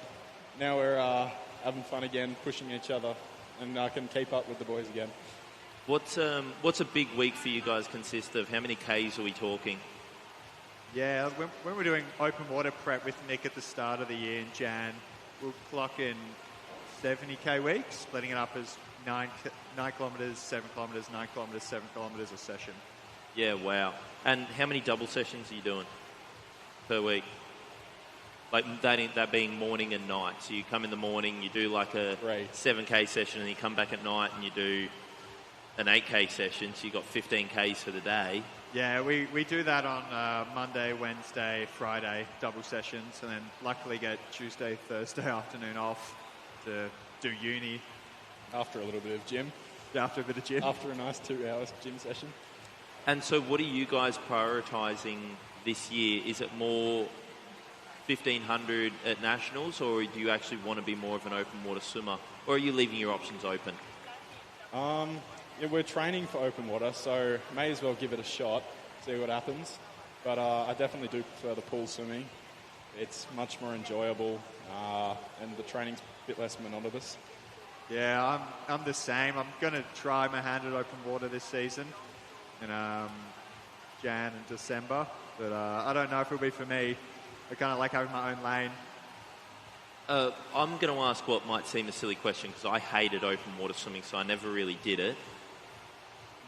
now we're having fun again, pushing each other, and I can keep up with the boys again. What's a big week for you guys consist of? How many Ks are we talking? Yeah, when we're doing open water prep with Nick at the start of the year in Jan, we'll clock in 70k weeks, splitting it up as 9 kilometres, 7 kilometres, 9 kilometres, 7 kilometres a session. Yeah, wow. And how many double sessions are you doing per week? Like that being morning and night. So you come in the morning, you do like a 7k session, and you come back at night and you do an 8k session. So you got 15ks for the day. Yeah, we do that on Monday, Wednesday, Friday, double sessions, and then luckily get Tuesday, Thursday afternoon off to do uni. After a little bit of gym. Yeah, after a bit of gym. After a nice 2 hours gym session. And so what are you guys prioritising this year? Is it more 1500 at Nationals, or do you actually want to be more of an open water swimmer? Or are you leaving your options open? Yeah, we're training for open water, so may as well give it a shot, see what happens. But I definitely do prefer the pool swimming. It's much more enjoyable, and the training's a bit less monotonous. Yeah, I'm the same. I'm going to try my hand at open water this season in Jan and December, but I don't know if it'll be for me. I kind of like having my own lane. I'm going to ask what might seem a silly question because I hated open water swimming, so I never really did it.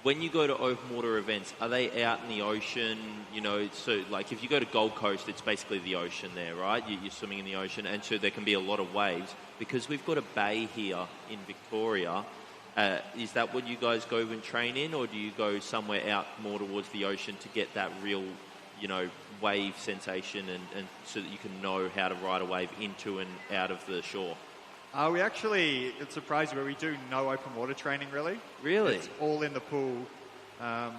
When you go to open water events, are they out in the ocean? You know, so like if you go to Gold Coast, it's basically the ocean there, right? You're swimming in the ocean, and so there can be a lot of waves. Because we've got a bay here in Victoria, is that what you guys go and train in, or do you go somewhere out more towards the ocean to get that real, you know, wave sensation and so that you can know how to ride a wave into and out of the shore? We actually, it surprised you, but we do no open water training really. Really? It's all in the pool. I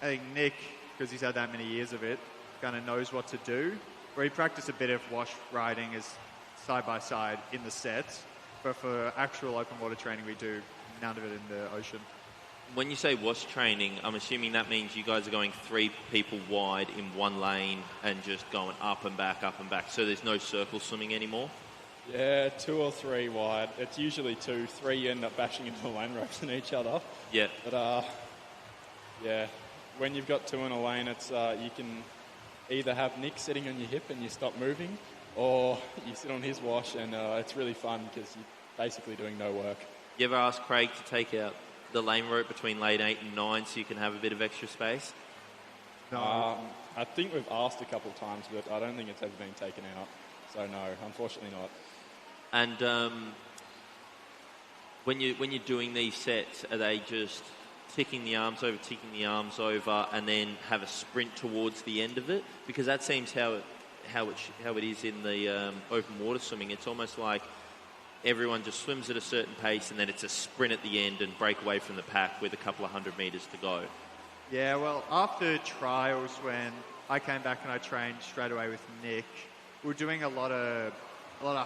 think Nick, because he's had that many years of it, kind of knows what to do. Where he practiced a bit of wash riding as side by side in the sets, but for actual open water training we do none of it in the ocean. When you say wash training, I'm assuming that means you guys are going 3 people wide in one lane and just going up and back, so there's no circle swimming anymore? Yeah, 2 or 3 wide. It's usually 2. 3 you end up bashing into the lane ropes and each other. Yeah. But yeah, when you've got 2 in a lane, it's you can either have Nick sitting on your hip and you stop moving, or you sit on his wash, and it's really fun because you're basically doing no work. You ever ask Craig to take out the lane rope between lane 8 and 9 so you can have a bit of extra space? No. I think we've asked a couple of times, but I don't think it's ever been taken out. So no, unfortunately not. And when you're doing these sets, are they just ticking the arms over, and then have a sprint towards the end of it? Because that seems how it is in the open water swimming. It's almost like everyone just swims at a certain pace, and then it's a sprint at the end and break away from the pack with a couple of 100 metres to go. Yeah, well, after trials, when I came back and I trained straight away with Nick, we were doing a lot of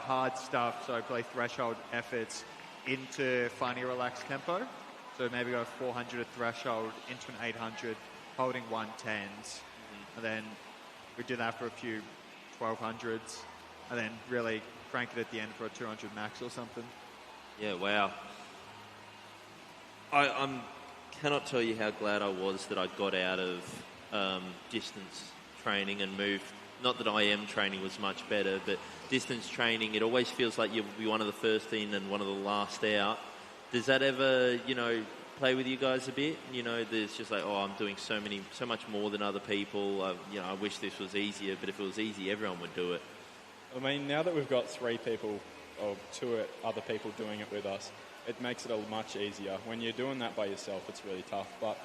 hard stuff, so play threshold efforts, into finding a relaxed tempo. So maybe go 400 threshold into an 800, holding 110s. And then we do that for a few 1200s, and then really crank it at the end for a 200 max or something. Yeah, wow. I cannot tell you how glad I was that I got out of distance training and moved. Not that IM training was much better, but distance training, it always feels like you'll be one of the first in and one of the last out. Does that ever, play with you guys a bit? There's just like, I'm doing so much more than other people. I wish this was easier, but if it was easy, everyone would do it. I mean, now that we've got 3 people or 2 other people doing it with us, it makes it much easier. When you're doing that by yourself, it's really tough. But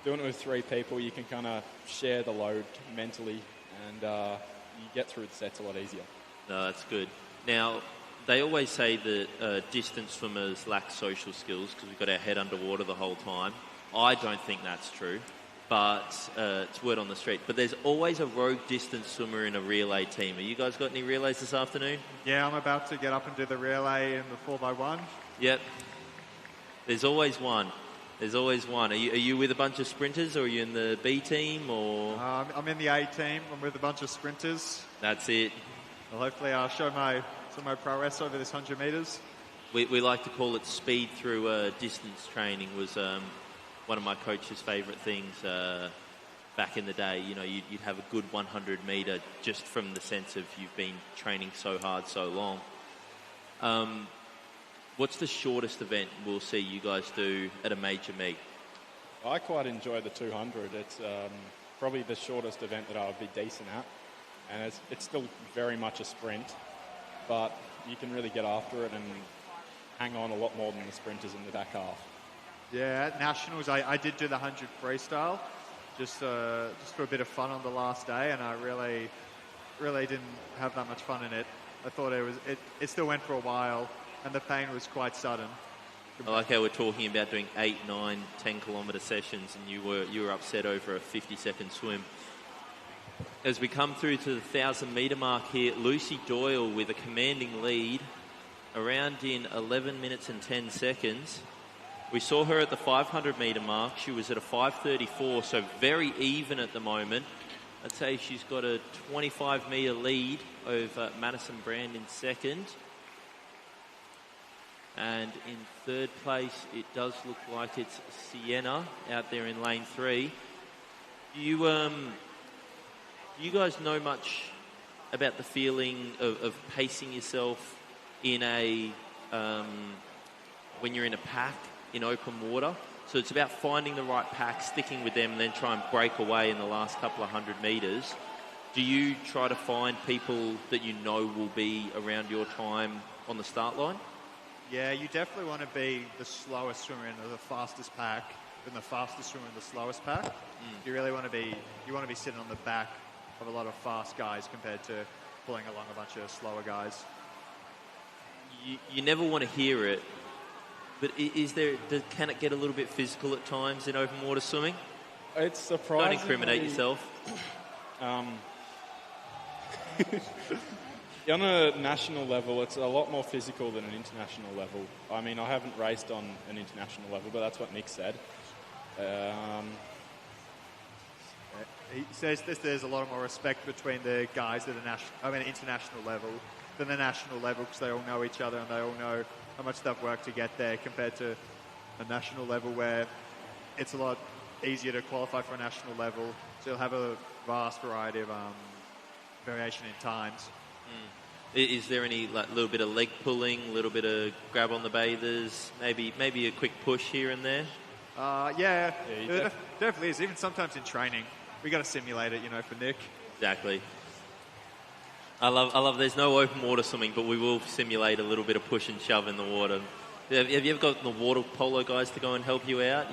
doing it with 3 people, you can kind of share the load mentally, and you get through the sets a lot easier. No, that's good. Now, they always say that distance swimmers lack social skills because we've got our head underwater the whole time. I don't think that's true, but it's word on the street. But there's always a rogue distance swimmer in a relay team. Have you guys got any relays this afternoon? Yeah, I'm about to get up and do the relay in the 4x1. Yep. There's always one. There's always one. Are you with a bunch of sprinters, or are you in the B team, or...? I'm in the A team. I'm with a bunch of sprinters. That's it. Well, hopefully I'll show my prowess over this 100 metres. We like to call it speed through distance training. Was one of my coach's favourite things back in the day. You'd have a good 100 metre just from the sense of you've been training so hard so long. What's the shortest event we'll see you guys do at a major meet? I quite enjoy the 200. It's probably the shortest event that I would be decent at. And it's still very much a sprint, but you can really get after it and hang on a lot more than the sprinters in the back half. Yeah, at Nationals, I did do the 100 freestyle, just for a bit of fun on the last day, and I really didn't have that much fun in it. I thought it still went for a while, and the pain was quite sudden. I like how we're talking about doing 8, 9, 10 kilometre sessions, and you were upset over a 50-second swim. As we come through to the 1,000 metre mark here, Lucy Doyle with a commanding lead, around in 11 minutes and 10 seconds. We saw her at the 500 metre mark. She was at a 5:34, so very even at the moment. I'd say she's got a 25 metre lead over Madison Brand in second. And in third place, it does look like it's Sienna out there in lane 3. You guys know much about the feeling of pacing yourself in when you're in a pack in open water? So it's about finding the right pack, sticking with them, and then try and break away in the last couple of 100 metres. Do you try to find people that you know will be around your time on the start line? Yeah, you definitely want to be the slowest swimmer in the fastest pack than the fastest swimmer in the slowest pack. You really want to be sitting on the back of a lot of fast guys compared to pulling along a bunch of slower guys. You never want to hear it, but can it get a little bit physical at times in open water swimming? It's surprisingly... Don't incriminate yourself. On a national level, it's a lot more physical than an international level. I mean, I haven't raced on an international level, but that's what Nick said. He says there's a lot more respect between the guys at international level than the national level, because they all know each other and they all know how much they've worked to get there, compared to a national level where it's a lot easier to qualify for a national level. So you'll have a vast variety of variation in times. Is there any little bit of leg pulling, a little bit of grab on the bathers, maybe a quick push here and there? Yeah, there definitely is. Even sometimes in training, we got to simulate it, for Nick. Exactly. I love. There's no open water swimming, but we will simulate a little bit of push and shove in the water. Have you ever got the water polo guys to go and help you out?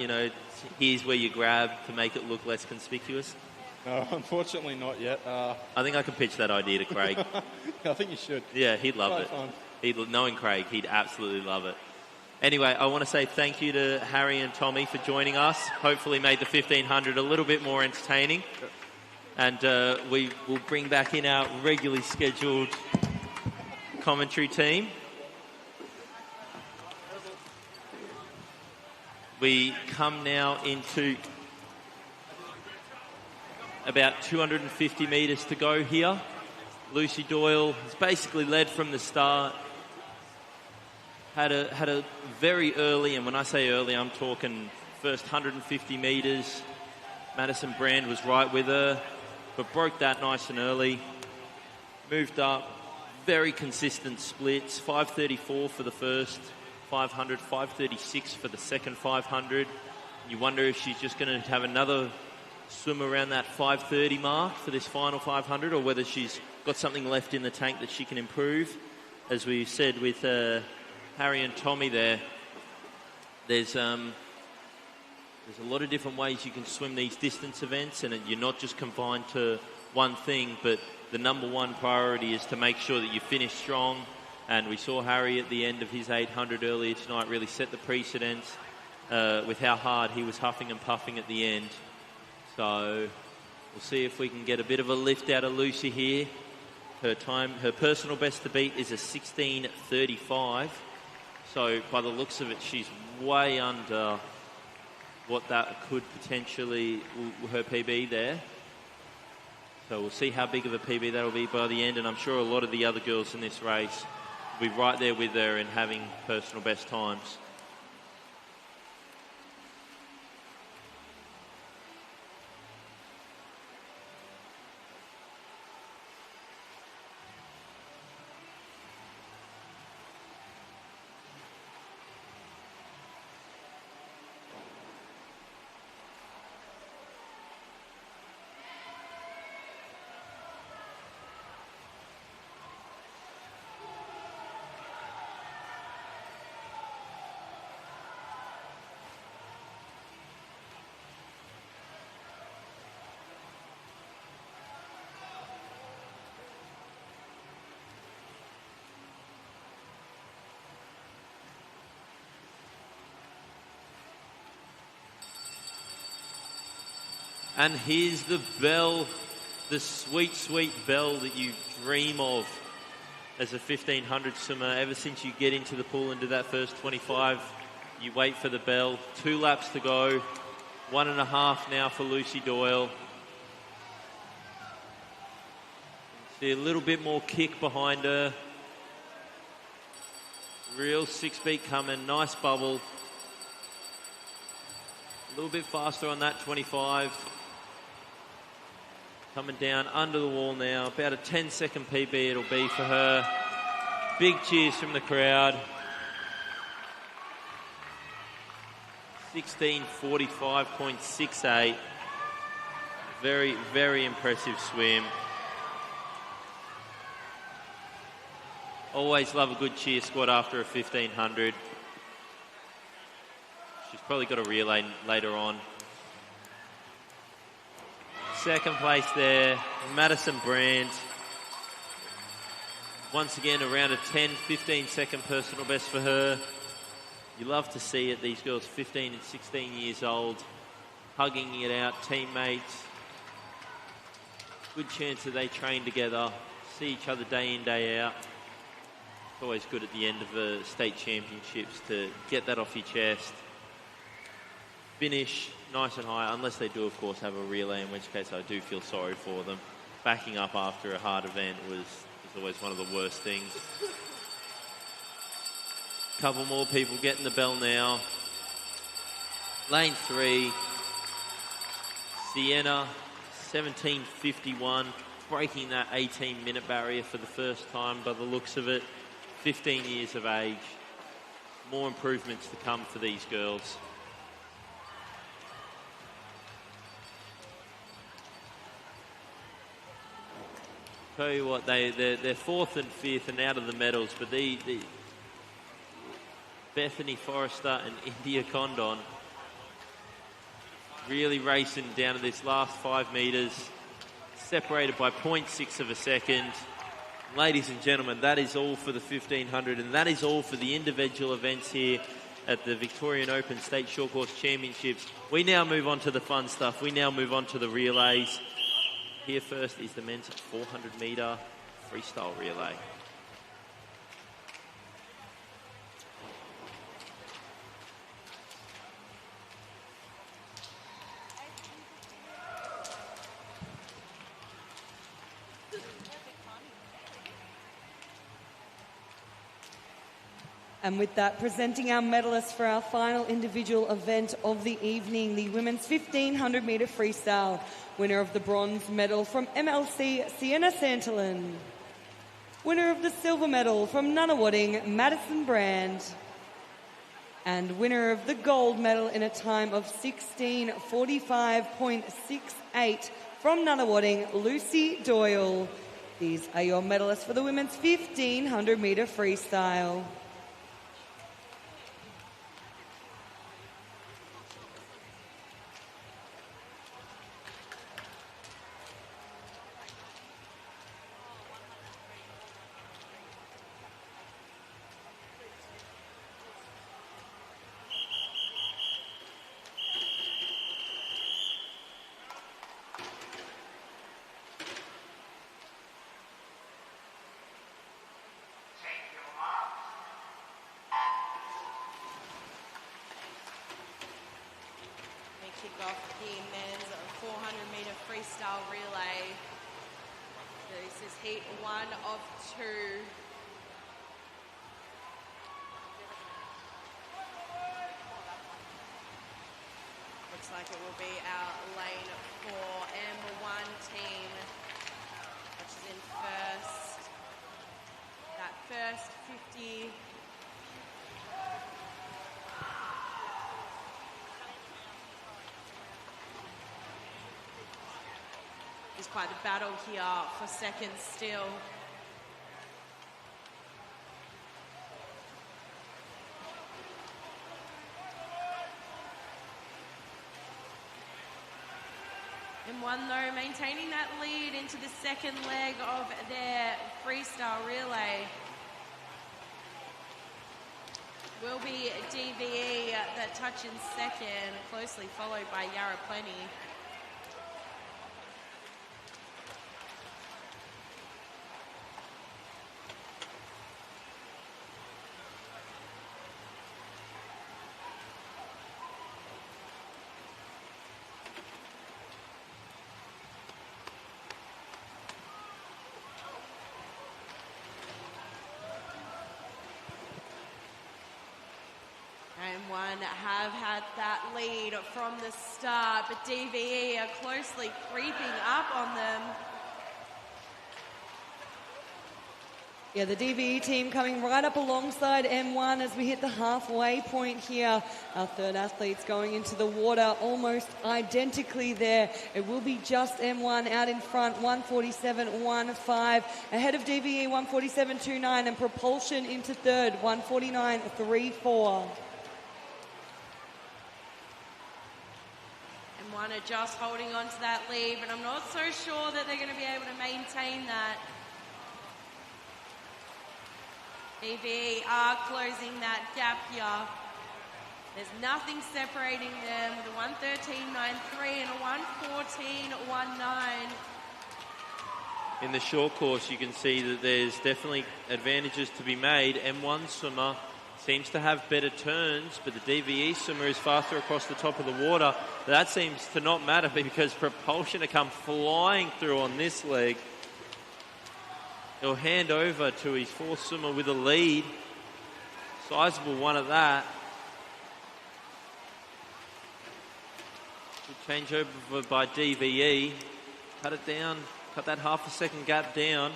Here's where you grab to make it look less conspicuous. No, unfortunately not yet. I think I can pitch that idea to Craig. I think you should. Yeah, he'd love it. Fun. Knowing Craig, he'd absolutely love it. Anyway, I want to say thank you to Harry and Tommy for joining us. Hopefully made the 1500 a little bit more entertaining. And we will bring back in our regularly scheduled commentary team. We come now into about 250 metres to go here. Lucy Doyle has basically led from the start. Had a very early, and when I say early, I'm talking first 150 metres. Madison Brand was right with her, but broke that nice and early. Moved up, very consistent splits. 5:34 for the first 500, 5:36 for the second 500. You wonder if she's just going to have another swim around that 5:30 mark for this final 500, or whether she's got something left in the tank that she can improve. As we said with Harry and Tommy there, there's a lot of different ways you can swim these distance events, and you're not just confined to one thing, but the number one priority is to make sure that you finish strong. And we saw Harry at the end of his 800 earlier tonight really set the precedence with how hard he was huffing and puffing at the end. So we'll see if we can get a bit of a lift out of Lucy here. Her personal best to beat is a 16:35. So by the looks of it, she's way under what that could potentially, her PB there. So we'll see how big of a PB that'll be by the end, and I'm sure a lot of the other girls in this race will be right there with her and having personal best times. And here's the bell, the sweet, sweet bell that you dream of as a 1500 swimmer. Ever since you get into the pool and do that first 25, you wait for the bell. 2 laps to go, 1.5 now for Lucy Doyle. See a little bit more kick behind her. Real 6-beat coming, nice bubble. A little bit faster on that 25. Coming down under the wall now. About a 10-second PB it'll be for her. Big cheers from the crowd. 16:45.68. Very, very impressive swim. Always love a good cheer squad after a 1500. She's probably got a relay later on. Second place there, Madison Brand. Once again, around a 10-15 second personal best for her. You love to see it, these girls 15 and 16 years old, hugging it out, teammates. Good chance that they train together, see each other day in, day out. It's always good at the end of the state championships to get that off your chest. Finish nice and high, unless they do, of course, have a relay, in which case I do feel sorry for them. Backing up after a hard event was always one of the worst things. Couple more people getting the bell now. Lane 3, Sienna, 17:51, breaking that 18-minute barrier for the first time by the looks of it. 15 years of age. More improvements to come for these girls. Tell you what, they're 4th and 5th and out of the medals, but the Bethany Forrester and India Condon really racing down to this last 5 metres, separated by 0.6 of a second. Ladies and gentlemen, that is all for the 1500, and that is all for the individual events here at the Victorian Open State Short Course Championships. We now move on to the fun stuff. We now move on to the relays. Here first is the men's 400-metre freestyle relay. And with that, presenting our medalists for our final individual event of the evening, the women's 1500 metre freestyle. Winner of the bronze medal from MLC, Sienna Santalin. Winner of the silver medal from Nunawading, Madison Brand. And winner of the gold medal in a time of 16:45.68 from Nunawading, Lucy Doyle. These are your medalists for the women's 1500 metre freestyle. Kick off the men's 400 metre freestyle relay. This is heat 1 of 2. Looks like it will be our lane 4 M1 team, which is in first. That first 50. It's quite a battle here for second still. M1 though maintaining that lead into the second leg of their freestyle relay. Will be DVE that touch in second, closely followed by Yarra Plenty. M1 have had that lead from the start, but DVE are closely creeping up on them. Yeah, the DVE team coming right up alongside M1 as we hit the halfway point here. Our third athlete's going into the water almost identically there. It will be just M1 out in front, 147.15. Ahead of DVE, 147.29, and Propulsion into third, 149.34. M1 are just holding on to that lead, but I'm not so sure that they're going to be able to maintain that. DVE are closing that gap here. There's nothing separating them with a 113.93 and a 114.19. In the short course, you can see that there's definitely advantages to be made. M1 swimmer seems to have better turns, but the DVE swimmer is faster across the top of the water. That seems to not matter because Propulsion to come flying through on this leg. He'll hand over to his fourth swimmer with a lead. Sizable one at that. Good change over by DVE. Cut it down, cut that half a second gap down.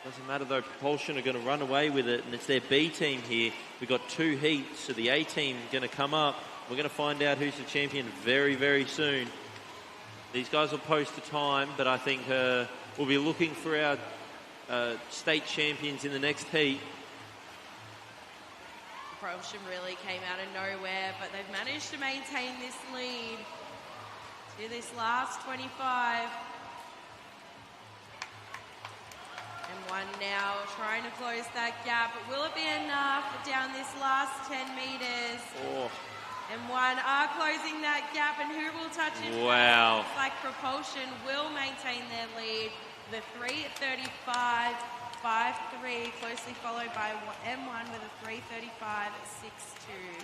Doesn't matter though, Propulsion are going to run away with it, and it's their B team here. We've got 2 heats, so the A team is going to come up. We're going to find out who's the champion very, very soon. These guys will post the time, but I think we'll be looking for our state champions in the next heat. Propulsion really came out of nowhere, but they've managed to maintain this lead to this last 25. M1 now trying to close that gap, but will it be enough down this last 10 metres? Oh. M1 are closing that gap, and who will touch it? Wow. Looks like Propulsion will maintain their lead. The 3:35.53, closely followed by M1 with a 3:35.62.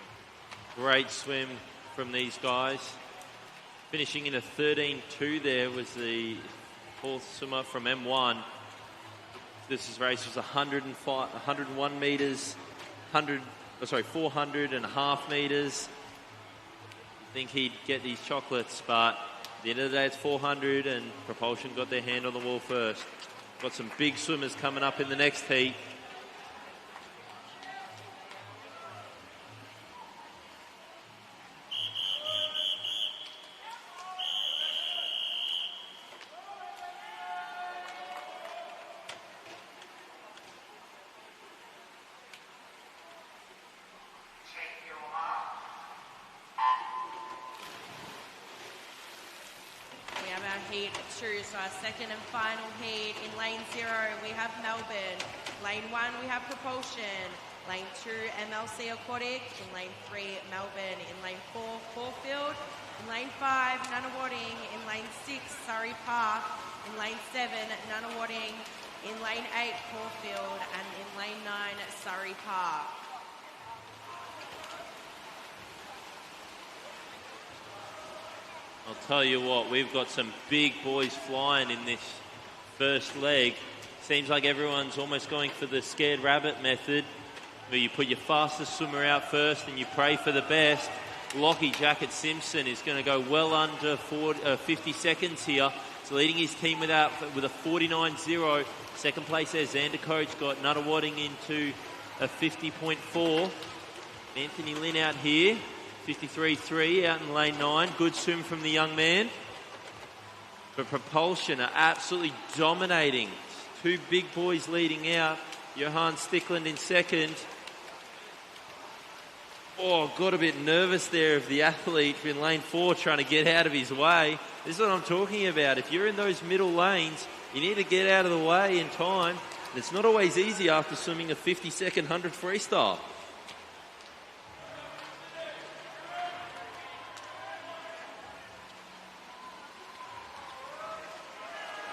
Great swim from these guys. Finishing in a 13.2 there was the fourth swimmer from M1. This race was 101 metres, 400.5 metres. I think he'd get these chocolates, but at the end of the day, it's 400, and Propulsion got their hand on the wall first. Got some big swimmers coming up in the next heat. Heat 2, so our second and final heat. In lane 0, we have Melbourne. Lane 1, we have Propulsion. Lane 2, MLC Aquatic. In lane 3, Melbourne. In lane 4, Caulfield. In lane 5, Nunawading. In lane 6, Surrey Park. In lane 7, Nunawading. In lane 8, Caulfield. And in lane 9, Surrey Park. I'll tell you what, we've got some big boys flying in this first leg. Seems like everyone's almost going for the scared rabbit method, where you put your fastest swimmer out first and you pray for the best. Lockie Jacket Simpson is going to go well under 50 seconds here. He's leading his team with a 49.0. Second place there, Xander Coach got Nunawading into a 50.4. Anthony Lynn out here. 53.3 out in lane 9. Good swim from the young man. But Propulsion are absolutely dominating. Two big boys leading out. Johan Stickland in second. Oh, got a bit nervous there of the athlete in lane 4 trying to get out of his way. This is what I'm talking about. If you're in those middle lanes, you need to get out of the way in time. And it's not always easy after swimming a 50-second 100 freestyle.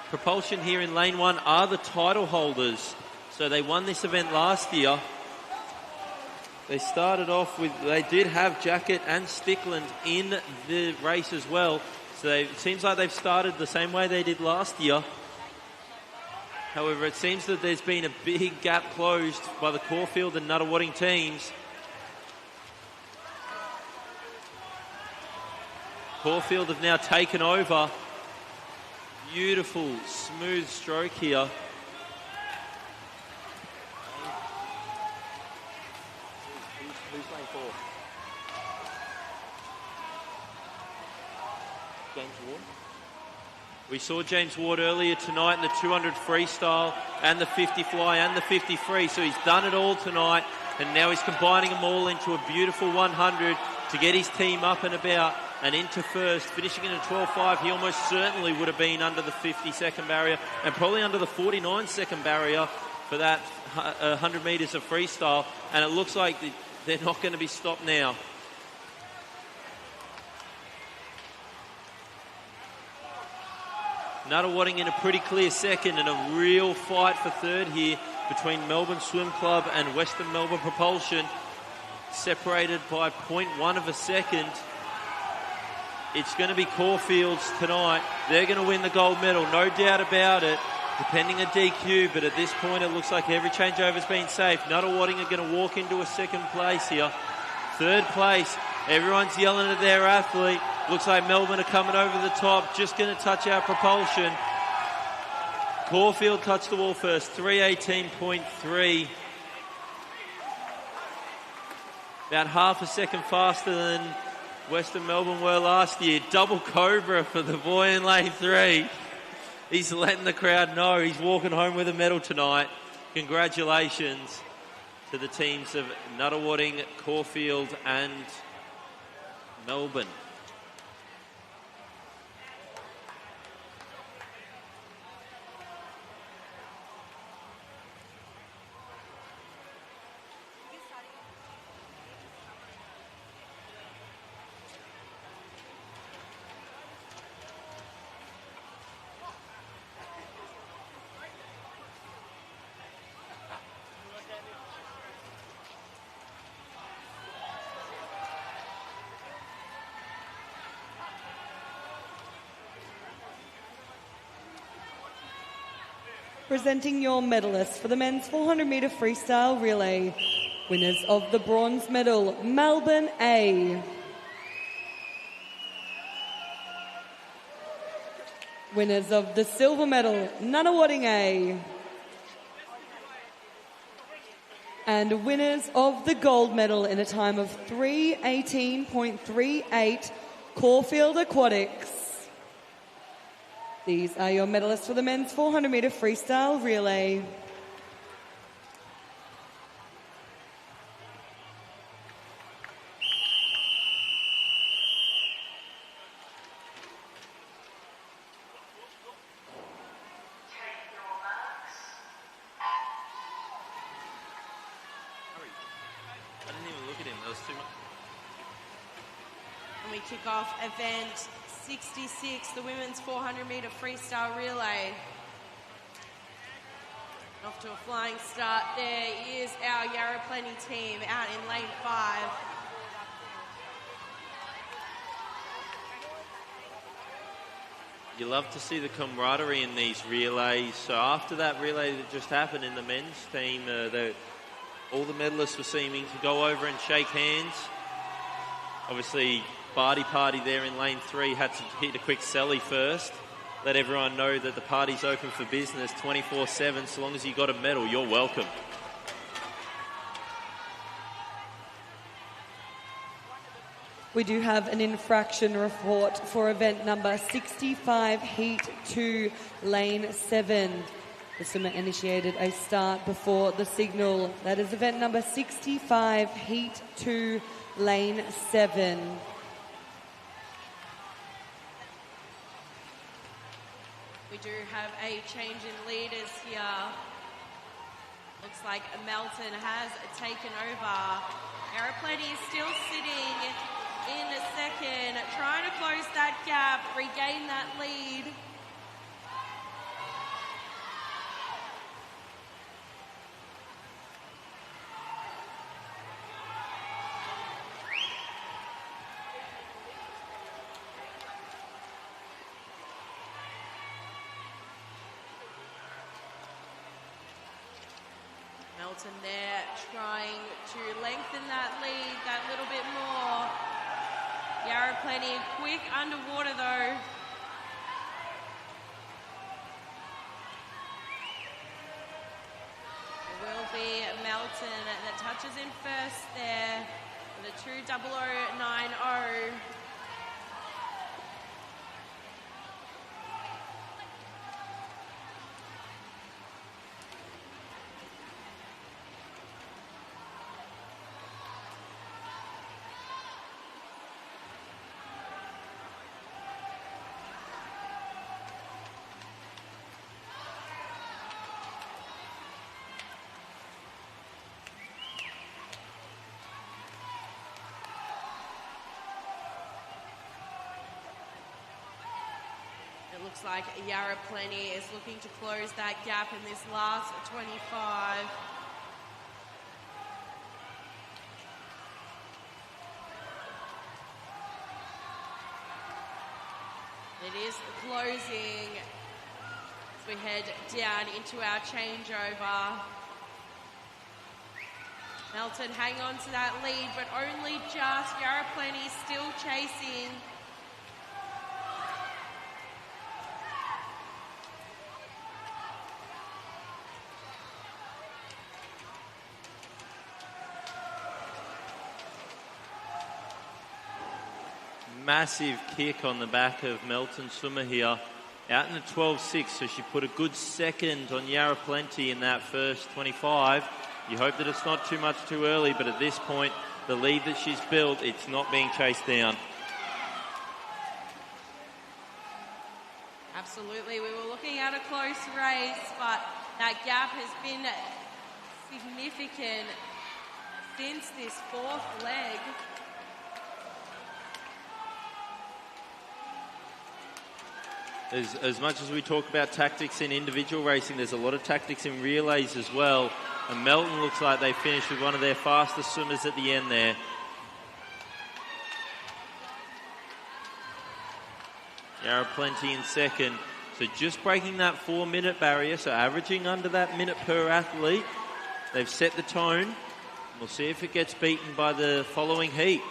Propulsion here in lane 1 are the title holders. So they won this event last year. They started off with, they did have Jacket and Stickland in the race as well. So it seems like they've started the same way they did last year. However, it seems that there's been a big gap closed by the Caulfield and Nunawading teams. Caulfield have now taken over. Beautiful, smooth stroke here. Who's lane 4? James Ward. We saw James Ward earlier tonight in the 200 freestyle and the 50 fly and the 50 free. So he's done it all tonight, and now he's combining them all into a beautiful 100 to get his team up and about and into first, finishing in a 12.5. He almost certainly would have been under the 50-second barrier and probably under the 49-second barrier for that 100 metres of freestyle. And it looks like they're not going to be stopped now. Nunawading in a pretty clear second, and a real fight for third here between Melbourne Swim Club and Western Melbourne Propulsion, separated by 0.1 of a second. It's going to be Caulfield's tonight. They're going to win the gold medal, no doubt about it, depending on DQ, but at this point it looks like every changeover's been safe. Nunawading are going to walk into a second place here. Third place, everyone's yelling at their athlete. Looks like Melbourne are coming over the top, just going to touch out Propulsion. Caulfield touched the wall first, 3:18.3. About half a second faster than Western Melbourne were last year. Double Cobra for the boy in lane 3. He's letting the crowd know he's walking home with a medal tonight. Congratulations to the teams of Nunawading, Caulfield and Melbourne. presenting your medalists for the men's 400 metre freestyle relay. Winners of the bronze medal, Melbourne A. Winners of the silver medal, Nunawading A. And winners of the gold medal in a time of 3:18.38, Caulfield Aquatics. These are your medalists for the men's 400 metre freestyle relay. And we kick off event 66, the women's 400 metre freestyle relay. Off to a flying start. There is our Yarra Plenty team out in lane 5. You love to see the camaraderie in these relays. So after that relay that just happened in the men's team, all the medalists were seeming to go over and shake hands. Obviously, party there in lane 3 had to hit a quick celly first. Let everyone know that the party's open for business 24/7. So long as you got a medal, you're welcome. We do have an infraction report for event number 65, heat 2, lane 7. The swimmer initiated a start before the signal. That is event number 65, heat 2, lane 7. We do have a change in leaders here. Looks like Melton has taken over. Yarra Plenty is still sitting in a second, trying to close that gap, regain that lead. Melton there trying to lengthen that lead that little bit more. Yarra Plenty quick underwater though. It will be Melton that touches in first there with a 2:00.90. It looks like Yarra Plenty is looking to close that gap in this last 25. It is closing as we head down into our changeover. Melton hang on to that lead, but only just. Yarra Plenty still chasing. Massive kick on the back of Melton swimmer here. Out in a 12.6, so she put a good second on Yarra Plenty in that first 25. You hope that it's not too much too early, but at this point, the lead that she's built, it's not being chased down. Absolutely, we were looking at a close race, but that gap has been significant since this fourth leg. As much as we talk about tactics in individual racing, there's a lot of tactics in relays as well. And Melton looks like they finished with one of their fastest swimmers at the end there. Yarra Plenty in second. So just breaking that 4-minute barrier, so averaging under that minute per athlete. They've set the tone. We'll see if it gets beaten by the following heat.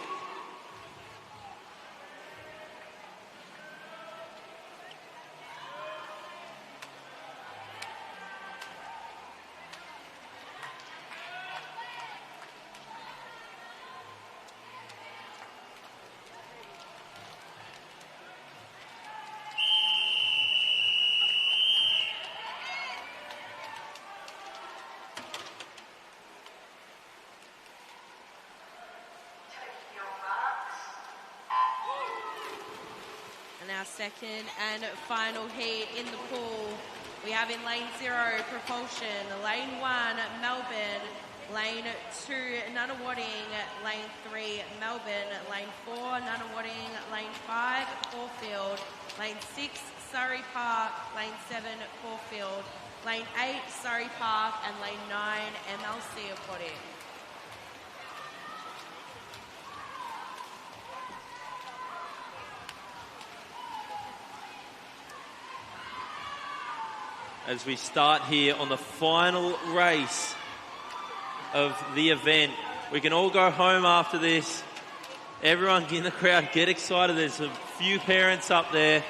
Second and final heat in the pool. We have in lane 0, Propulsion, lane 1, Melbourne, lane 2, Nunawading, lane 3, Melbourne, lane 4, Nunawading, lane 5, Caulfield, lane 6, Surrey Park, lane 7, Caulfield, lane 8, Surrey Park, and lane 9, MLC Aquatic. As we start here on the final race of the event. We can all go home after this. Everyone in the crowd, get excited. There's a few parents up there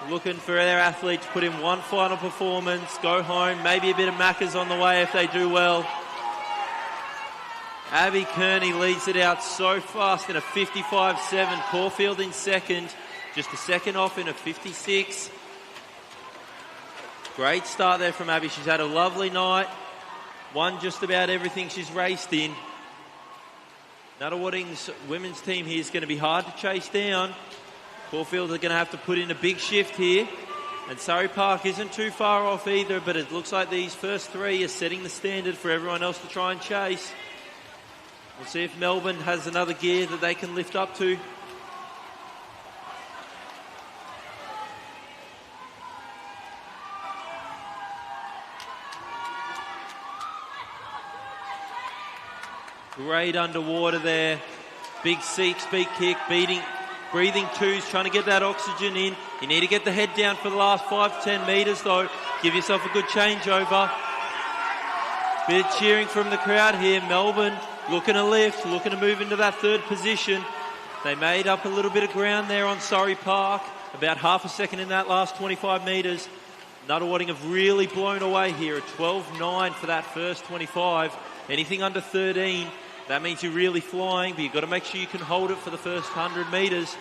looking for their athletes to put in one final performance, go home, maybe a bit of Macca's on the way if they do well. Abby Kearney leads it out so fast in a 55.7. Caulfield in second, just a second off in a 56. Great start there from Abby. She's had a lovely night. Won just about everything she's raced in. Nunawading's women's team here is going to be hard to chase down. Caulfield are going to have to put in a big shift here. And Surrey Park isn't too far off either, but it looks like these first three are setting the standard for everyone else to try and chase. We'll see if Melbourne has another gear that they can lift up to. Great underwater there. Big seeks, big kick, breathing twos, trying to get that oxygen in. You need to get the head down for the last 5 to 10 metres though. Give yourself a good changeover. Bit of cheering from the crowd here. Melbourne looking to lift, looking to move into that third position. They made up a little bit of ground there on Surrey Park. About half a second in that last 25 metres. Nunawading have really blown away here at 12.9 for that first 25. Anything under 13, that means you're really flying, but you've got to make sure you can hold it for the first 100 metres.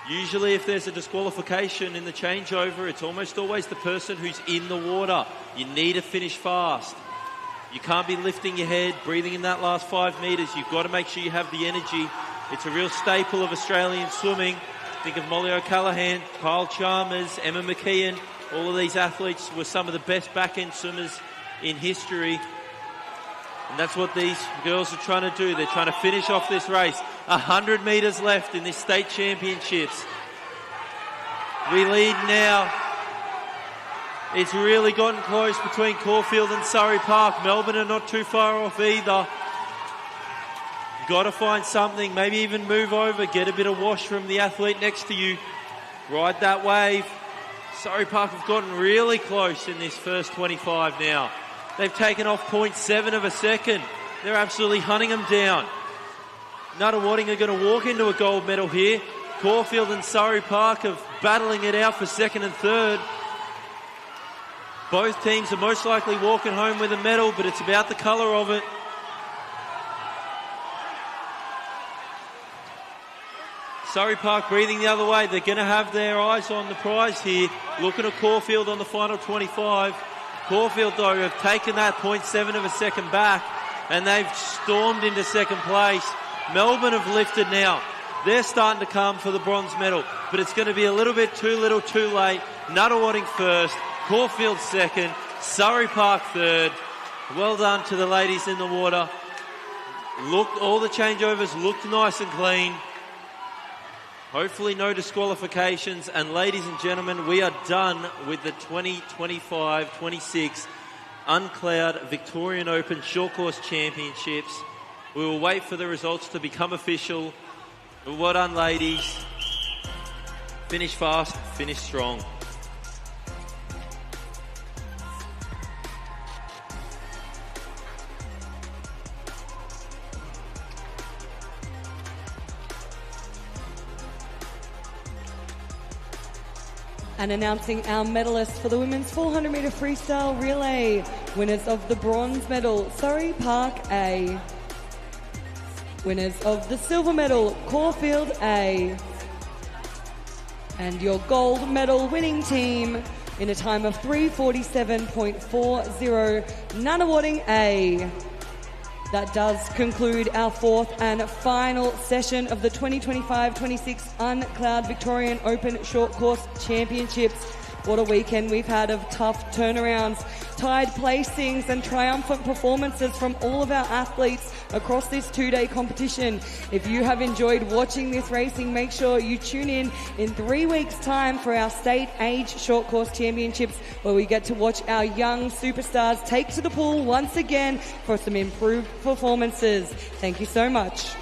Usually if there's a disqualification in the changeover, it's almost always the person who's in the water. You need to finish fast. You can't be lifting your head, breathing in that last 5 metres. You've got to make sure you have the energy. It's a real staple of Australian swimming. Think of Molly O'Callaghan, Kyle Chalmers, Emma McKeon. All of these athletes were some of the best back-end swimmers in history. And that's what these girls are trying to do. They're trying to finish off this race. 100 metres left in this state championships. We lead now. It's really gotten close between Caulfield and Surrey Park. Melbourne are not too far off either. Got to find something, maybe even move over, get a bit of wash from the athlete next to you. Ride that wave. Surrey Park have gotten really close in this first 25 now. They've taken off 0.7 of a second. They're absolutely hunting them down. Nunawading are going to walk into a gold medal here. Caulfield and Surrey Park are battling it out for second and third. Both teams are most likely walking home with a medal, but it's about the colour of it. Surrey Park breathing the other way. They're going to have their eyes on the prize here. Looking at Caulfield on the final 25. Caulfield, though, have taken that 0.7 of a second back, and they've stormed into second place. Melbourne have lifted now. They're starting to come for the bronze medal, but it's going to be a little bit too little too late. Nunawading first, Caulfield second, Surrey Park third. Well done to the ladies in the water. All the changeovers looked nice and clean. Hopefully no disqualifications. And ladies and gentlemen, we are done with the 2025-26 UNCLOUD Victorian Open Short Course Championships. We will wait for the results to become official. Well done, ladies. Finish fast, finish strong. And announcing our medalists for the women's 400 metre freestyle relay. Winners of the bronze medal, Surrey Park A. Winners of the silver medal, Caulfield A. And your gold medal winning team in a time of 3:47.40, Nunawading A. That does conclude our fourth and final session of the 2025-26 UNCLOUD Victorian Open Short Course Championships. What a weekend we've had of tough turnarounds, tied placings and triumphant performances from all of our athletes across this two-day competition. If you have enjoyed watching this racing, make sure you tune in 3 weeks' time for our state age short course championships, where we get to watch our young superstars take to the pool once again for some improved performances. Thank you so much.